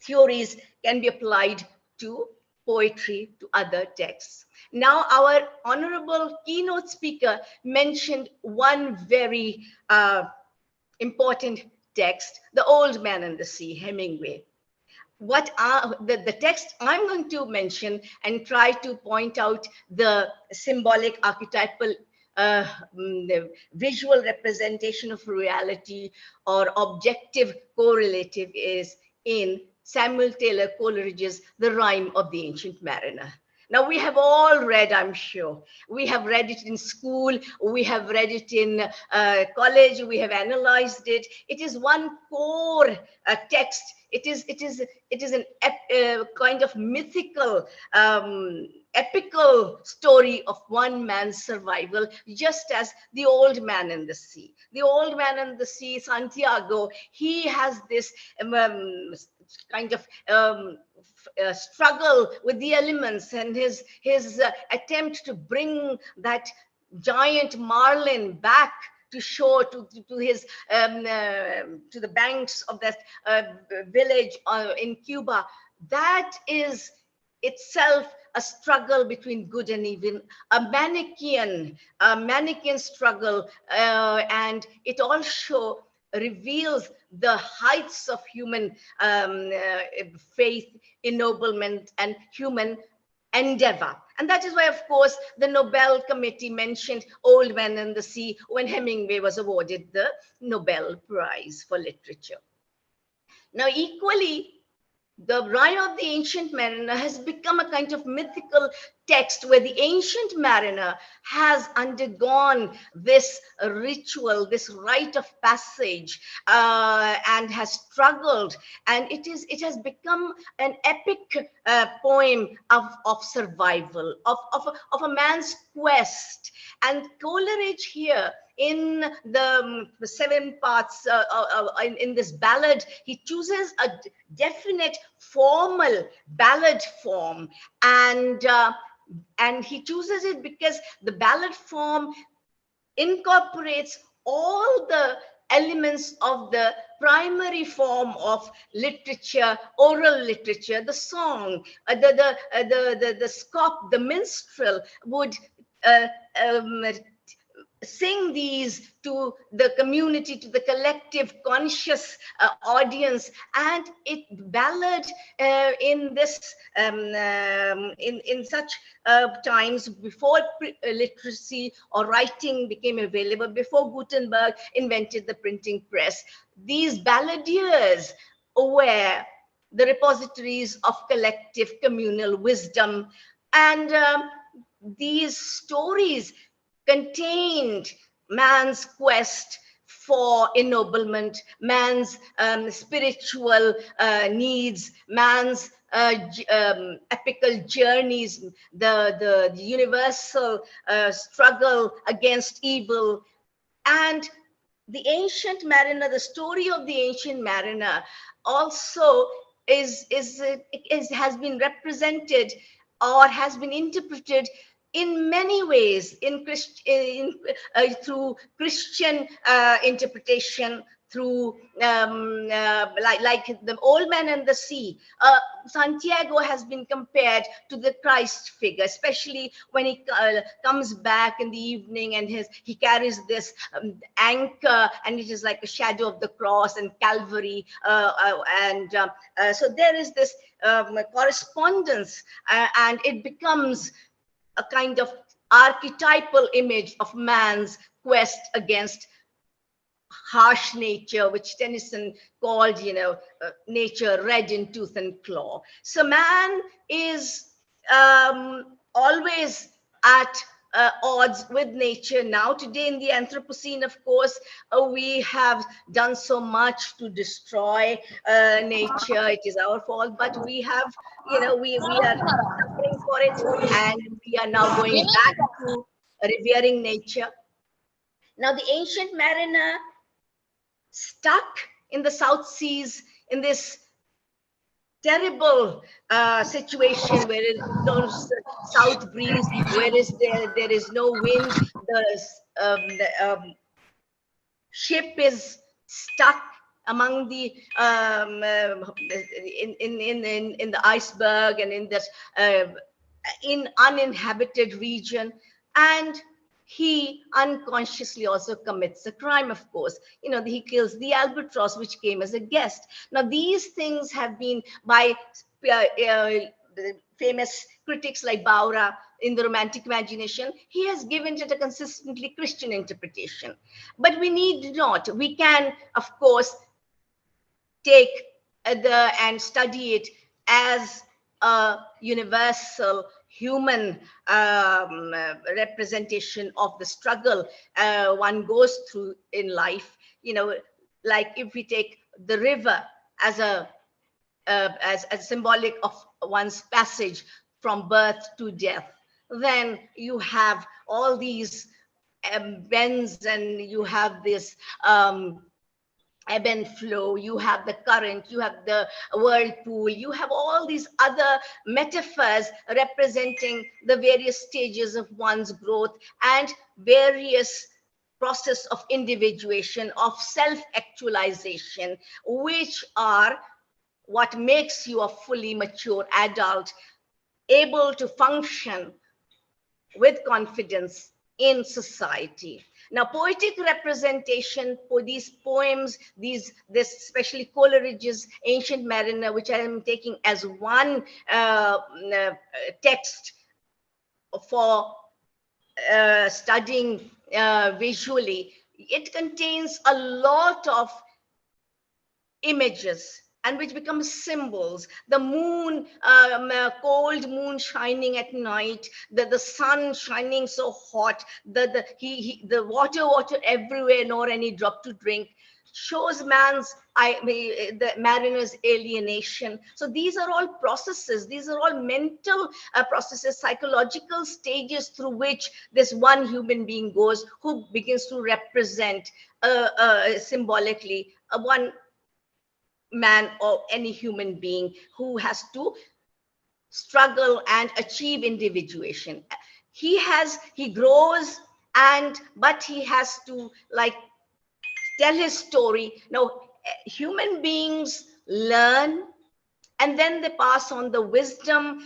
theories can be applied to poetry, to other texts. Now, our honorable keynote speaker mentioned one very important text, The Old Man and the Sea, Hemingway. What are the text I'm going to mention and try to point out the symbolic archetypal the visual representation of reality or objective correlative is in Samuel Taylor Coleridge's The Rime of the Ancient Mariner. Now, we have all read, I'm sure. We have read it in school. We have read it in college. We have analyzed it. It is one core text. It is an kind of mythical, epical story of one man's survival, just as The Old Man and the Sea. The Old Man and the Sea, Santiago, he has this kind of struggle with the elements, and his attempt to bring that giant marlin back to shore, to his to the banks of that village in Cuba. That is itself a struggle between good and evil, a Manichaean struggle, and it also reveals the heights of human faith, ennoblement, and human endeavor. And that is why, of course, the Nobel Committee mentioned Old Man and the Sea when Hemingway was awarded the Nobel Prize for Literature. Now, equally, the Rime of the Ancient Mariner has become a kind of mythical text where the ancient mariner has undergone this ritual, this rite of passage, and has struggled. And it has become an epic poem of survival, of a man's quest. And Coleridge here, in the 7 parts in this ballad, he chooses a definite formal ballad form, and he chooses it because the ballad form incorporates all the elements of the primary form of literature, oral literature. The song, the scop, the minstrel would sing these to the community, to the collective conscious audience, and it ballad in this in such times before literacy or writing became available, before Gutenberg invented the printing press. These balladeers were the repositories of collective communal wisdom, and these stories contained man's quest for ennoblement, man's spiritual needs, man's epical journeys, the universal struggle against evil. And the ancient mariner, the story of the ancient mariner also has been represented or has been interpreted in many ways, through Christian interpretation, through like the Old Man and the Sea. Santiago has been compared to the Christ figure, especially when he comes back in the evening and he carries this anchor, and it is like a shadow of the cross and Calvary, so there is this correspondence, and it becomes a kind of archetypal image of man's quest against harsh nature, which Tennyson called, nature red in tooth and claw. So man is always at odds with nature. Now, today in the Anthropocene, of course, we have done so much to destroy nature. It is our fault, but we have, we are suffering for it, and we are now going back to revering nature. Now, the ancient mariner, stuck in the South Seas in this terrible situation where it goes south breeze, where there is no wind, the ship is stuck among the in the iceberg and in this in uninhabited region, and he unconsciously also commits a crime, of course. He kills the albatross, which came as a guest. Now, these things have been, by famous critics like Baura in the Romantic Imagination, he has given it a consistently Christian interpretation. But we need not. We can, of course, take and study it as a universal human representation of the struggle one goes through in life. Like if we take the river as a symbolic of one's passage from birth to death, then you have all these bends, and you have this ebb and flow, you have the current, you have the whirlpool, you have all these other metaphors representing the various stages of one's growth and various process of individuation, of self-actualization, which are what makes you a fully mature adult. able to function with confidence in society. Now, poetic representation for these poems, this especially Coleridge's Ancient Mariner, which I am taking as one text for studying visually, it contains a lot of images and which become symbols. The moon, cold moon shining at night, the sun shining so hot, the water everywhere, nor any drop to drink, shows the mariner's alienation. So these are all processes. These are all mental processes, psychological stages through which this one human being goes, who begins to represent symbolically one man or any human being who has to struggle and achieve individuation. He grows, but he has to tell his story. Now, human beings learn and then they pass on the wisdom.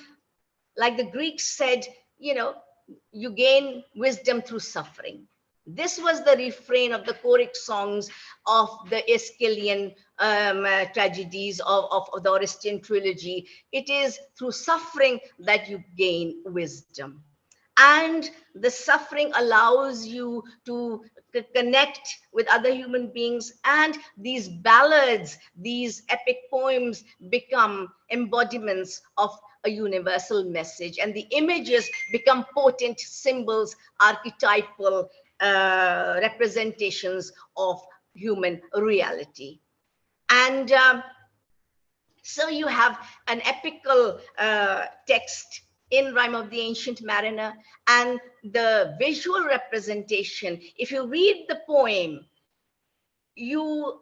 Like the Greeks said, you gain wisdom through suffering. This was the refrain of the choric songs of the Aeschylean tragedies of the Orestian trilogy. It is through suffering that you gain wisdom. And the suffering allows you to connect with other human beings. And these ballads, these epic poems become embodiments of a universal message. And the images become potent symbols, archetypal representations of human reality. And so you have an epical text in Rime of the Ancient Mariner, and the visual representation. If you read the poem, you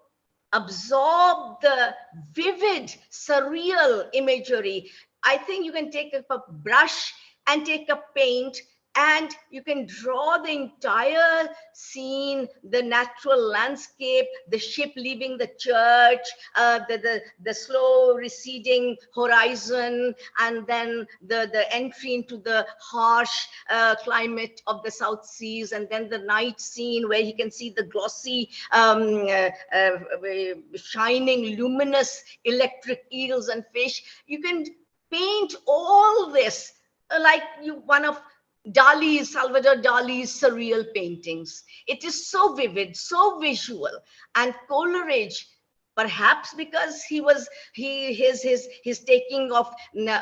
absorb the vivid, surreal imagery. I think you can take a brush and take a paint, and you can draw the entire scene, the natural landscape, the ship leaving the church, the slow receding horizon, and then the entry into the harsh climate of the South Seas, and then the night scene where he can see the glossy, shining, luminous electric eels and fish. You can paint all this like one of Salvador Dali's surreal paintings. It is so vivid, so visual. And Coleridge, perhaps because his taking of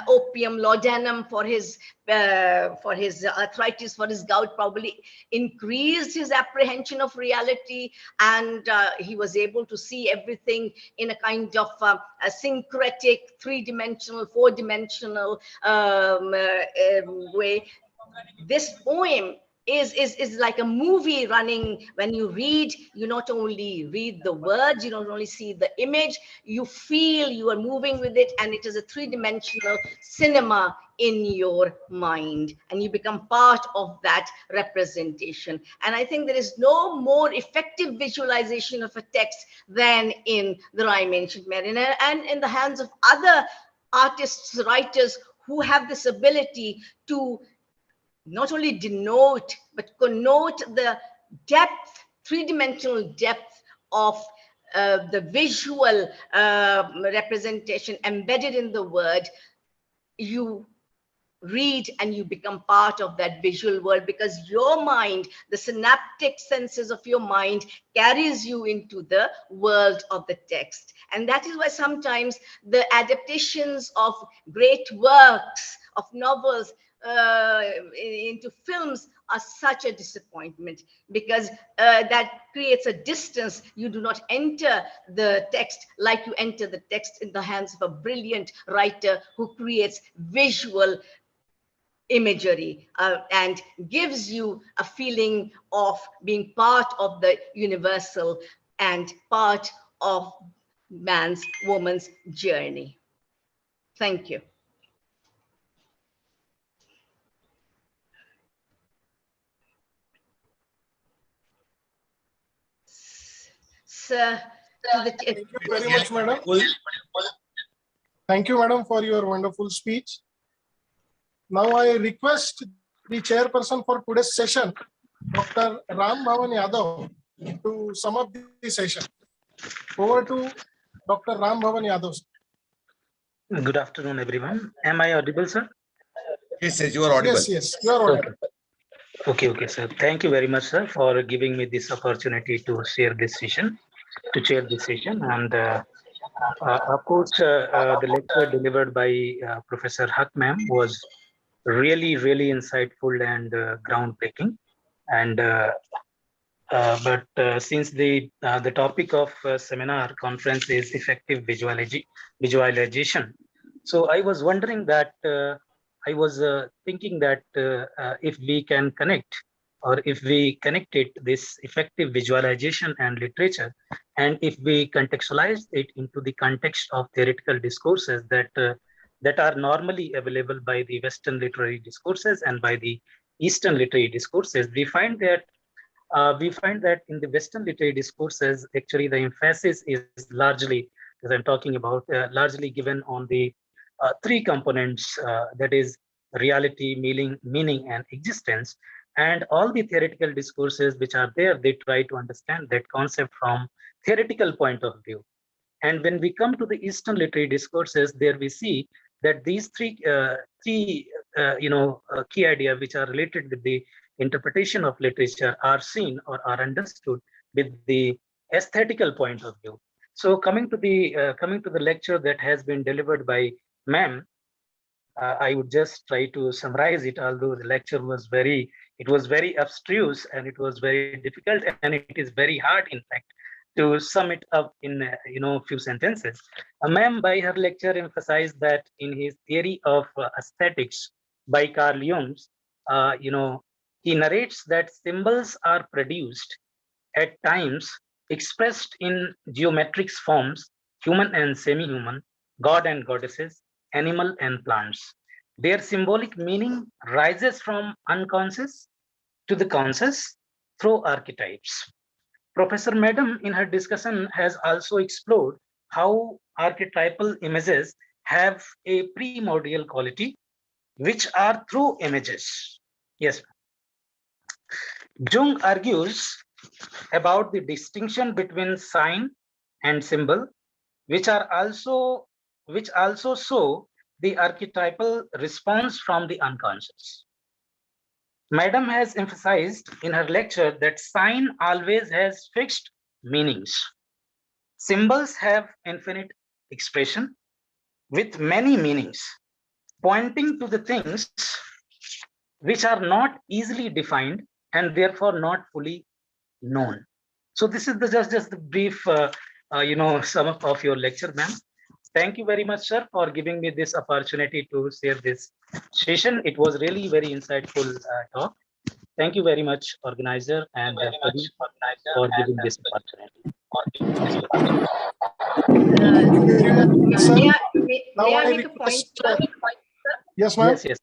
opium, laudanum for his arthritis, for his gout, probably increased his apprehension of reality, and he was able to see everything in a kind of a syncretic, three-dimensional, four-dimensional way. This poem is like a movie running. When you read, you not only read the words, you don't only see the image, you feel you are moving with it, and it is a three-dimensional cinema in your mind, and you become part of that representation. And I think there is no more effective visualization of a text than in the Rime Ancient Mariner, and in the hands of other artists, writers who have this ability to not only denote, but connote the depth, three-dimensional depth of the visual representation embedded in the word. You read and you become part of that visual world, because your mind, the synaptic senses of your mind, carries you into the world of the text. And that is why sometimes the adaptations of great works, of novels, into films are such a disappointment, because that creates a distance. You do not enter the text like you enter the text in the hands of a brilliant writer who creates visual imagery and gives you a feeling of being part of the universal and part of man's, woman's journey. Thank you. Sir, thank you very much, madam. Thank you, madam, for your wonderful speech. Now I request the chairperson for today's session, Dr. Ram Bhavan Yadav, to sum up the session. Over to Dr. Ram Bhavan Yadav. Good afternoon, everyone. Am I audible, sir? Yes, yes, you are audible. Yes, you are audible. Okay, sir. Thank you very much, sir, for giving me this opportunity to share this session, And of course, the lecture delivered by Professor Haque ma'am was really, really insightful and groundbreaking. And since the topic of seminar conference is effective visualization, so I was wondering that I was thinking that if we can connect, or if we connected this effective visualization and literature, and if we contextualize it into the context of theoretical discourses that are normally available by the Western literary discourses and by the Eastern literary discourses, we find that in the Western literary discourses, actually the emphasis is largely, as I'm talking about, largely given on the three components, that is reality, meaning, and existence. And all the theoretical discourses which are there, they try to understand that concept from theoretical point of view. And when we come to the Eastern literary discourses, there we see that these three key ideas which are related with the interpretation of literature are seen or are understood with the aesthetical point of view. So coming to the lecture that has been delivered by ma'am, I would just try to summarize it, although the lecture was very abstruse and it was very difficult, and it is very hard, in fact, to sum it up in few sentences. Ma'am, by her lecture, emphasized that in his theory of aesthetics by Carl Jung, he narrates that symbols are produced at times expressed in geometric forms, human and semi-human, god and goddesses, animal and plants. Their symbolic meaning rises from unconscious to the conscious through archetypes. Professor Madam, in her discussion, has also explored how archetypal images have a primordial quality, which are through images. Yes. Jung argues about the distinction between sign and symbol, which also show the archetypal response from the unconscious. Madam has emphasized in her lecture that sign always has fixed meanings. Symbols have infinite expression with many meanings, pointing to the things which are not easily defined and therefore not fully known. So this is just the brief sum up of your lecture, ma'am. Thank you very much, sir, for giving me this opportunity to share this session. It was really very insightful talk. Thank you very much, organizer, and for giving this opportunity. May I make a point, sir? Yes, ma'am. Yes.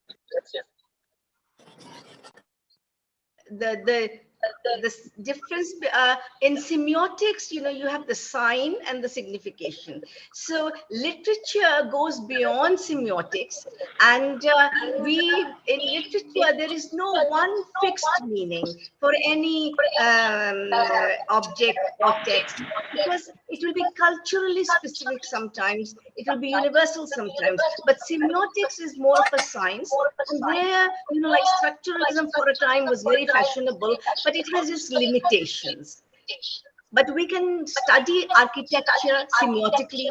The difference in semiotics, you have the sign and the signification. So literature goes beyond semiotics, and in literature there is no one fixed meaning for any object or text, because it will be culturally specific sometimes, it will be universal sometimes, but semiotics is more of a science, and there, like structuralism for a time was very fashionable, but it has its limitations. But we can study architecture semiotically,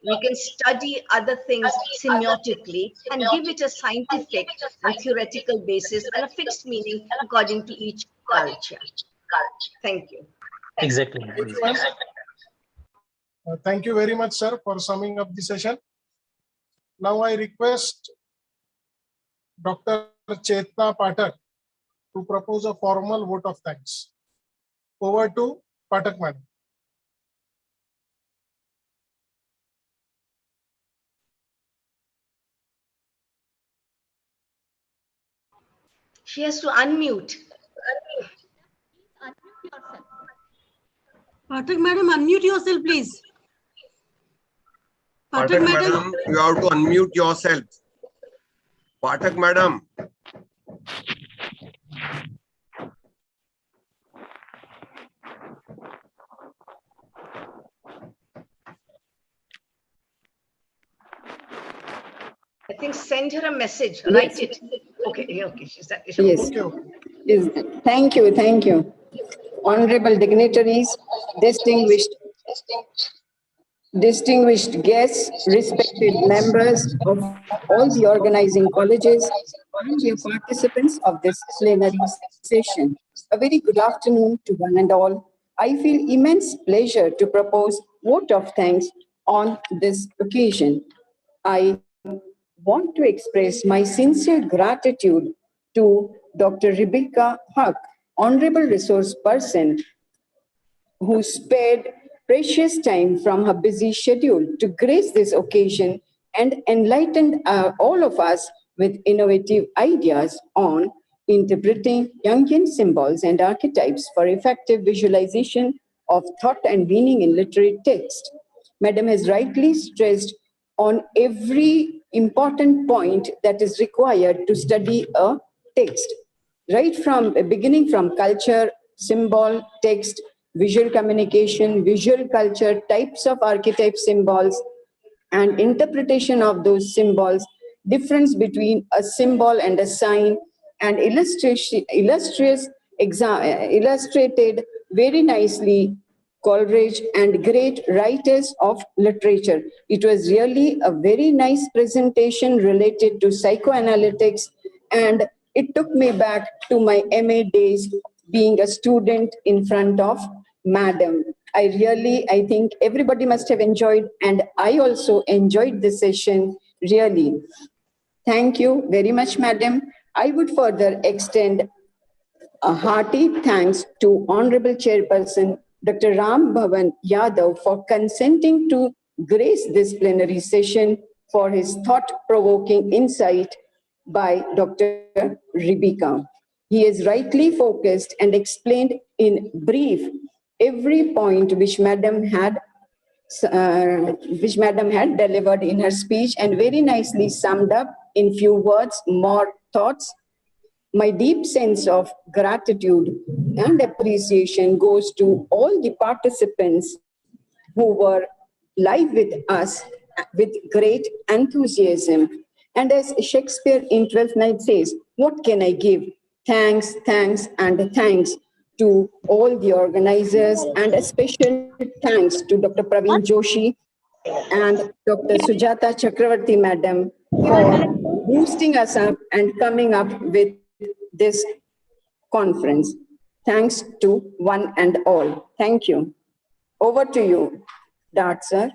we can study other things semiotically and give it a scientific and theoretical basis and a fixed meaning according to each culture. Thank you. Exactly. Thank you very much, sir, for summing up the session. Now I request Dr. Chetna Pathak to propose a formal vote of thanks. Over to Pathak madam. She has to unmute. Pathak madam, unmute yourself, please. Pathak madam, you have to unmute yourself. Pathak madam. I think send her a message, write it. Okay, yeah, okay, she's Yes. okay. Yes. Thank you. Thank you. Honorable dignitaries, distinguished guests, respected members of all the organizing colleges, and dear participants of this plenary session. A very good afternoon to one and all. I feel immense pleasure to propose vote of thanks on this occasion. I want to express my sincere gratitude to Dr. Rebecca Haque, Honorable Resource Person, who spared precious time from her busy schedule to grace this occasion and enlightened all of us with innovative ideas on interpreting Jungian symbols and archetypes for effective visualization of thought and meaning in literary text. Madam has rightly stressed on every important point that is required to study a text, right from beginning from culture, symbol, text, visual communication, visual culture, types of archetype symbols, and interpretation of those symbols, difference between a symbol and a sign, and illustrated very nicely Coleridge and great writers of literature. It was really a very nice presentation related to psychoanalytics, and it took me back to my MA days being a student in front of Madam. I think everybody must have enjoyed, and I also enjoyed the session, really. Thank you very much, Madam. I would further extend a hearty thanks to Honorable Chairperson Dr. Ram Bhavan Yadav for consenting to grace this plenary session for his thought-provoking insight by Dr. Rebecca. He has rightly focused and explained in brief every point which Madam had delivered in her speech and very nicely summed up in few words, more thoughts. My deep sense of gratitude and appreciation goes to all the participants who were live with us with great enthusiasm. And as Shakespeare in Twelfth Night says, what can I give? Thanks, thanks, and thanks to all the organizers, and a special thanks to Dr. Praveen Joshi and Dr. Sujata Chakravarti Madam for boosting us up and coming up with this conference. Thanks to one and all. Thank you. Over to you, Dart sir.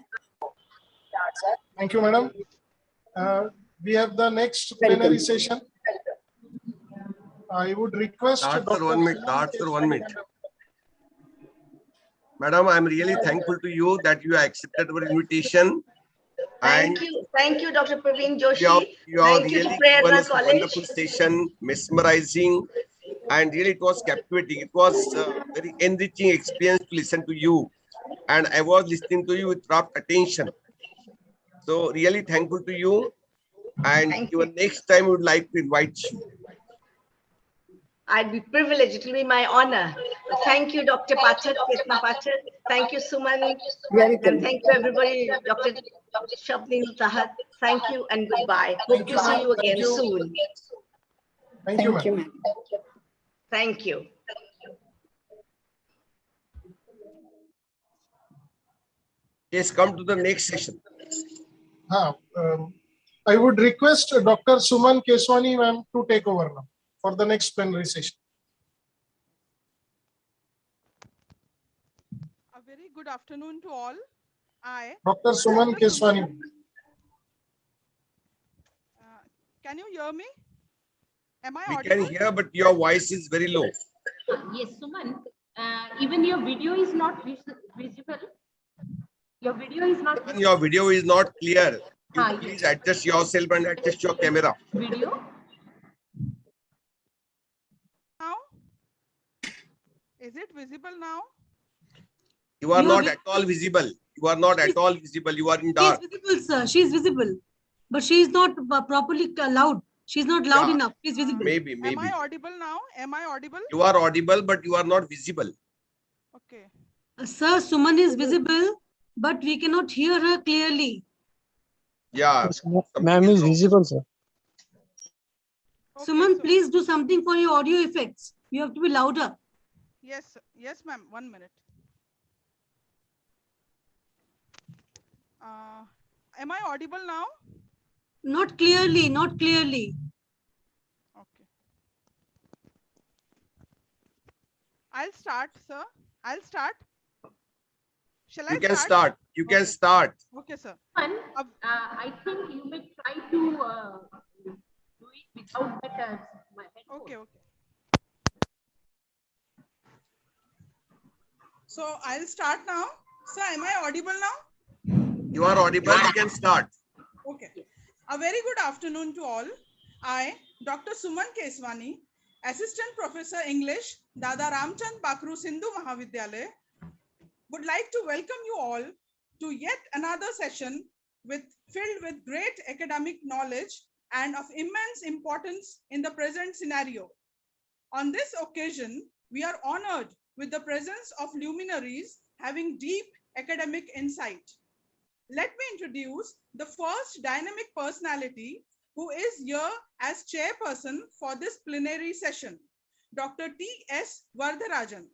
Thank you, madam. We have the next plenary session. I would request Dart sir, 1 minute. Dart sir, 1 minute. Madam, I'm really thankful to you that you accepted our invitation. Thank you, Dr. Praveen Joshi. You have Thank you really to Prerna given us a College. wonderful session, mesmerizing, and really it was captivating. It was a very enriching experience to listen to you, and I was listening to you with rapt attention. So really thankful to you, and even next time we would like to invite you. I'd be privileged. It will be my honor. Thank you, Dr. Pathak, Ketna Pathak. Thank you, Suman. And thank you, everybody. Dr. Swapnil Dahat. Thank you and goodbye. Hope to see you again soon. Thank you, ma'am. Thank you. Yes, come to the next session. I would request Dr. Suman Keswani ma'am to take over now for the next plenary session. A very good afternoon to all. Dr. Suman Keswani. Can you hear me? Am I We audible? can hear, but your voice is very low. Yes, Suman, even your video is not visible. Your video is not visible. Your video is not clear. You please adjust yourself and adjust your camera. Video? Now? Is it visible now? You are not at all visible. You are not at all visible. You are in dark. She's visible, sir. She's visible. But she is not properly loud. She's not loud Yeah, enough. She's visible. maybe. Am I audible now? Am I audible? You are audible, but you are not visible. Okay. Sir, Suman is visible, but we cannot hear her clearly. Yeah. Ma'am is visible, sir. Suman, please do something for your audio effects. You have to be louder. Yes, yes, ma'am. 1 minute. Am I audible now? Not clearly, not clearly. Okay. I'll start, sir. I'll start. Shall I You can start. You can start. Okay, sir. I think you may try to do it without that. Okay, okay. So I'll start now. Sir, am I audible now? You are audible. You can start. Okay. A very good afternoon to all. I, Dr. Suman Keswani, Assistant Professor English, Dada Ramchand Bakru Sindhu Mahavidyalaya, would like to welcome you all to yet another session filled with great academic knowledge and of immense importance in the present scenario. On this occasion, we are honored with the presence of luminaries having deep academic insight. Let me introduce the first dynamic personality who is here as chairperson for this plenary session, Dr. T.S. Vardharajan,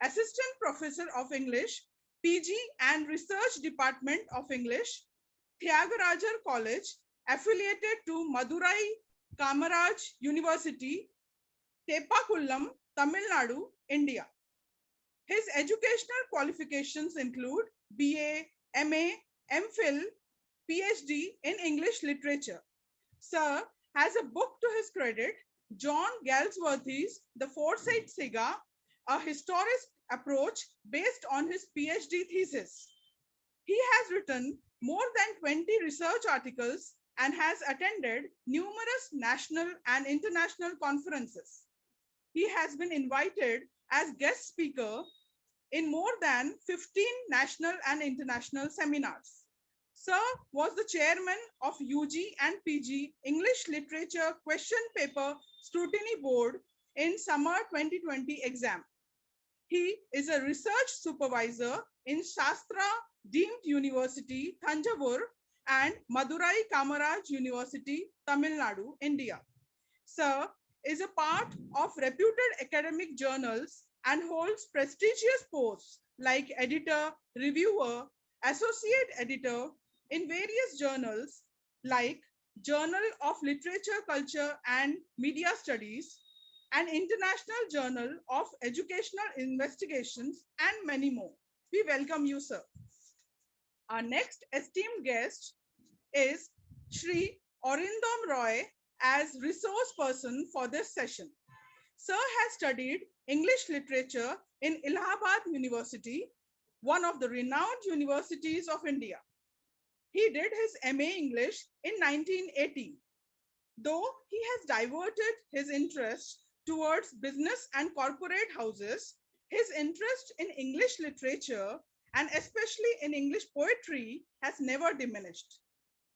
Assistant Professor of English, PG and Research Department of English, Tyagarajar College, affiliated to Madurai Kamaraj University, Tepakullam, Tamil Nadu, India. His educational qualifications include BA, MA, MPhil, PhD in English Literature. Sir has a book to his credit, John Galsworthy's The Foresight Saga, a historic approach based on his PhD thesis. He has written more than 20 research articles and has attended numerous national and international conferences. He has been invited as guest speaker in more than 15 national and international seminars. Sir was the chairman of UG and PG English Literature Question Paper Scrutiny Board in summer 2020 exam. He is a research supervisor in Shastra Deemed University, Thanjavur, and Madurai Kamaraj University, Tamil Nadu, India. Sir is a part of reputed academic journals and holds prestigious posts like editor, reviewer, associate editor in various journals like Journal of Literature, Culture and Media Studies, an international journal of educational investigations, and many more. We welcome you, sir. Our next esteemed guest is Shri Arindam Roy as resource person for this session. Sir has studied English literature in Allahabad University, one of the renowned universities of India. He did his MA English in 1980. Though he has diverted his interest towards business and corporate houses, his interest in English literature and especially in English poetry has never diminished.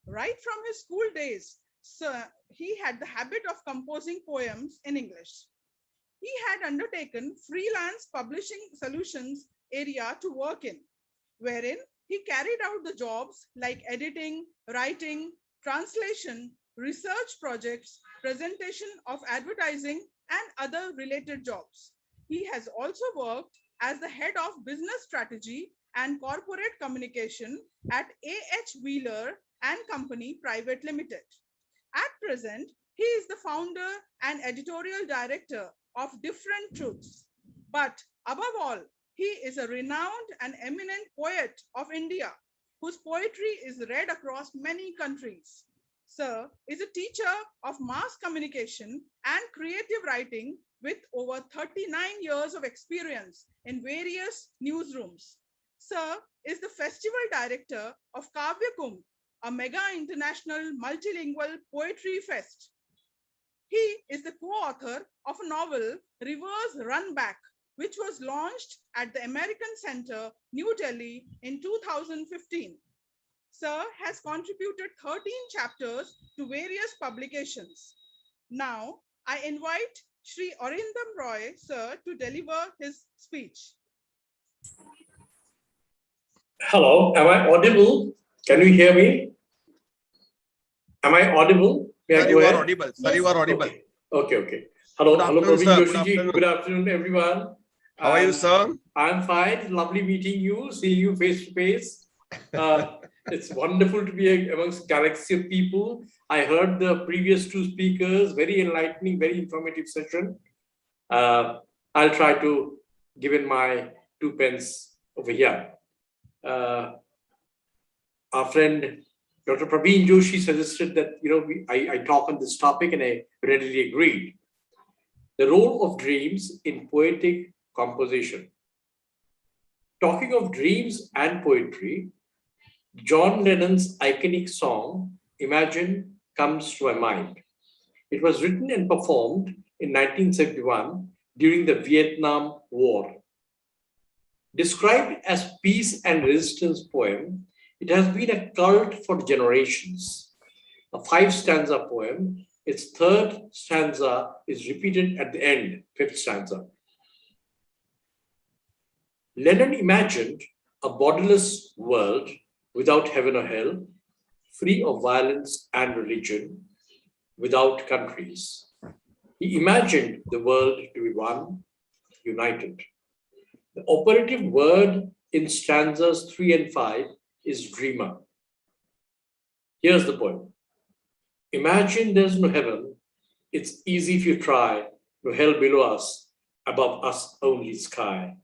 Right from his school days, he had the habit of composing poems in English. He had undertaken freelance publishing solutions area to work in, wherein he carried out the jobs like editing, writing, translation, research projects, presentation of advertising, and other related jobs. He has also worked as the head of business strategy and corporate communication at A.H. Wheeler and Company Private Limited. At present, he is the founder and editorial director of Different Truths. But above all, he is a renowned and eminent poet of India, whose poetry is read across many countries. Sir is a teacher of mass communication and creative writing with over 39 years of experience in various newsrooms. Sir is the festival director of Kavya Kumbh, a mega international multilingual poetry fest. He is the co-author of a novel, Rivers Run Back, which was launched at the American Center, New Delhi in 2015. Sir has contributed 13 chapters to various publications. Now, I invite Shri Arindam Roy, sir, to deliver his speech. Hello, am I audible? Can you hear me? Am I audible? Sir, you are audible. Sir, you are audible. Okay. Hello, Good hello, afternoon, Praveen sir. Joshi Good ji. afternoon. Good afternoon, everyone. How are you, sir? I'm fine. Lovely meeting you, seeing you face to face. It's wonderful to be amongst a galaxy of people. I heard the previous two speakers, very enlightening, very informative session. I'll try to give in my 2 pence over here. Our friend Dr. Praveen Joshi suggested that I talk on this topic, and I readily agreed. The role of dreams in poetic composition. Talking of dreams and poetry, John Lennon's iconic song, Imagine, comes to my mind. It was written and performed in 1971 during the Vietnam War. Described as peace and resistance poem, it has been a cult for generations. A 5-stanza poem, its 3rd stanza is repeated at the end, 5th stanza. Lennon imagined a borderless world without heaven or hell, free of violence and religion, without countries. He imagined the world to be one, united. The operative word in stanzas 3 and 5 is dreamer. Here's the point. Imagine there's no heaven. It's easy if you try. No hell below us, above us only sky.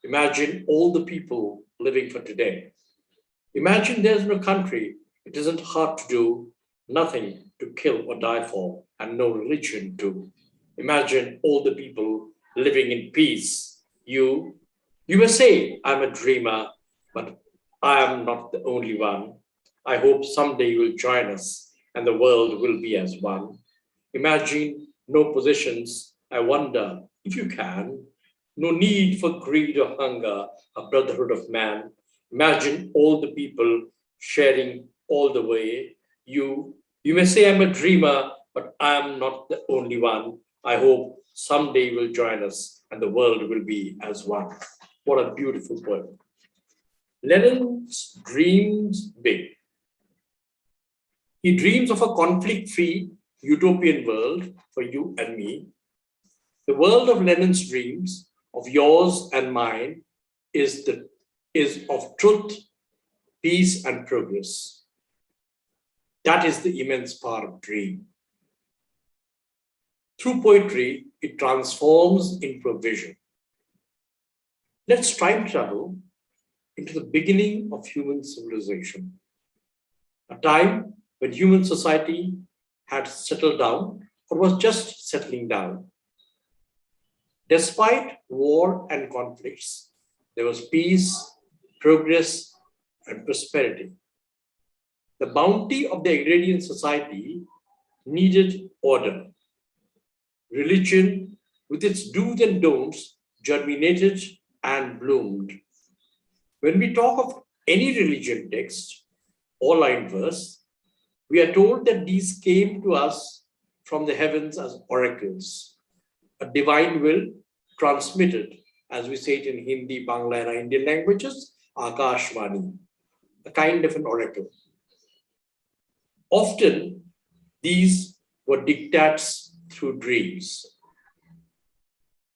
Imagine all the people living for today. Imagine there's no country. It isn't hard to do. Nothing to kill or die for, and no religion too. Imagine all the people living in peace. You may say I'm a dreamer, but I am not the only one. I hope someday you will join us and the world will be as one. Imagine no possessions. I wonder if you can. No need for greed or hunger, a brotherhood of man. Imagine all the people sharing all the way. You may say I'm a dreamer, but I am not the only one. I hope someday you will join us and the world will be as one. What a beautiful poem. Lennon's dreams big. He dreams of a conflict-free utopian world for you and me. The world of Lennon's dreams, of yours and mine, is of truth, peace, and progress. That is the immense power of dream. Through poetry, it transforms into a vision. Let's time travel into the beginning of human civilization, a time when human society had settled down or was just settling down. Despite war and conflicts, there was peace, progress, and prosperity. The bounty of the agrarian society needed order. Religion, with its do's and don'ts, germinated and bloomed. When we talk of any religion text or line verse, we are told that these came to us from the heavens as oracles, a divine will transmitted, as we say it in Hindi, Bangla, and Indian languages, Akashvani, a kind of an oracle. Often, these were diktats through dreams.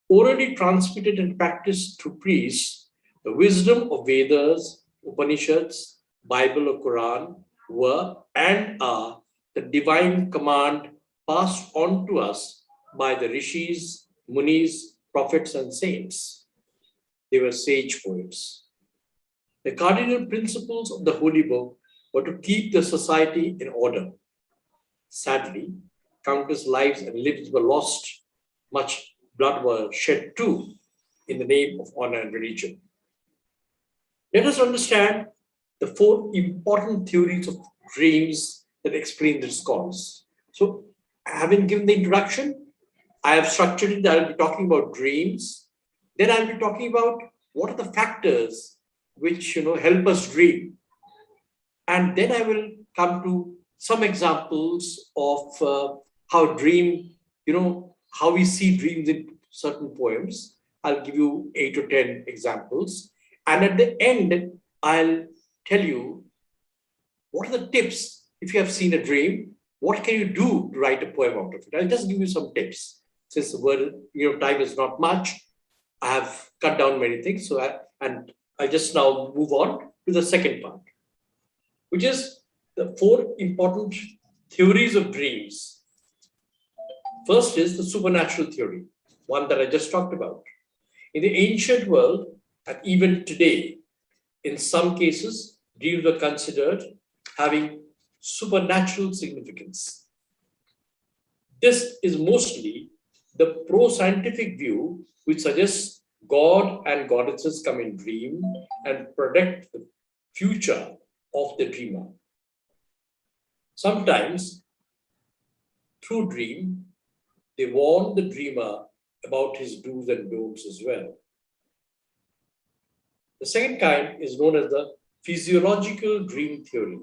Orally transmitted and practiced through priests, the wisdom of Vedas, Upanishads, Bible or Quran were and are the divine command passed on to us by the rishis, munis, prophets, and saints. They were sage poets. The cardinal principles of the Holy Book were to keep the society in order. Sadly, countless lives and lives were lost. Much blood was shed too in the name of honor and religion. Let us understand the 4 important theories of dreams that explain this cause. So, having given the introduction, I have structured it that I'll be talking about dreams. Then I'll be talking about what are the factors which help us dream. And then I will come to some examples of how dream how we see dreams in certain poems. I'll give you 8 or 10 examples. And at the end, I'll tell you what are the tips. If you have seen a dream, what can you do to write a poem out of it? I'll just give you some tips. Since the word, time is not much, I have cut down many things. So I'll just now move on to the second part, which is the 4 important theories of dreams. First is the supernatural theory, one that I just talked about. In the ancient world, and even today, in some cases, dreams were considered having supernatural significance. This is mostly the pro-scientific view, which suggests God and goddesses come in dream and predict the future of the dreamer. Sometimes, through dream, they warn the dreamer about his do's and don'ts as well. The second kind is known as the physiological dream theory.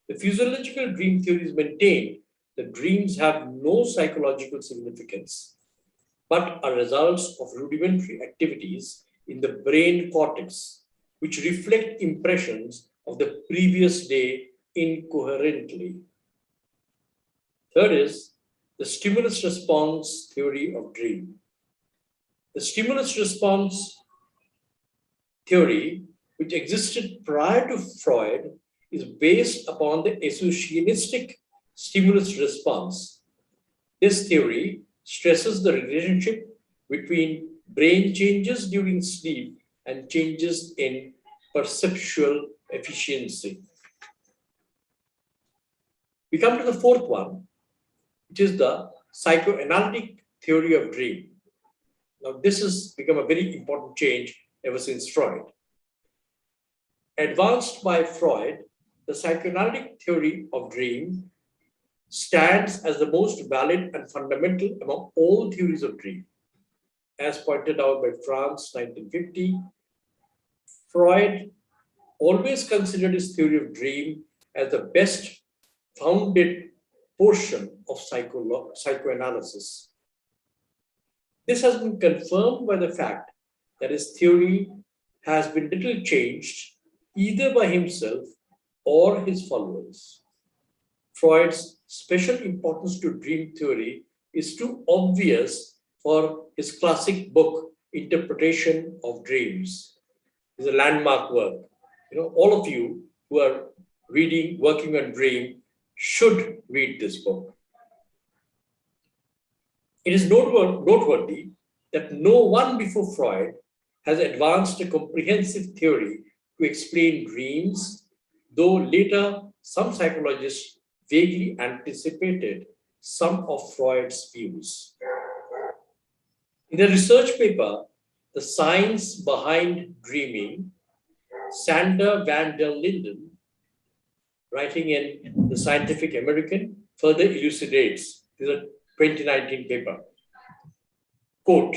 The physiological dream theory is maintained that dreams have no psychological significance, but are results of rudimentary activities in the brain cortex, which reflect impressions of the previous day incoherently. Third is the stimulus response theory of dream. The stimulus response theory, which existed prior to Freud, is based upon the associationistic stimulus response. This theory stresses the relationship between brain changes during sleep and changes in perceptual efficiency. We come to the fourth one, which is the psychoanalytic theory of dream. Now, this has become a very important change ever since Freud. Advanced by Freud, the psychoanalytic theory of dream stands as the most valid and fundamental among all theories of dream. As pointed out by Franz, 1950, Freud always considered his theory of dream as the best founded portion of psychoanalysis. This has been confirmed by the fact that his theory has been little changed either by himself or his followers. Freud's special importance to dream theory is too obvious for his classic book, Interpretation of Dreams. It's a landmark work. All of you who are reading, working on dream should read this book. It is noteworthy that no one before Freud has advanced a comprehensive theory to explain dreams, though later some psychologists vaguely anticipated some of Freud's views. In a research paper, The Science Behind Dreaming, Sander van der Linden, writing in the Scientific American, further elucidates. This is a 2019 paper. Quote,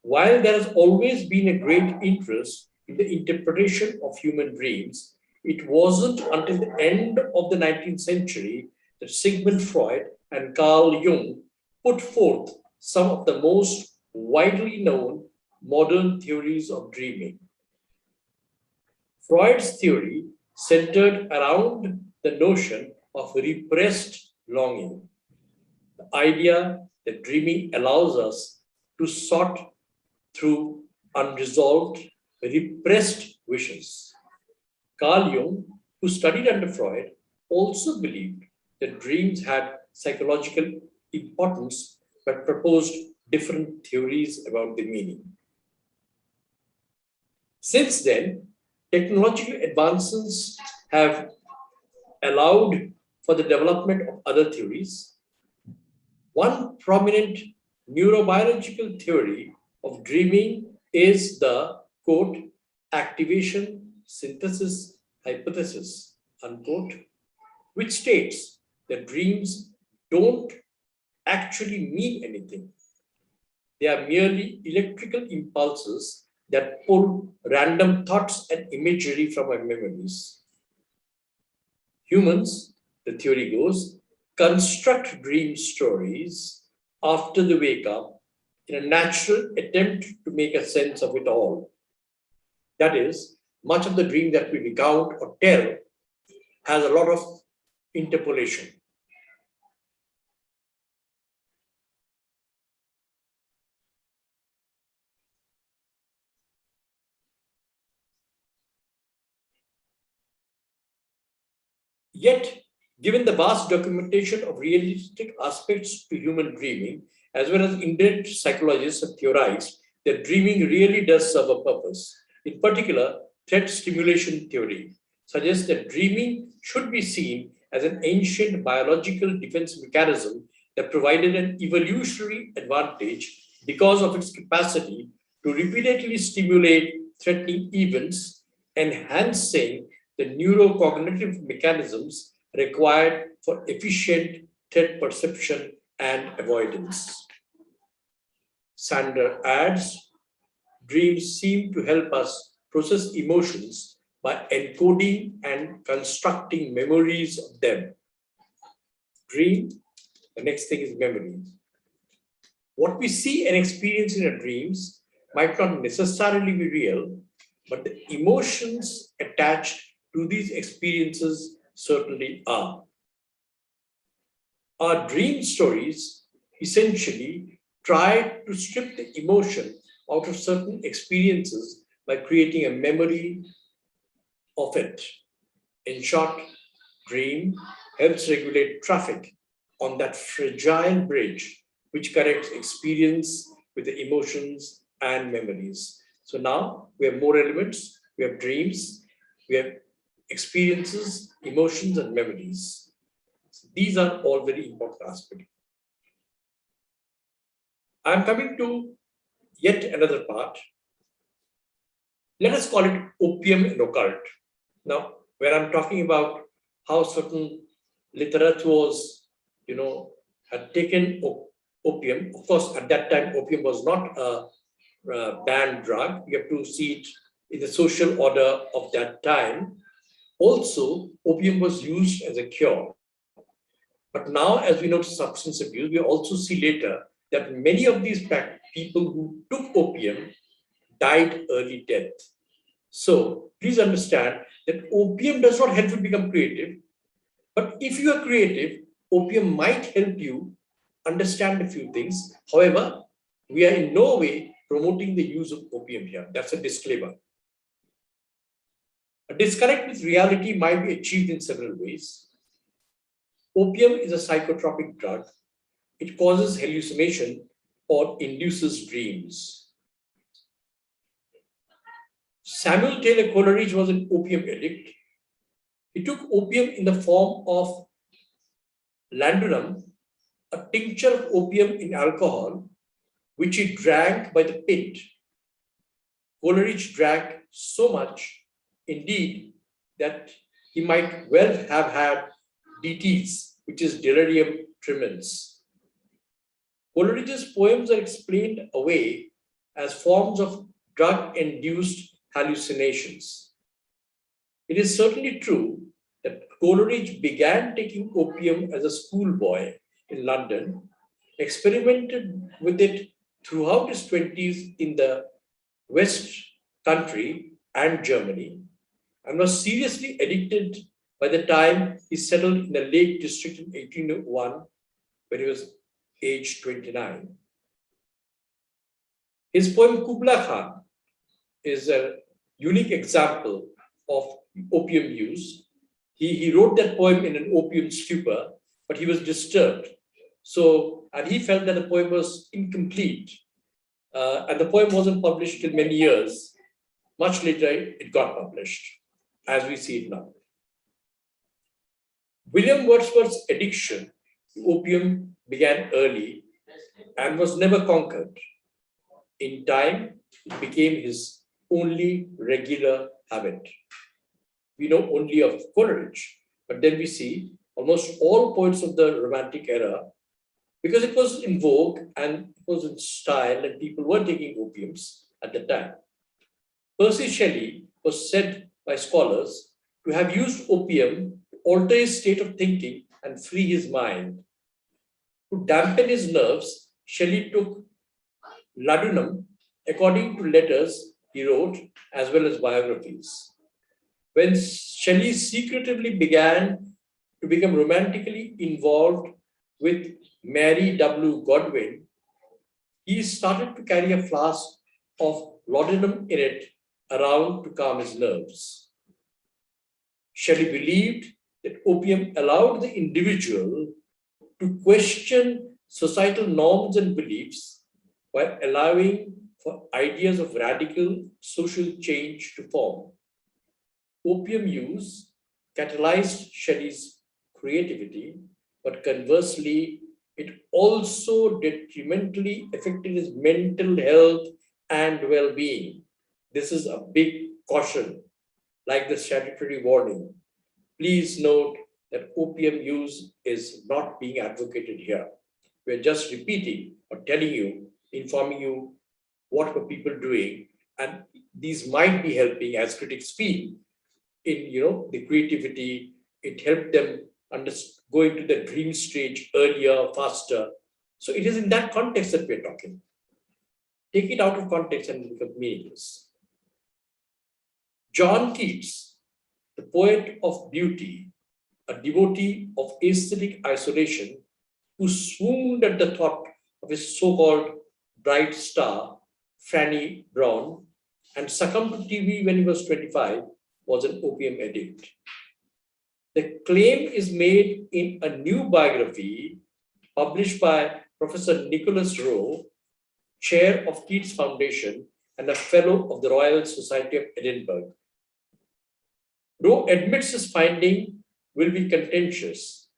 while there has always been a great interest in the interpretation of human dreams, it wasn't until the end of the 19th century that Sigmund Freud and Carl Jung put forth some of the most widely known modern theories of dreaming. Freud's theory centered around the notion of repressed longing, the idea that dreaming allows us to sort through unresolved, repressed wishes. Carl Jung, who studied under Freud, also believed that dreams had psychological importance but proposed different theories about the meaning. Since then, technological advances have allowed for the development of other theories. One prominent neurobiological theory of dreaming is the, quote, activation synthesis hypothesis, unquote, which states that dreams don't actually mean anything. They are merely electrical impulses that pull random thoughts and imagery from our memories. Humans, the theory goes, construct dream stories after the wake up in a natural attempt to make a sense of it all. That is, much of the dream that we recount or tell has a lot of interpolation. Yet, given the vast documentation of realistic aspects to human dreaming, as well as indirect psychologists have theorized that dreaming really does serve a purpose. In particular, threat stimulation theory suggests that dreaming should be seen as an ancient biological defense mechanism that provided an evolutionary advantage because of its capacity to repeatedly stimulate threatening events, enhancing the neurocognitive mechanisms required for efficient threat perception and avoidance. Sander adds, dreams seem to help us process emotions by encoding and constructing memories of them. Dream, the next thing is memory. What we see and experience in our dreams might not necessarily be real, but the emotions attached to these experiences certainly are. Our dream stories essentially try to strip the emotion out of certain experiences by creating a memory of it. In short, dream helps regulate traffic on that fragile bridge which connects experience with the emotions and memories. So now we have more elements. We have dreams, we have experiences, emotions, and memories. So these are all very important aspects. I'm coming to yet another part. Let us call it opium and occult. Now, where I'm talking about how certain literatures, had taken opium. Of course, at that time, opium was not a banned drug. You have to see it in the social order of that time. Also, opium was used as a cure. But now, as we know substance abuse, we also see later that many of these people who took opium died early death. So please understand that opium does not help you become creative. But if you are creative, opium might help you understand a few things. However, we are in no way promoting the use of opium here. That's a disclaimer. A disconnect with reality might be achieved in several ways. Opium is a psychotropic drug. It causes hallucination or induces dreams. Samuel Taylor Coleridge was an opium addict. He took opium in the form of laudanum, a tincture of opium in alcohol, which he drank by the pint. Coleridge drank so much, indeed, that he might well have had DTs, which is delirium tremens. Coleridge's poems are explained away as forms of drug-induced hallucinations. It is certainly true that Coleridge began taking opium as a schoolboy in London, experimented with it throughout his 20s in the West Country and Germany, and was seriously addicted by the time he settled in the Lake District in 1801, when he was aged 29. His poem Kubla Khan is a unique example of opium use. He wrote that poem in an opium stupor, but he was disturbed. And he felt that the poem was incomplete. And the poem wasn't published till many years. Much later, it got published, as we see it now. William Wordsworth's addiction to opium began early and was never conquered. In time, it became his only regular habit. We know only of Coleridge, but then we see almost all poets of the Romantic era, because it was in vogue and it was in style and people were taking opiums at the time. Percy Shelley was said by scholars to have used opium to alter his state of thinking and free his mind. To dampen his nerves, Shelley took laudanum according to letters he wrote as well as biographies. When Shelley secretively began to become romantically involved with Mary W. Godwin, he started to carry a flask of laudanum in it around to calm his nerves. Shelley believed that opium allowed the individual to question societal norms and beliefs while allowing for ideas of radical social change to form. Opium use catalyzed Shelley's creativity, but conversely, it also detrimentally affected his mental health and well-being. This is a big caution, like the statutory warning. Please note that opium use is not being advocated here. We're just repeating or telling you, informing you what were people doing, and these might be helping, as critics feel, in the creativity. It helped them go into the dream stage earlier, faster. So it is in that context that we're talking. Take it out of context and it becomes meaningless. John Keats, the poet of beauty, a devotee of aesthetic isolation, who swooned at the thought of his so-called bright star, Fanny Brown, and succumbed to TB when he was 25, was an opium addict. The claim is made in a new biography published by Professor Nicholas Rowe, chair of Keats Foundation and a fellow of the Royal Society of Edinburgh. Rowe admits his finding will be contentious.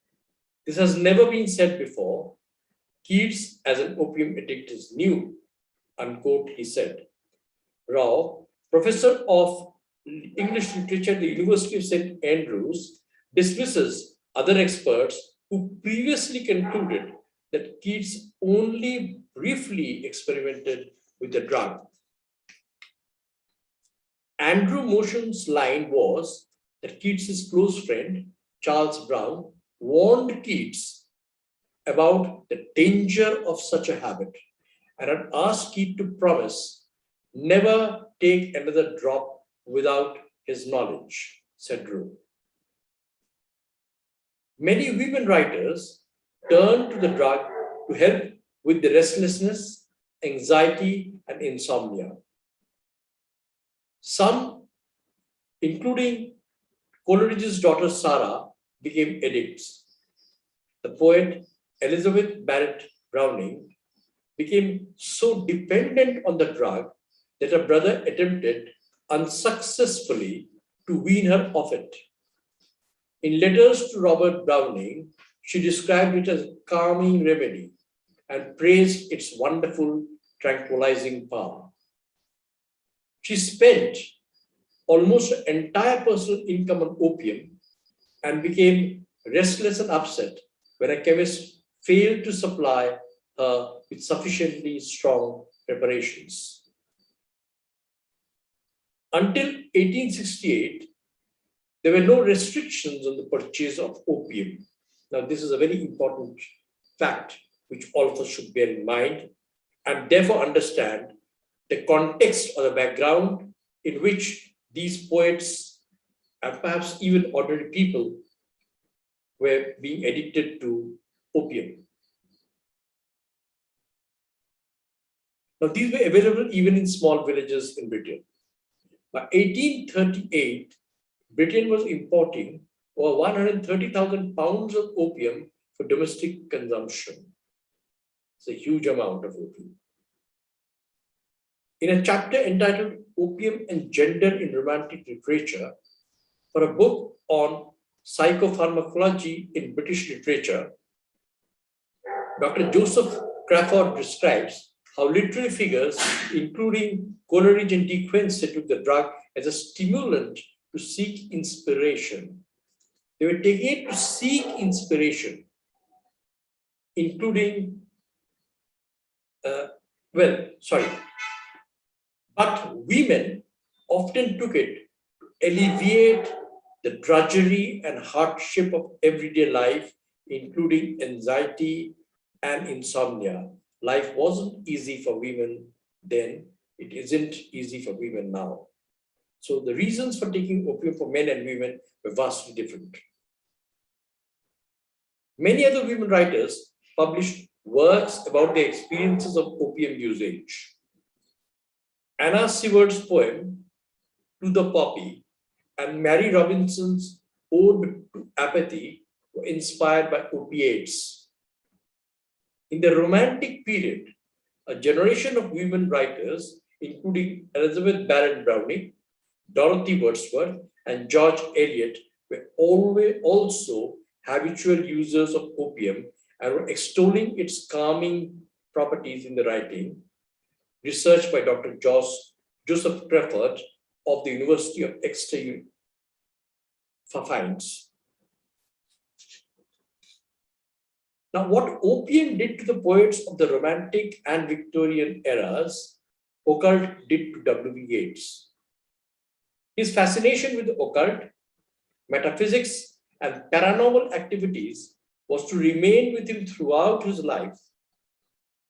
This has never been said before. Keats as an opium addict is new, unquote, he said. Rowe, professor of English literature at the University of St. Andrews, dismisses other experts who previously concluded that Keats only briefly experimented with the drug. Andrew Motion's line was that Keats's close friend, Charles Brown, warned Keats about the danger of such a habit and had asked Keats to promise never take another drop without his knowledge, said Rowe. Many women writers turn to the drug to help with the restlessness, anxiety, and insomnia. Some, including Coleridge's daughter Sarah, became addicts. The poet Elizabeth Barrett Browning became so dependent on the drug that her brother attempted unsuccessfully to wean her off it. In letters to Robert Browning, she described it as a calming remedy and praised its wonderful tranquilizing power. She spent almost her entire personal income on opium and became restless and upset when a chemist failed to supply her with sufficiently strong preparations. Until 1868, there were no restrictions on the purchase of opium. Now, this is a very important fact which all of us should bear in mind and therefore understand the context or the background in which these poets and perhaps even ordinary people were being addicted to opium. Now, these were available even in small villages in Britain. By 1838, Britain was importing over 130,000 pounds of opium for domestic consumption. It's a huge amount of opium. In a chapter entitled Opium and Gender in Romantic Literature, for a book on psychopharmacology in British literature, Dr. Joseph Crawford describes how literary figures, including Coleridge and De Quincey, took the drug as a stimulant to seek inspiration. They were taking it to seek inspiration, including, but women often took it to alleviate the drudgery and hardship of everyday life, including anxiety and insomnia, life wasn't easy for women then, it isn't easy for women now. So the reasons for taking opium for men and women were vastly different. Many other women writers published works about their experiences of opium usage. Anna Seward's poem, To the Poppy, and Mary Robinson's Ode to Apathy were inspired by opiates. In the Romantic period, a generation of women writers, including Elizabeth Barrett Browning, Dorothy Wordsworth, and George Eliot, were also habitual users of opium and were extolling its calming properties in the writing. Research by Dr. Joseph Crawford of the University of Exeter finds. Now, what opium did to the poets of the Romantic and Victorian eras, occult did to W.B. Yeats. His fascination with the occult, metaphysics, and paranormal activities was to remain with him throughout his life.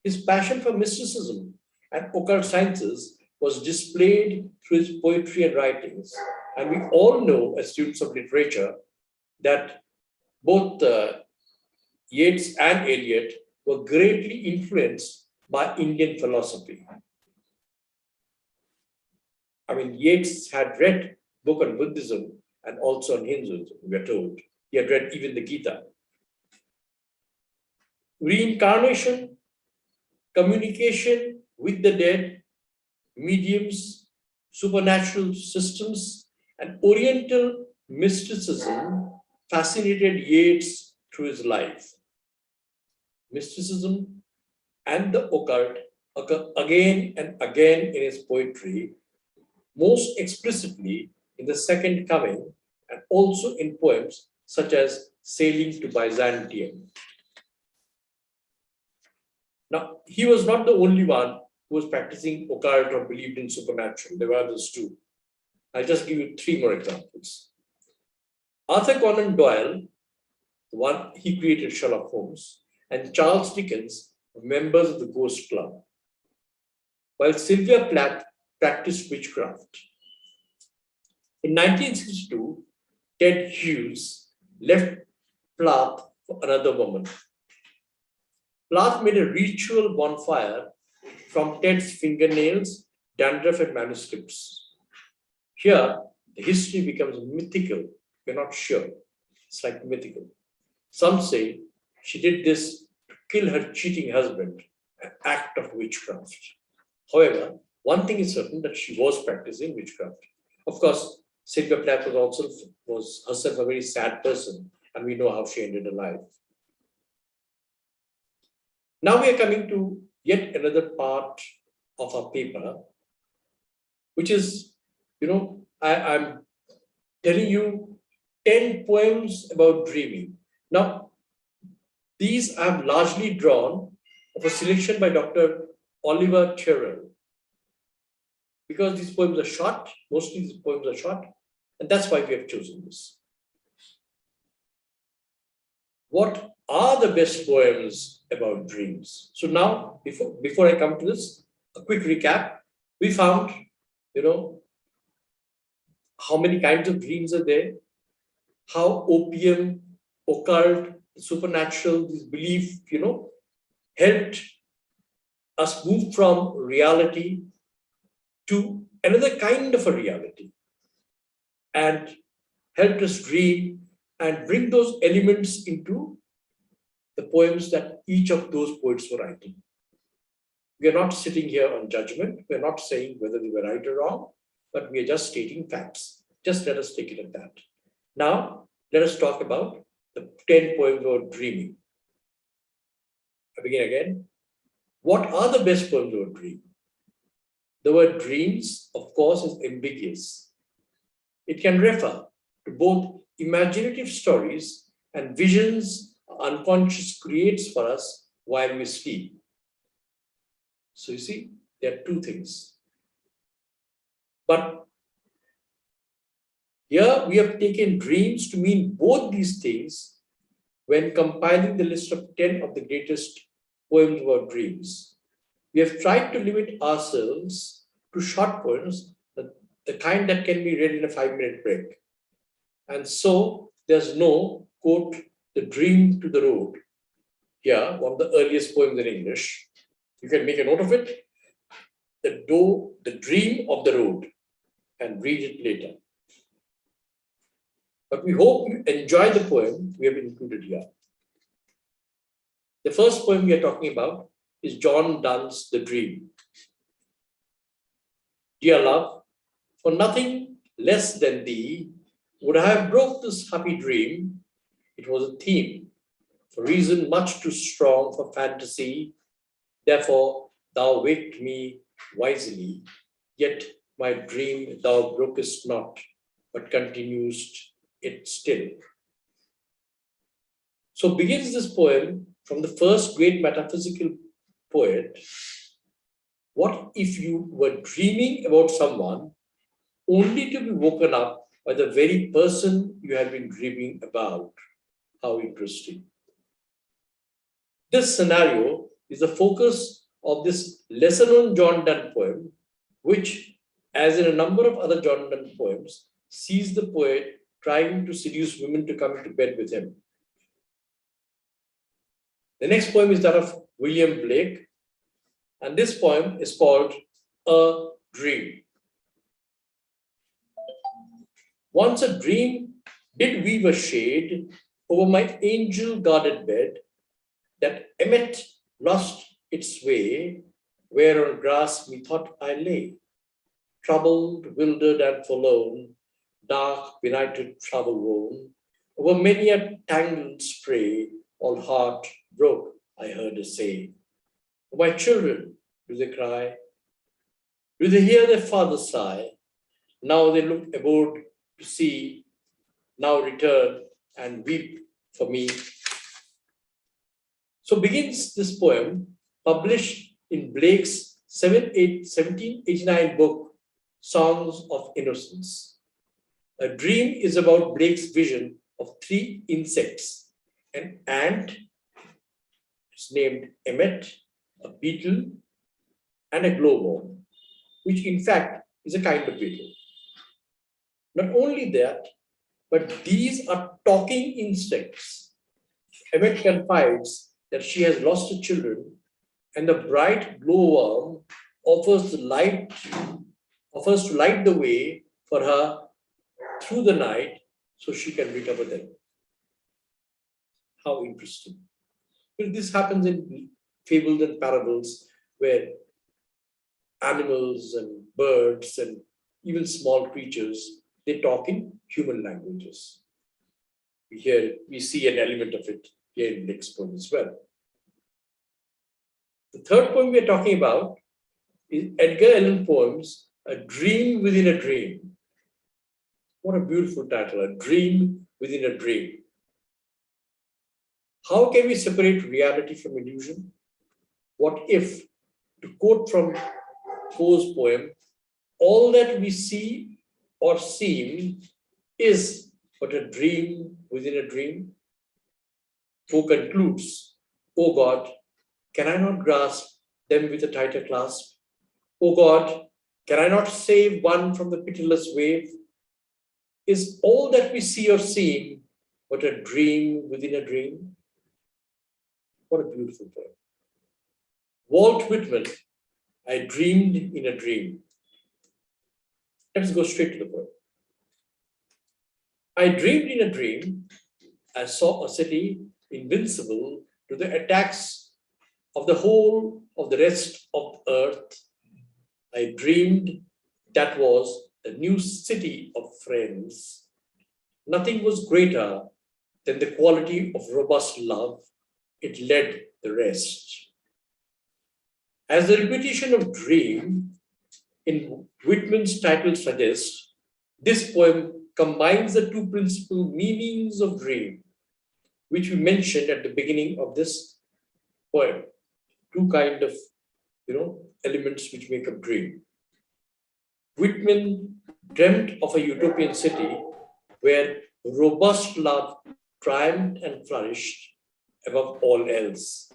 His passion for mysticism and occult sciences was displayed through his poetry and writings. And we all know, as students of literature, that both Yeats and Eliot were greatly influenced by Indian philosophy. I mean, Yeats had read book on Buddhism and also on Hinduism, we are told. He had read even the Gita. Reincarnation, communication with the dead, mediums, supernatural systems, and Oriental mysticism fascinated Yeats through his life. Mysticism and the occult occur again and again in his poetry, most explicitly in The Second Coming and also in poems such as Sailing to Byzantium. Now, he was not the only one who was practicing occult or believed in supernatural. There were others too. I'll just give you 3 more examples. Arthur Conan Doyle, the one he created Sherlock Holmes, and Charles Dickens were members of the Ghost Club, while Sylvia Plath practiced witchcraft. In 1962, Ted Hughes left Plath for another woman. Plath made a ritual bonfire from Ted's fingernails, dandruff, and manuscripts. Here, the history becomes mythical. We're not sure. It's like mythical. Some say she did this to kill her cheating husband, an act of witchcraft. However, one thing is certain, that she was practicing witchcraft. Of course, Sylvia Plath was herself a very sad person, and we know how she ended her life. Now we are coming to yet another part of our paper, which is, I'm telling you 10 poems about dreaming. Now, these I've largely drawn of a selection by Dr. Oliver Tyrrell. Because these poems are short, mostly these poems are short, and that's why we have chosen this. What are the best poems about dreams? So now, before I come to this, a quick recap. We found, how many kinds of dreams are there, how opium, occult, supernatural, this belief, helped us move from reality to another kind of a reality, and helped us dream and bring those elements into the poems that each of those poets were writing. We are not sitting here on judgment. We are not saying whether they were right or wrong, but we are just stating facts. Just let us take it at that. Now, let us talk about the 10 poems about dreaming. I begin again. What are the best poems about dreaming? The word dreams, of course, is ambiguous. It can refer to both imaginative stories and visions our unconscious creates for us while we sleep. So you see, there are 2 things. But here we have taken dreams to mean both these things when compiling the list of 10 of the greatest poems about dreams. We have tried to limit ourselves to short poems, the kind that can be read in a 5-minute break. And so there's no, quote, the dream to the road. Here, one of the earliest poems in English. You can make a note of it. The dream of the road, and read it later. But we hope you enjoy the poem we have included here. The first poem we are talking about is John Donne's The Dream. Dear love, for nothing less than thee would I have broke this happy dream. It was a theme, for reason much too strong for fantasy. Therefore, thou waked me wisely, yet my dream thou brokest not, but continuest it still. So begins this poem from the first great metaphysical poet. What if you were dreaming about someone only to be woken up by the very person you had been dreaming about? How interesting. This scenario is the focus of this lesser-known John Donne poem, which, as in a number of other John Donne poems, sees the poet trying to seduce women to come into bed with him. The next poem is that of William Blake, and this poem is called A Dream. Once a dream did weave a shade over my angel-guarded bed, that emmet lost its way, where on grass methought I lay, troubled, wildered, and forlorn, dark, benighted, travel worn, over many a tangled spray, all heart broke, I heard her say. Oh, my children, do they cry? Do they hear their father sigh? Now they look abroad to see, now return and weep for me. So begins this poem, published in Blake's 1789 book, Songs of Innocence. A Dream is about Blake's vision of 3 insects, an ant, it's named Emmet, a beetle, and a glowworm, which in fact is a kind of beetle. Not only that, but these are talking insects. Emmet confides that she has lost her children, and the bright glowworm offers to light the way for her through the night so she can recover them. How interesting. Well, this happens in fables and parables where animals and birds and even small creatures, they talk in human languages. We see an element of it here in Blake's poem as well. The third poem we are talking about is Edgar Allan Poe's A Dream Within a Dream. What a beautiful title, A Dream Within a Dream. How can we separate reality from illusion? What if, to quote from Poe's poem, all that we see or seem is but a dream within a dream? Poe concludes, O God, can I not grasp them with a tighter clasp? O God, can I not save one from the pitiless wave? Is all that we see or seem but a dream within a dream? What a beautiful poem. Walt Whitman, I dreamed in a dream. Let's go straight to the poem. I dreamed in a dream, I saw a city invincible to the attacks of the whole of the rest of the earth. I dreamed that was the new city of friends. Nothing was greater than the quality of robust love. It led the rest. As the repetition of dream in Whitman's title suggests, this poem combines the 2 principal meanings of dream, which we mentioned at the beginning of this poem. 2 kind of, elements which make up dream. Whitman dreamt of a utopian city where robust love triumphed and flourished above all else.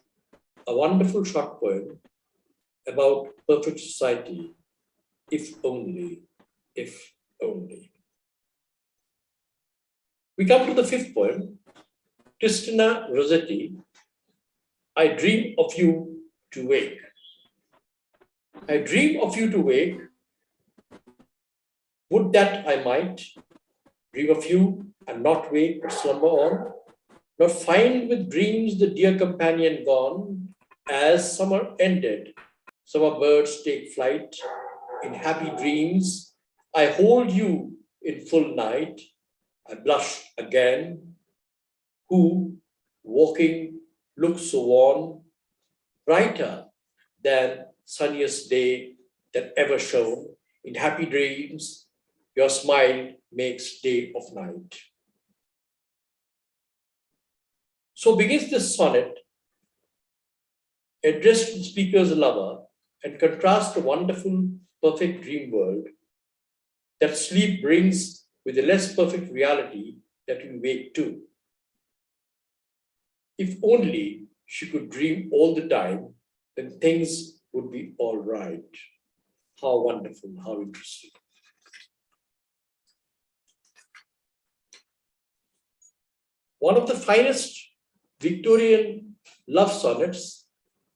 a wonderful short poem about perfect society, if only, if only. We come to the fifth poem, Tristina Rossetti, I dream of you to wake. I dream of you to wake. Would that I might dream of you and not wake but slumber on, not find with dreams the dear companion gone, as summer ended, summer birds take flight. In happy dreams, I hold you in full night. I blush again, who, walking, looks so worn, brighter than sunniest day that ever shone. In happy dreams, your smile makes day of night. So begins this sonnet, addressed to the speaker's lover, and contrasts the wonderful, perfect dream world that sleep brings with the less perfect reality that we wake to. If only she could dream all the time, then things would be all right. How wonderful, how interesting. One of the finest Victorian love sonnets,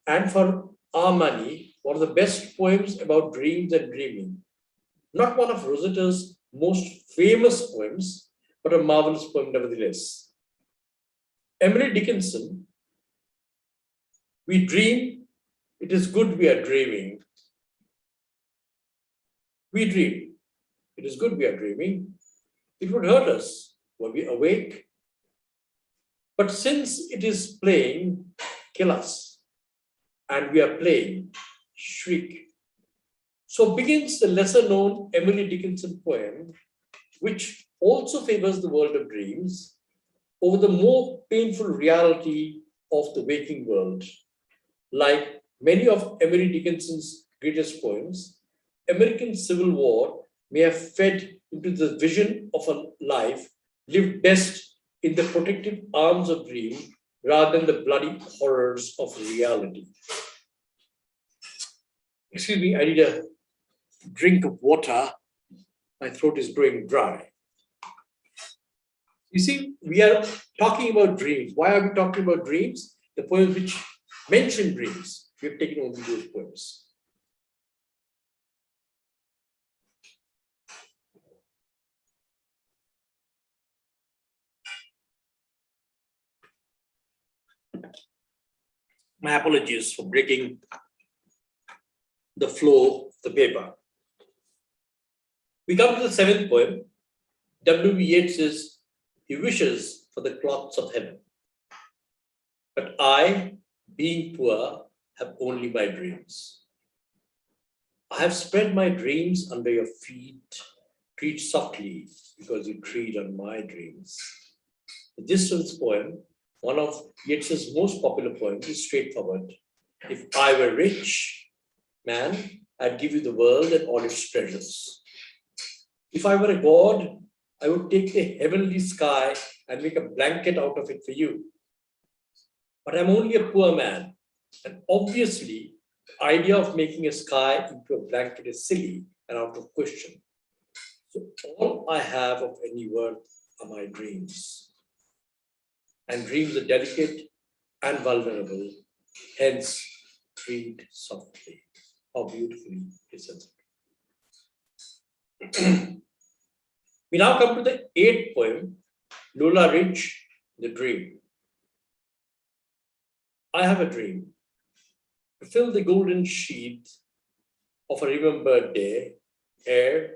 and for our money, one of the best poems about dreams and dreaming. Not one of Rossetti's most famous poems, but a marvelous poem nevertheless. Emily Dickinson, we dream, it is good we are dreaming. We dream, it is good we are dreaming. It would hurt us were we awake. But since it is playing, kill us. And we are playing, shriek. So begins the lesser known Emily Dickinson poem, which also favors the world of dreams over the more painful reality of the waking world. Like many of Emily Dickinson's greatest poems, American Civil War may have fed into the vision of a life lived best in the protective arms of dream rather than the bloody horrors of reality. Excuse me, I need a drink of water. My throat is growing dry. You see, we are talking about dreams. Why are we talking about dreams? The poems which mention dreams, we have taken only those poems. My apologies for breaking the flow of the paper. We come to the seventh poem. W.B. Yeats says, he wishes for the cloths of heaven. But I, being poor, have only my dreams. I have spread my dreams under your feet. Tread softly, because you tread on my dreams. The Distance poem, one of Yeats's most popular poems, is straightforward. If I were rich man, I'd give you the world and all its treasures. If I were a god, I would take the heavenly sky and make a blanket out of it for you. But I'm only a poor man, and obviously, the idea of making a sky into a blanket is silly and out of question. So all I have of any worth are my dreams. And dreams are delicate and vulnerable, hence tread softly. How beautifully it says it. We now come to the eighth poem, Lola Ridge, The Dream. I have a dream to fill the golden sheath of a remembered day, air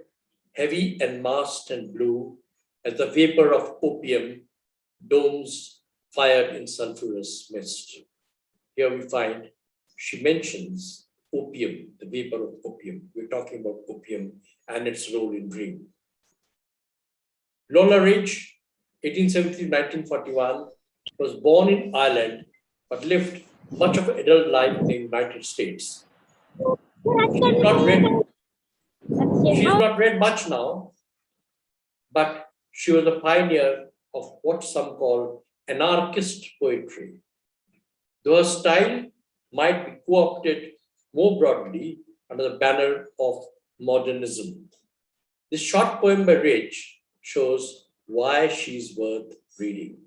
heavy and massed and blue as the vapor of opium, domes fired in sulfurous mist. Here we find she mentions opium, the vapor of opium. We're talking about opium and its role in dream. Lola Ridge, 1873-1941, was born in Ireland but lived much of her adult life in the United States. She's not read much now, but she was a pioneer of what some call anarchist poetry. Though her style might be co-opted more broadly under the banner of modernism. This short poem by Rach shows why she's worth reading.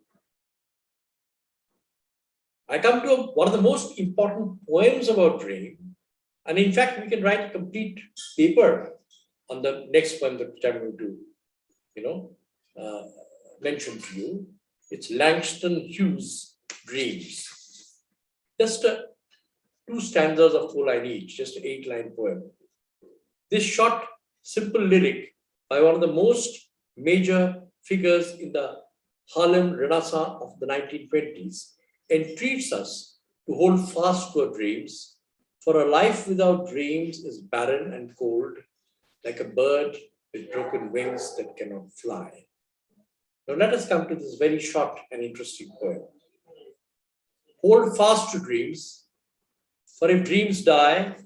I come to one of the most important poems about dream, and in fact, we can write a complete paper on the next poem that I'm going to, mention to you. It's Langston Hughes' Dreams. Just 2 stanzas of 4 lines each, just an 8-line poem. This short, simple lyric by one of the most major figures in the Harlem Renaissance of the 1920s entreats us to hold fast to our dreams, for a life without dreams is barren and cold, like a bird with broken wings that cannot fly. Now let us come to this very short and interesting poem. Hold fast to dreams, for if dreams die,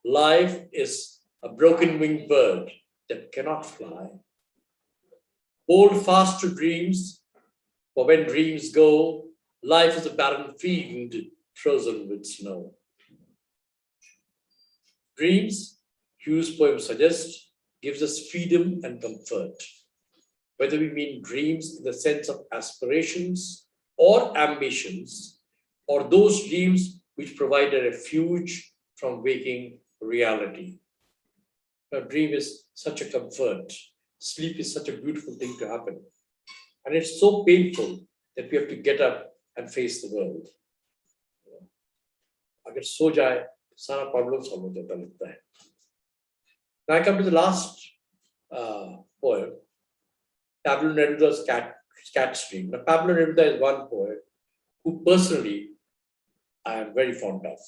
life is a broken-winged bird that cannot fly. Hold fast to dreams, for when dreams go, life is a barren field frozen with snow. Dreams, Hughes' poem suggests, gives us freedom and comfort. Whether we mean dreams in the sense of aspirations or ambitions, or those dreams which provide a refuge from waking reality. A dream is such a comfort. Sleep is such a beautiful thing to happen. And it's so painful that we have to get up and face the world. Agar so jaye, sara problem solve ho jata lagta hai. Now I come to the last poem, Pablo Neruda's Cat's Dream. Now Pablo Neruda is one poet who personally I am very fond of.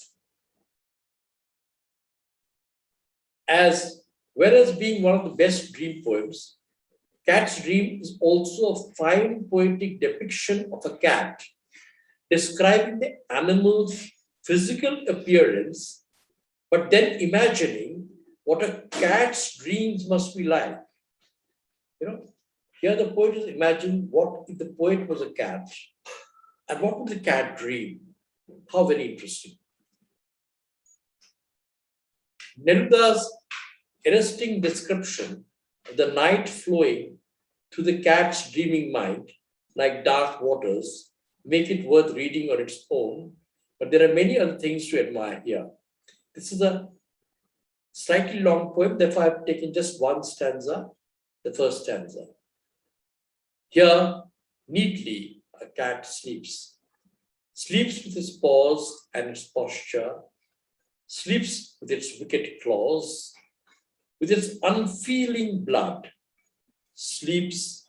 Whereas being one of the best dream poems, Cat's Dream is also a fine poetic depiction of a cat, describing the animal's physical appearance, but then imagining what a cat's dreams must be like. Here the poet is imagining what if the poet was a cat, and what would the cat dream? How very interesting. Neruda's arresting description of the night flowing through the cat's dreaming mind, like dark waters, make it worth reading on its own, but there are many other things to admire here. This is a slightly long poem, therefore I've taken just one stanza, the first stanza. Here, neatly, a cat sleeps with its paws and its posture, sleeps with its wicked claws, with its unfeeling blood, sleeps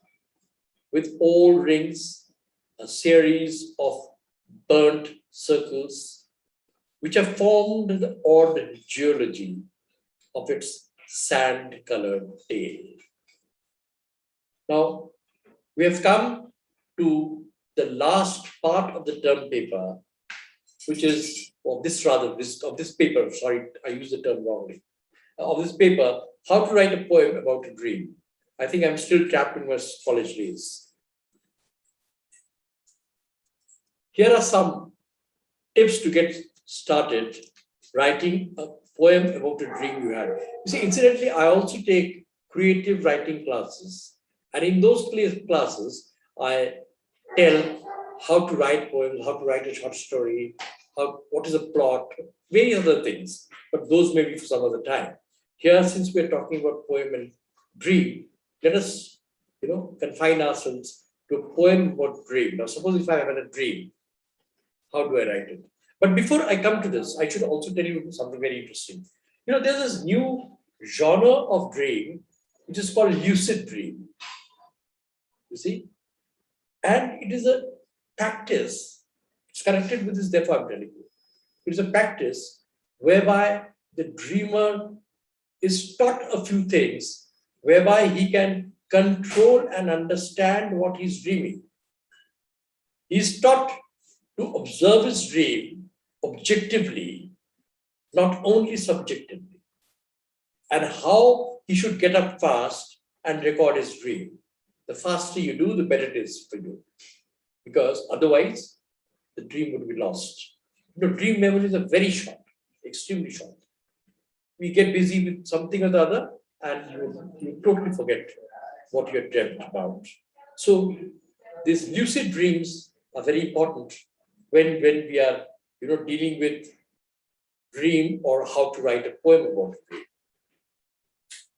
with all rings, a series of burnt circles, which have formed the odd geology of its sand-colored tail. Now, we have come to the last part of the term paper, which is, of this paper, sorry, I used the term wrongly, of this paper, how to write a poem about a dream. I think I'm still trapped in my college days. Here are some tips to get started writing a poem about a dream you had. You see, incidentally, I also take creative writing classes. And in those classes, I tell how to write poems, how to write a short story, what is a plot, various other things. But those may be for some other time. Here, since we're talking about poem and dream, let us, confine ourselves to a poem about dream. Now, suppose if I have had a dream, how do I write it? But before I come to this, I should also tell you something very interesting. There's this new genre of dream, which is called lucid dream. You see? And it is a practice. It's connected with this, therefore I'm telling you. It is a practice whereby the dreamer is taught a few things, whereby he can control and understand what he's dreaming. He's taught to observe his dream objectively, not only subjectively, and how he should get up fast and record his dream. The faster you do, the better it is for you, because otherwise the dream would be lost. Dream memories are very short, extremely short. We get busy with something or the other, and you totally forget what you had dreamt about. So these lucid dreams are very important when we are dealing with dream or how to write a poem about a dream.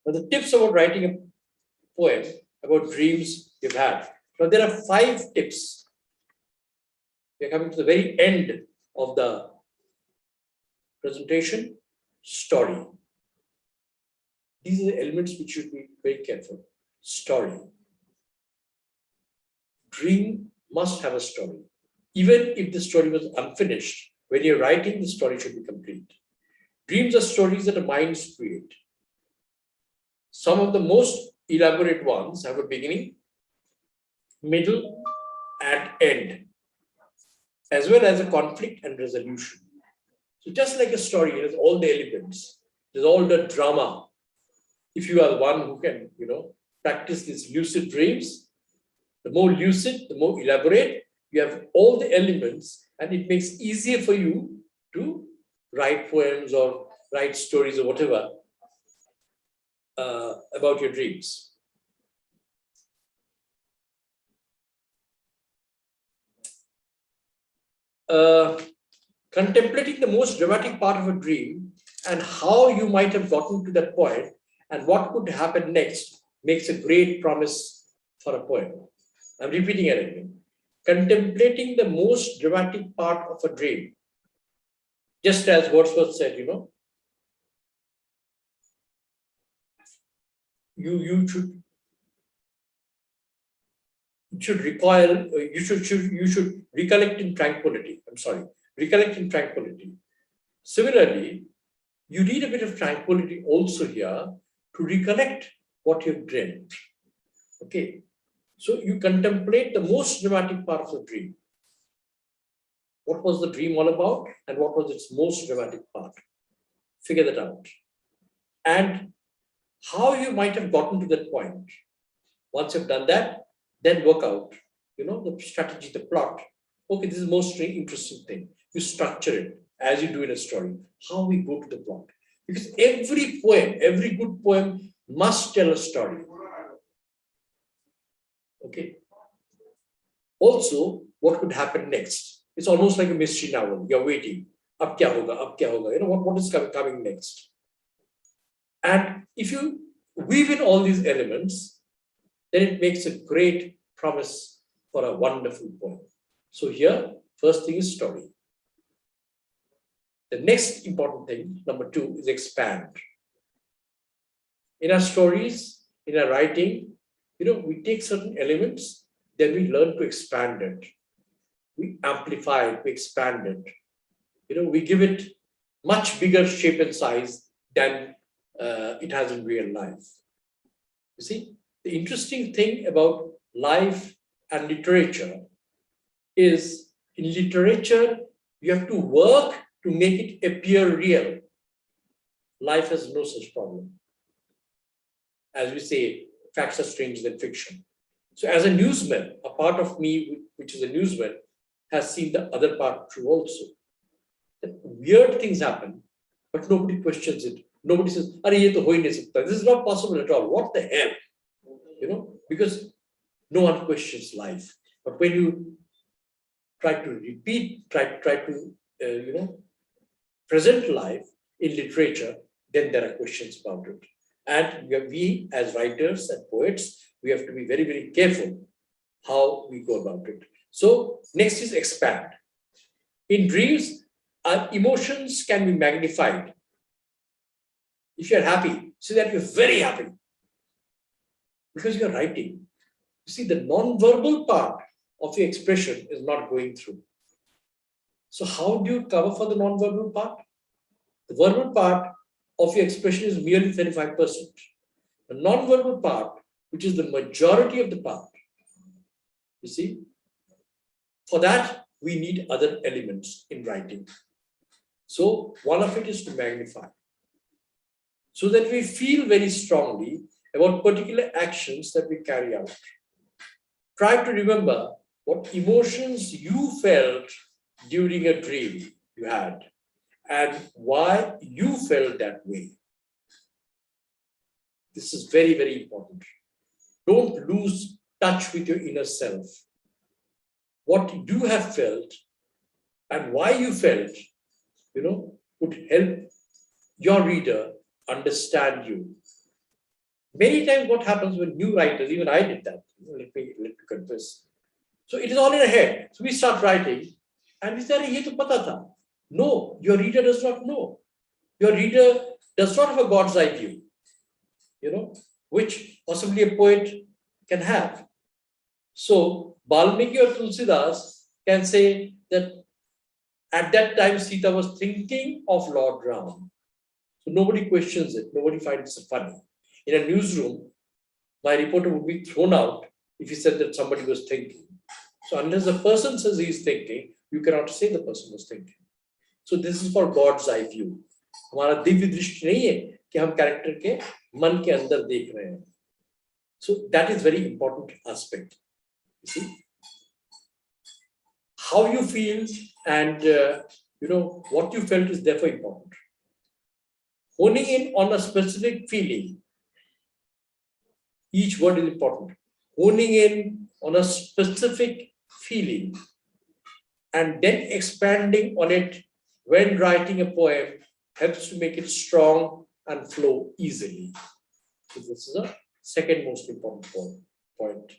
Now the tips about writing a poem about dreams you've had. Now there are 5 tips. We are coming to the very end of the presentation. Story. These are the elements which should be very careful. Story. Dream must have a story. Even if the story was unfinished, when you're writing, the story should be complete. Dreams are stories that the minds create. Some of the most elaborate ones have a beginning, middle, and end, as well as a conflict and resolution. So just like a story, it has all the elements. There's all the drama. If you are the one who can, practice these lucid dreams, the more lucid, the more elaborate, you have all the elements, and it makes easier for you to write poems or write stories or whatever about your dreams. Contemplating the most dramatic part of a dream and how you might have gotten to that point and what could happen next makes a great promise for a poem. I'm repeating it again. Contemplating the most dramatic part of a dream. Just as Wordsworth said, you should recollect in tranquility. I'm sorry, recollect in tranquility. Similarly, you need a bit of tranquility also here to recollect what you've dreamt. Okay, so you contemplate the most dramatic part of the dream. What was the dream all about, and what was its most dramatic part? Figure that out. And how you might have gotten to that point. Once you've done that, then work out, the strategy, the plot. Okay, this is the most interesting thing. You structure it as you do in a story. How we go to the plot. Because every poem, every good poem must tell a story. Okay. Also, what could happen next? It's almost like a mystery novel. You're waiting. Ab kya hoga, ab kya hoga. What is coming next? And if you weave in all these elements, then it makes a great promise for a wonderful poem. So here, first thing is story. The next important thing, number 2, is expand. In our stories, in our writing, we take certain elements, then we learn to expand it. We amplify it, we expand it. We give it much bigger shape and size than it has in real life. You see, the interesting thing about life and literature is in literature, you have to work to make it appear real. Life has no such problem. As we say, facts are stranger than fiction. So as a newsman, a part of me, which is a newsman, has seen the other part true also. That weird things happen, but nobody questions it. Nobody says, "Arey, ye to ho hi nahi sakta." This is not possible at all. What the hell? Because no one questions life. But when you try to repeat, try to present life in literature, then there are questions about it. And we as writers and poets, we have to be very, very careful how we go about it. So next is expand. In dreams, our emotions can be magnified. If you're happy, say that you're very happy because you're writing. You see, the non-verbal part of your expression is not going through. So how do you cover for the non-verbal part? The verbal part of your expression is merely 35%. The non-verbal part, which is the majority of the part, you see, for that, we need other elements in writing. So one of it is to magnify, so that we feel very strongly about particular actions that we carry out. Try to remember what emotions you felt during a dream. you had and why you felt that way. This is very, very important. Don't lose touch with your inner self. What you have felt and why you felt, would help your reader understand you. Many times what happens when new writers, even I did that, let me confess. So it is all in a head. So we start writing and we say, ye to pata tha. No, your reader does not know. Your reader does not have a God's eye view, which possibly a poet can have. So Balmiki or Tulsidas can say that at that time Sita was thinking of Lord Ram. So nobody questions it. Nobody finds it funny. In a newsroom, my reporter would be thrown out if he said that somebody was thinking. So unless the person says he's thinking, you cannot say the person was thinking. So this is for God's eye view. हमारा दिव्य दृष्टि नहीं है कि हम character के मन के अंदर देख रहे हैं. So that is very important aspect. You see, how you feel and what you felt is therefore important. Honing in on a specific feeling. Each word is important. Honing in on a specific feeling and then expanding on it when writing a poem helps to make it strong and flow easily. So this is a second most important point.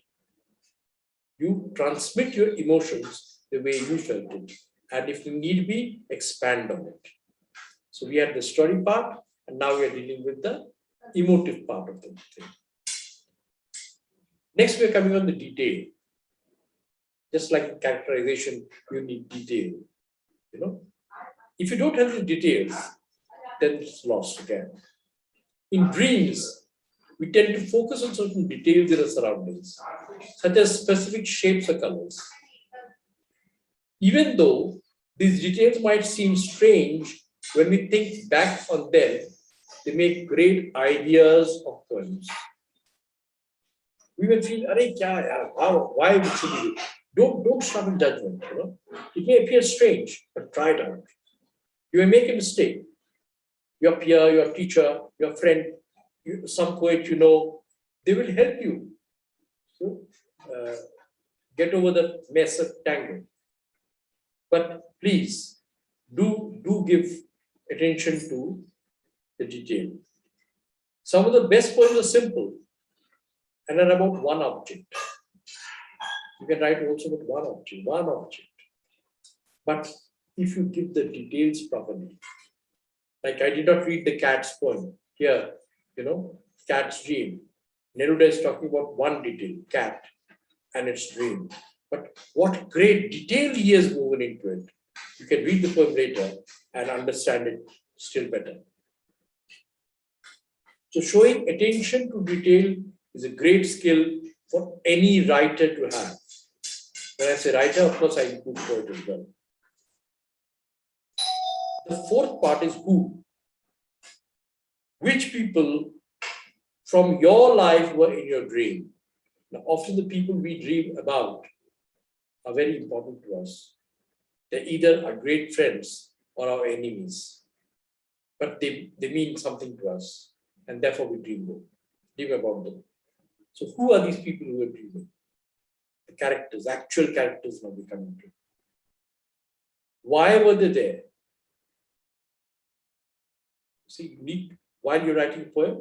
You transmit your emotions the way you felt it, and if you need be, expand on it. So we had the story part, and now we are dealing with the emotive part of the thing. Next, we are coming on the detail. Just like characterization, you need detail. If you don't have the details, then it's lost again. In dreams, we tend to focus on certain details in our surroundings, such as specific shapes or colors. Even though these details might seem strange, when we think back on them, they make great ideas of poems. We will feel, why should we do? Don't stop in judgment. It may appear strange, but try it out. You may make a mistake. Your peer, your teacher, your friend, some poet they will help you get over the mess of tangle. But please, do give attention to the detail. Some of the best poems are simple and are about one object. You can write also about one object. But if you give the details properly, like I did not read the cat's poem here, cat's dream. Neruda is talking about one detail, cat and its dream. But what great detail he has woven into it. You can read the poem later and understand it still better. So showing attention to detail is a great skill for any writer to have. When I say writer, of course, I include poet as well. The fourth part is who. Which people from your life were in your dream? Now, often the people we dream about are very important to us. They either are great friends or our enemies, but they mean something to us, and therefore we dream about them. So who are these people who are dreaming? The characters, actual characters now becoming true. Why were they there? See, while you're writing a poem,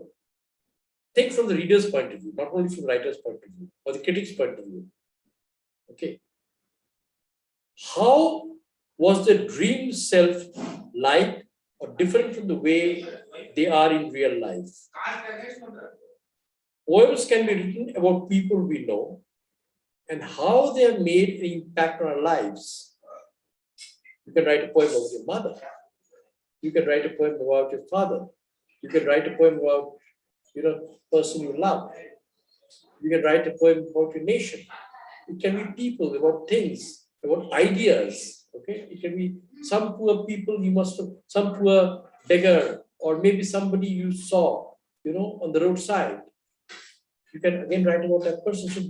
think from the reader's point of view, not only from the writer's point of view or the critic's point of view. Okay. How was the dream self like or different from the way they are in real life? Poems can be written about people we know and how they have made an impact on our lives. You can write a poem about your mother. You can write a poem about your father. You can write a poem about, person you love. You can write a poem about your nation. It can be people, about things, about ideas. Okay, it can be some poor people some poor beggar, or maybe somebody you saw, on the roadside. You can again write about that person. So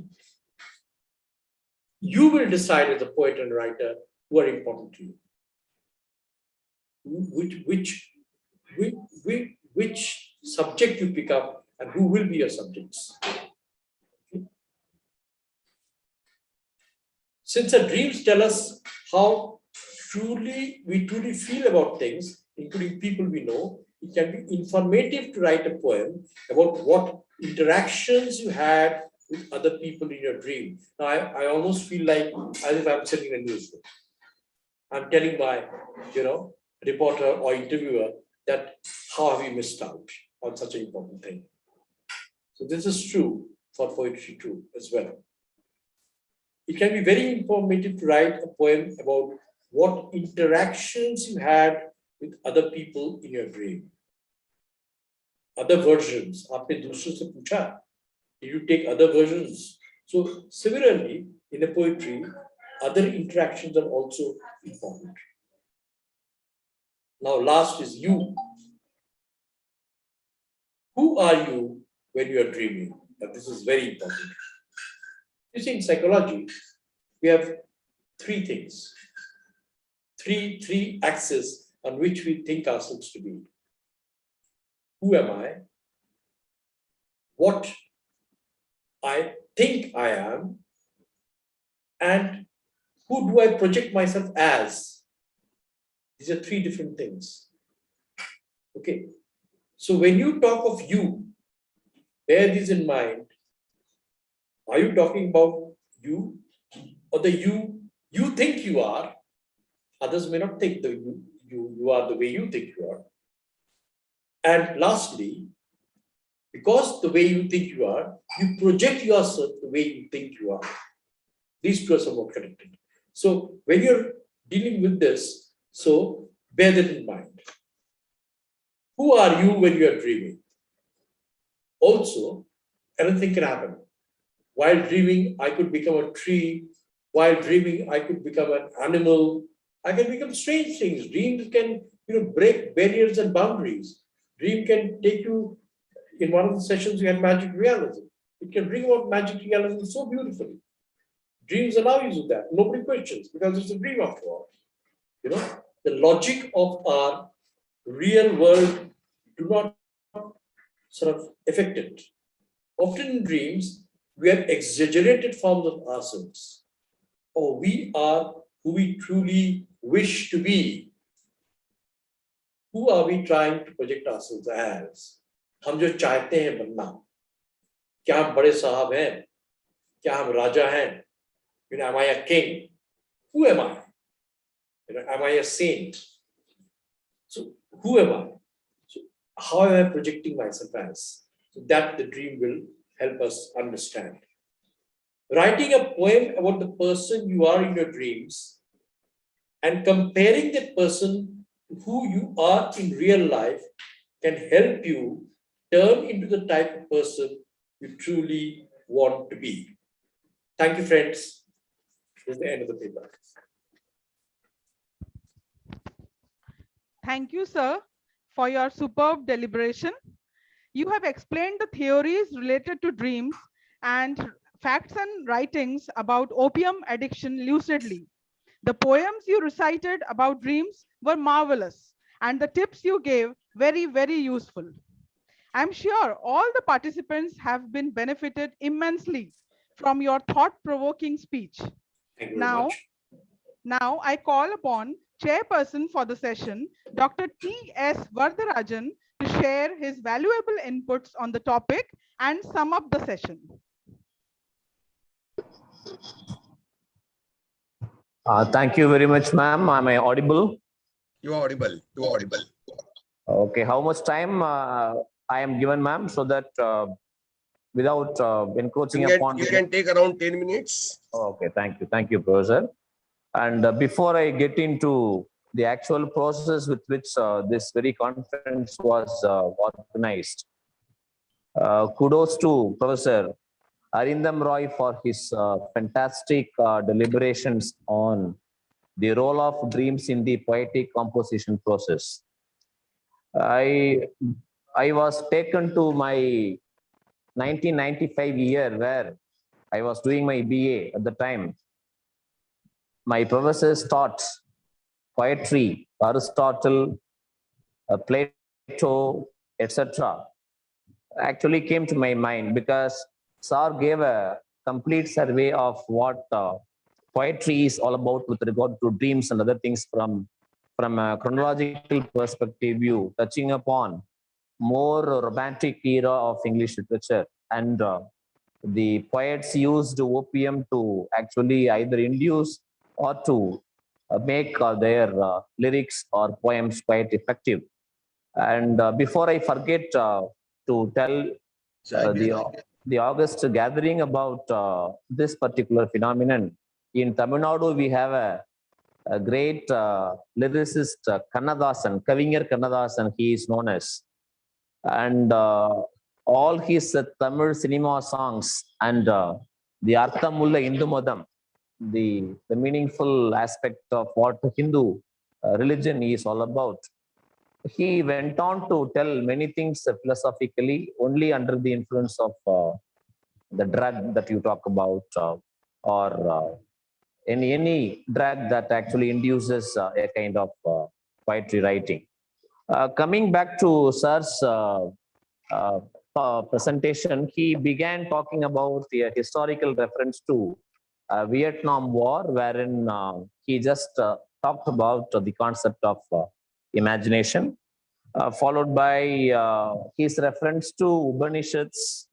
you will decide as a poet and writer who are important to you. which subject you pick up and who will be your subjects. Since our dreams tell us how we truly feel about things, including people we know, it can be informative to write a poem about what interactions you had with other people in your dream. Now, I almost feel like as if I'm sitting in a newsroom. I'm telling my, reporter or interviewer that how have you missed out on such an important thing. So this is true for poetry too as well. It can be very informative to write a poem about what interactions you had with other people in your dream. Other versions. Aapne dusre se pucha. Did you take other versions? So similarly, in a poetry, other interactions are also important. Now, last is you. Who are you when you are dreaming? And this is very important. You see, in psychology, we have three things, three axes on which we think ourselves to be. Who am I? What I think I am, and who do I project myself as? These are three different things. Okay. So when you talk of you, bear this in mind. Are you talking about you or the you think you are? Others may not think that you are the way you think you are. And lastly, because the way you think you are, you project yourself the way you think you are. These two are somewhat connected. So when you're dealing with this, so bear that in mind. Who are you when you are dreaming? Also, anything can happen. While dreaming, I could become a tree. While dreaming, I could become an animal. I can become strange things. Dreams can, break barriers and boundaries. Dream can take you, in one of the sessions we had magic realism. It can bring about magic realism so beautifully. Dreams allow you to do that. Nobody questions because it's a dream after all. The logic of our real world do not sort of affect it. Often in dreams, we are exaggerated forms of ourselves, or we are who we truly wish to be. Who are we trying to project ourselves as? हम जो चाहते हैं बनना, क्या हम बड़े साहब हैं? क्या हम राजा हैं? Am I a king? Who am I? Am I a saint? So who am I? So how am I projecting myself as? So that the dream will help us understand. Writing a poem about the person you are in your dreams and comparing that person to who you are in real life can help you turn into the type of person you truly want to be. Thank you, friends. This is the end of the paper. Thank you, sir, for your superb deliberation. You have explained the theories related to dreams and facts and writings about opium addiction lucidly. The poems you recited about dreams were marvelous, and the tips you gave very, very useful. I'm sure all the participants have been benefited immensely from your thought-provoking speech. Thank you very much. Now I call upon chairperson for the session, Dr. T.S. Vardarajan, to share his valuable inputs on the topic and sum up the session. Thank you very much, ma'am. Am I audible? You are audible. You are audible. Okay. How much time I am given, ma'am, so that without encroaching upon... You can take around 10 minutes. Okay. Thank you. Thank you, Professor. And before I get into the actual process with which this very conference was organized, kudos to Professor Arindam Roy for his fantastic deliberations on the role of dreams in the poetic composition process. I was taken to my 1995 year where I was doing my BA at the time. My professors taught poetry, Aristotle, Plato, etc., actually came to my mind because Sar gave a complete survey of what poetry is all about with regard to dreams and other things from a chronological perspective view, touching upon more romantic era of English literature. And the poets used opium to actually either induce or to make their lyrics or poems quite effective. And before I forget to tell the August gathering about this particular phenomenon, in Tamil Nadu we have a great lyricist, Kannadasan, Kavingar Kannadasan, he is known as. And all his Tamil cinema songs and the Arthamulla Indumadam, the meaningful aspect of what Hindu religion is all about. He went on to tell many things philosophically only under the influence of the drug that you talk about or any drug that actually induces a kind of poetry writing. Coming back to Sir's presentation, he began talking about the historical reference to Vietnam War, wherein he just talked about the concept of imagination, followed by his reference to Upanishads,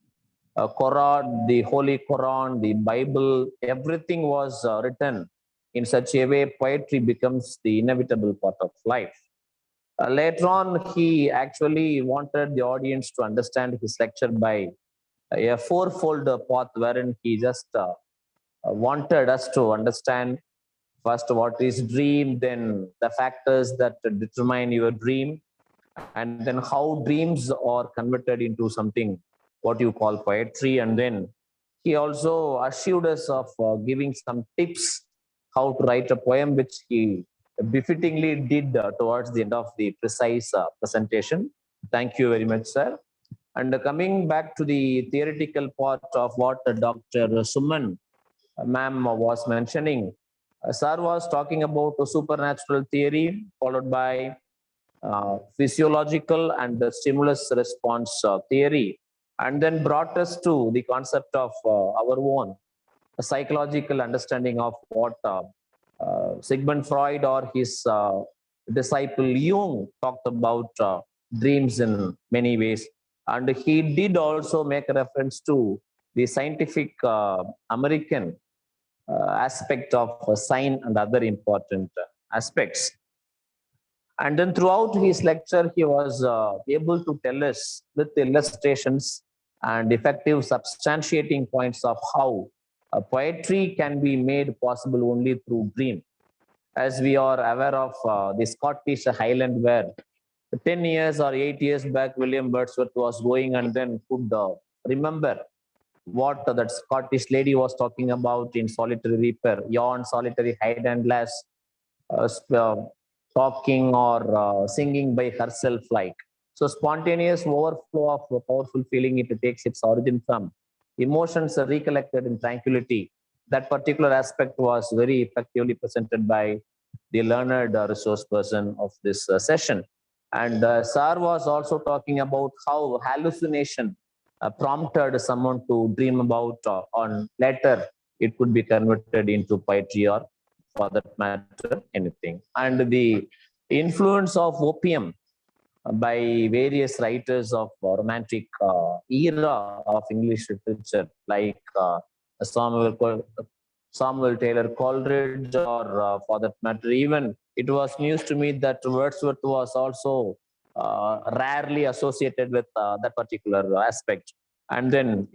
Quran, the Holy Quran, the Bible. Everything was written in such a way poetry becomes the inevitable part of life. Later on, he actually wanted the audience to understand his lecture by a fourfold path, wherein he just wanted us to understand first what is dream, then the factors that determine your dream, and then how dreams are converted into something what you call poetry. And then he also assured us of giving some tips how to write a poem, which he befittingly did towards the end of the precise presentation. Thank you very much, sir. And coming back to the theoretical part of what Dr. Suman ma'am was mentioning, sir was talking about a supernatural theory followed by physiological and the stimulus response theory, and then brought us to the concept of our own psychological understanding of what Sigmund Freud or his disciple Jung talked about dreams in many ways. And he did also make a reference to the scientific American aspect of sign and other important aspects. And then throughout his lecture, he was able to tell us with illustrations and effective substantiating points of how poetry can be made possible only through dream. As we are aware of the Scottish Highland, where 10 years or 8 years back, William Wordsworth was going and then could remember what that Scottish lady was talking about in Solitary Reaper, yon solitary Highland lass, talking or singing by herself like. So spontaneous overflow of a powerful feeling, it takes its origin from emotions recollected in tranquility. That particular aspect was very effectively presented by the learned resource person of this session. And Sar was also talking about how hallucination prompted someone to dream about on later it could be converted into poetry or for that matter anything. And the influence of opium by various writers of romantic era of English literature like Samuel Taylor Coleridge, or for that matter, even it was news to me that Wordsworth was also rarely associated with that particular aspect. And then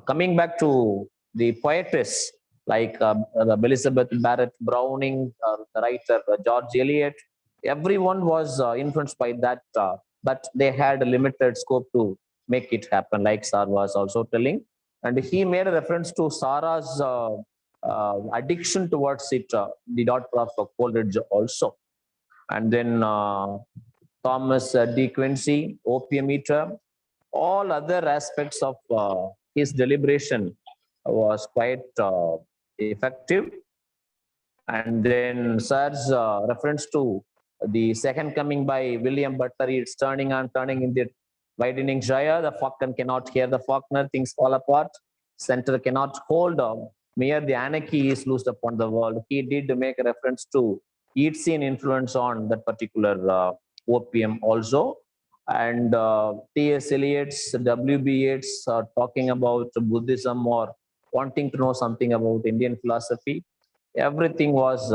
coming back to the poetess like Elizabeth Barrett Browning, the writer George Eliot, everyone was influenced by that, but they had a limited scope to make it happen, like Sar was also telling. And he made a reference to Sarah's addiction towards it, the daughter of Coleridge also. And then Thomas De Quincey, opium eater, all other aspects of his deliberation was quite effective. And then Sir's reference to the second coming by William Butler, it's turning and turning in the widening gyre. The falcon cannot hear the falconer, things fall apart. Center cannot hold. Mere the anarchy is loosed upon the world. He did make a reference to Yeatsian influence on that particular opium also. And T.S. Eliot's, W.B. Yeats talking about Buddhism or wanting to know something about Indian philosophy. Everything was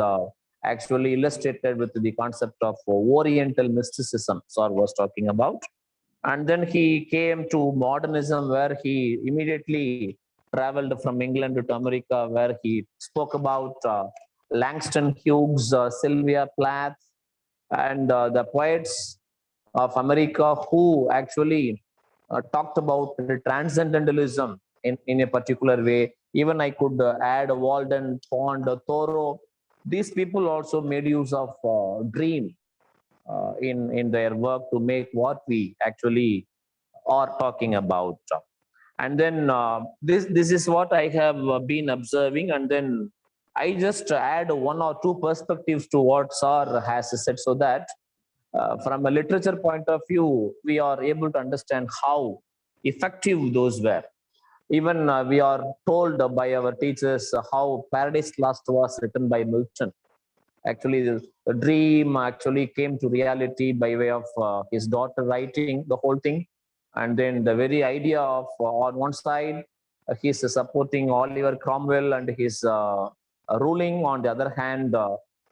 actually illustrated with the concept of Oriental mysticism Sir was talking about. And then he came to modernism, where he immediately traveled from England to America, where he spoke about Langston Hughes, Sylvia Plath, and the poets of America who actually talked about the transcendentalism in a particular way. Even I could add Walden, Pond, Thoreau. These people also made use of dream in their work to make what we actually are talking about. And then this is what I have been observing, and then I just add one or two perspectives to what Sir has said, so that from a literature point of view, we are able to understand how effective those were. Even we are told by our teachers how Paradise Lost was written by Milton. Actually, the dream actually came to reality by way of his daughter writing the whole thing. And then the very idea of, on one side, he's supporting Oliver Cromwell and his ruling. On the other hand,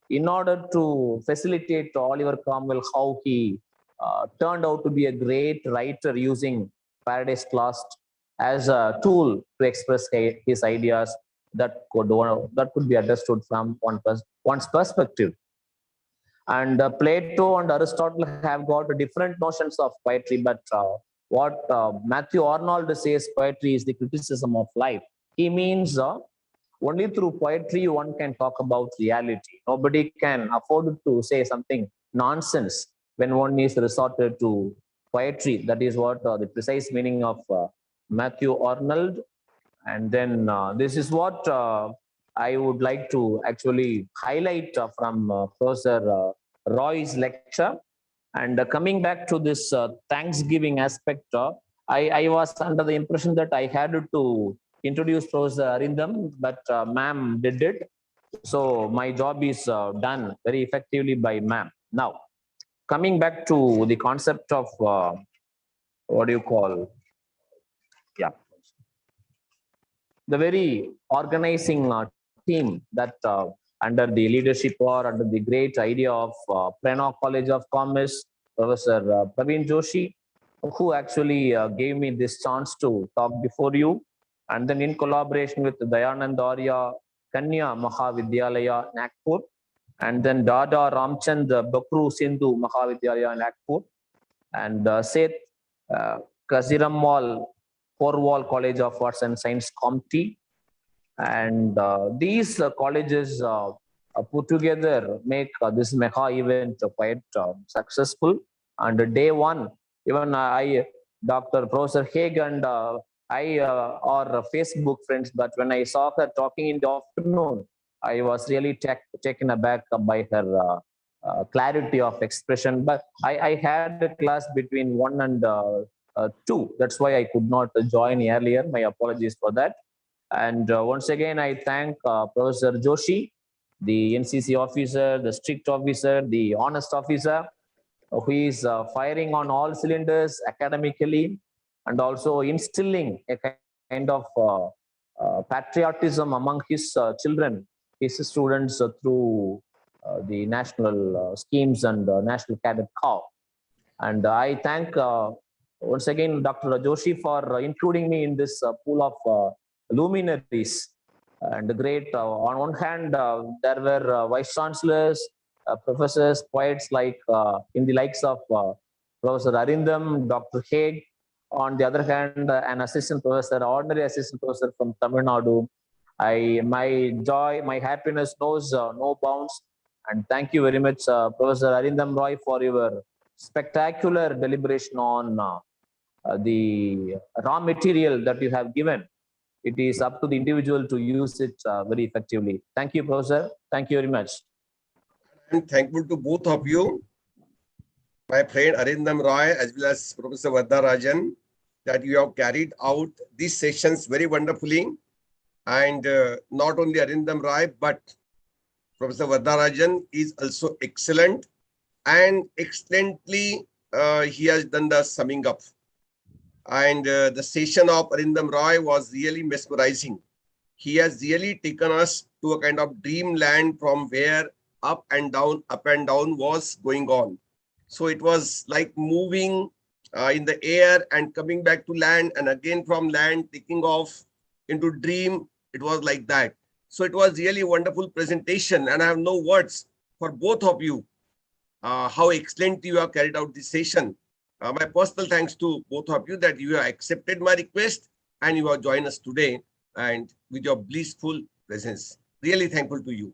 in order to facilitate Oliver Cromwell, how he turned out to be a great writer using Paradise Lost as a tool to express his ideas, that could be understood from one's perspective. And Plato and Aristotle have got different notions of poetry, but what Matthew Arnold says poetry is the criticism of life. He means only through poetry one can talk about reality. Nobody can afford to say something nonsense when one is resorted to poetry. That is what the precise meaning of Matthew Arnold. And then this is what I would like to actually highlight from Professor Roy's lecture. And coming back to this Thanksgiving aspect, I was under the impression that I had to introduce Professor Arindam, but ma'am did it. So my job is done very effectively by ma'am. Now, coming back to the concept of what do you call? Yeah. The very organizing team that under the leadership or under the great idea of Plenary College of Commerce, Professor Praveen Joshi, who actually gave me this chance to talk before you. And then in collaboration with Dayanand Arya Kanya Mahavidyalaya, Nagpur, and then Dada Ramchand Bakru Sindhu Mahavidyalaya, Nagpur, and Seth Kaziramwal Porwal College of Arts and Science, Comty. And these colleges put together make this mega event quite successful. And day one, even Dr. Professor Haque and I are Facebook friends, but when I saw her talking in the afternoon, I was really taken aback by her clarity of expression. But I had a class between 1 and 2. That's why I could not join earlier. My apologies for that. And once again, I thank Professor Joshi, the NCC officer, the strict officer, the honest officer, who is firing on all cylinders academically and also instilling a kind of patriotism among his children, his students through the national schemes and National Cadet Corps. And I thank once again Dr. Joshi for including me in this pool of luminaries. And the great, on one hand, there were vice chancellors, professors, poets like in the likes of Professor Arindam, Dr. Haque. On the other hand, an assistant professor, ordinary assistant professor from Tamil Nadu. My joy, my happiness knows no bounds. And thank you very much, Professor Arindam Roy, for your spectacular deliberation on the raw material that you have given It is up to the individual to use it very effectively. Thank you, Professor. Thank you very much. I'm thankful to both of you, my friend Arindam Roy as well as Professor Varadarajan, that you have carried out these sessions very wonderfully. And not only Arindam Roy, but Professor Varadarajan is also excellent, and excellently he has done the summing up. And the session of Arindam Roy was really mesmerizing. He has really taken us to a kind of dreamland from where up and down was going on. So it was like moving in the air and coming back to land, and again from land taking off into dream. It was like that. So it was really a wonderful presentation, and I have no words for both of you. How excellent you have carried out this session. My personal thanks to both of you that you have accepted my request and you have joined us today and with your blissful presence. Really thankful to you.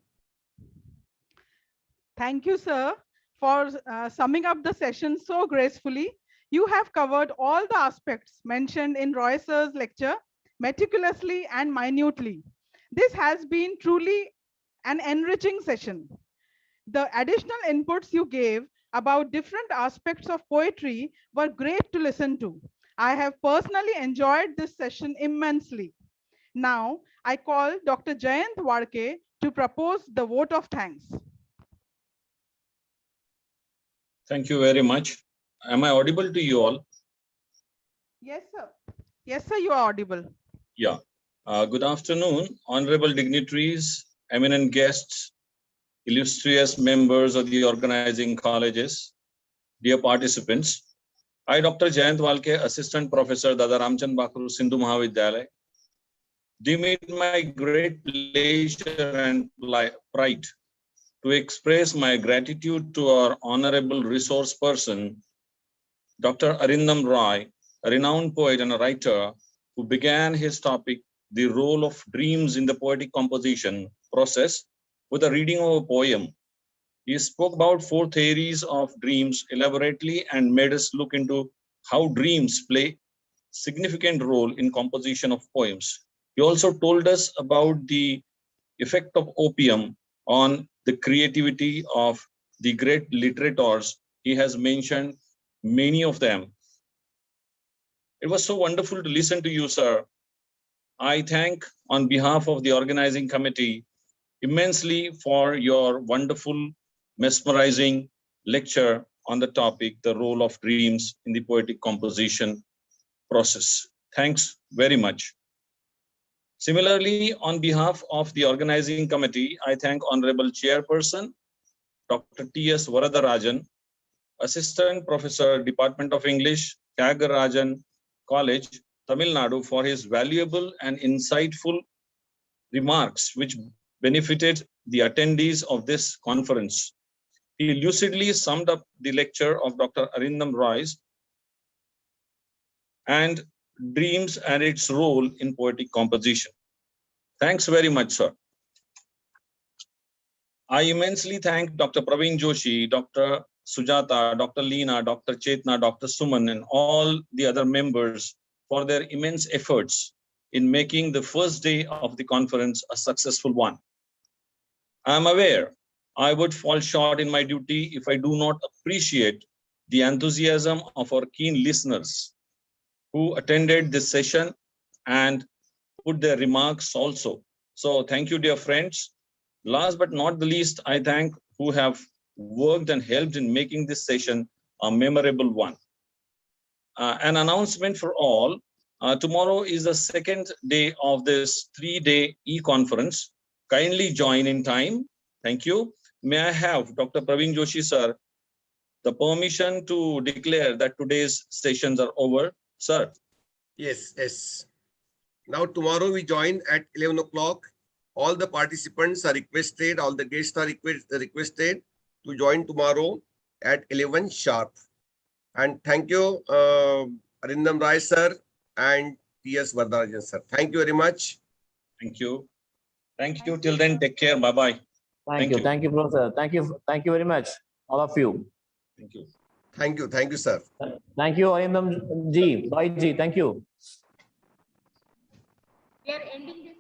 Thank you, sir, for summing up the session so gracefully. You have covered all the aspects mentioned in Roy sir's lecture meticulously and minutely. This has been truly an enriching session. The additional inputs you gave about different aspects of poetry were great to listen to. I have personally enjoyed this session immensely. Now, I call Dr. Jayant Warke to propose the vote of thanks. Thank you very much. Am I audible to you all? Yes, sir. Yes, sir, you are audible. Yeah. Good afternoon, honorable dignitaries, eminent guests, illustrious members of the organizing colleges, dear participants. I, Dr. Jayant Walke, Assistant Professor, Dada Ramchand Bakru, Sindhu Mahavidyalaya, deem it my great pleasure and pride to express my gratitude to our honorable resource person, Dr. Arindam Roy, a renowned poet and a writer who began his topic, The Role of Dreams in the Poetic Composition Process, with a reading of a poem. He spoke about 4 theories of dreams elaborately and made us look into how dreams play significant role in composition of poems. He also told us about the effect of opium on the creativity of the great literators. He has mentioned many of them. It was so wonderful to listen to you, sir. I thank, on behalf of the organizing committee, immensely for your wonderful, mesmerizing lecture on the topic, the role of dreams in the poetic composition process. Thanks very much. Similarly, on behalf of the organizing committee, I thank Honorable Chairperson, Dr. T.S. Varadarajan, Assistant Professor, Department of English, Tyagarajan College, Tamil Nadu, for his valuable and insightful remarks which benefited the attendees of this conference. He lucidly summed up the lecture of Dr. Arindam Roy and dreams and its role in poetic composition. Thanks very much, sir. I immensely thank Dr. Praveen Joshi, Dr. Sujata, Dr. Leena, Dr. Chetna, Dr. Suman, and all the other members for their immense efforts in making the first day of the conference a successful one. I am aware I would fall short in my duty if I do not appreciate the enthusiasm of our keen listeners who attended this session and put their remarks also. So thank you, dear friends. Last but not the least, I thank who have worked and helped in making this session a memorable one. An announcement for all. Tomorrow is the second day of this 3-day e-conference. Kindly join in time. Thank you. May I have Dr. Praveen Joshi, sir, the permission to declare that today's sessions are over, sir? Yes. Now tomorrow we join at 11 o'clock. All the participants are requested, all the guests are requested to join tomorrow at 11 sharp. And thank you, Arindam Roy, sir, and T.S. Varadarajan, sir. Thank you very much. Thank you. Thank you. Till then, take care. Bye-bye. Thank you. Thank you, Professor. Thank you very much, all of you. Thank you. Thank you, sir. Thank you, Arindam ji, Roy ji. Thank you. We are ending this.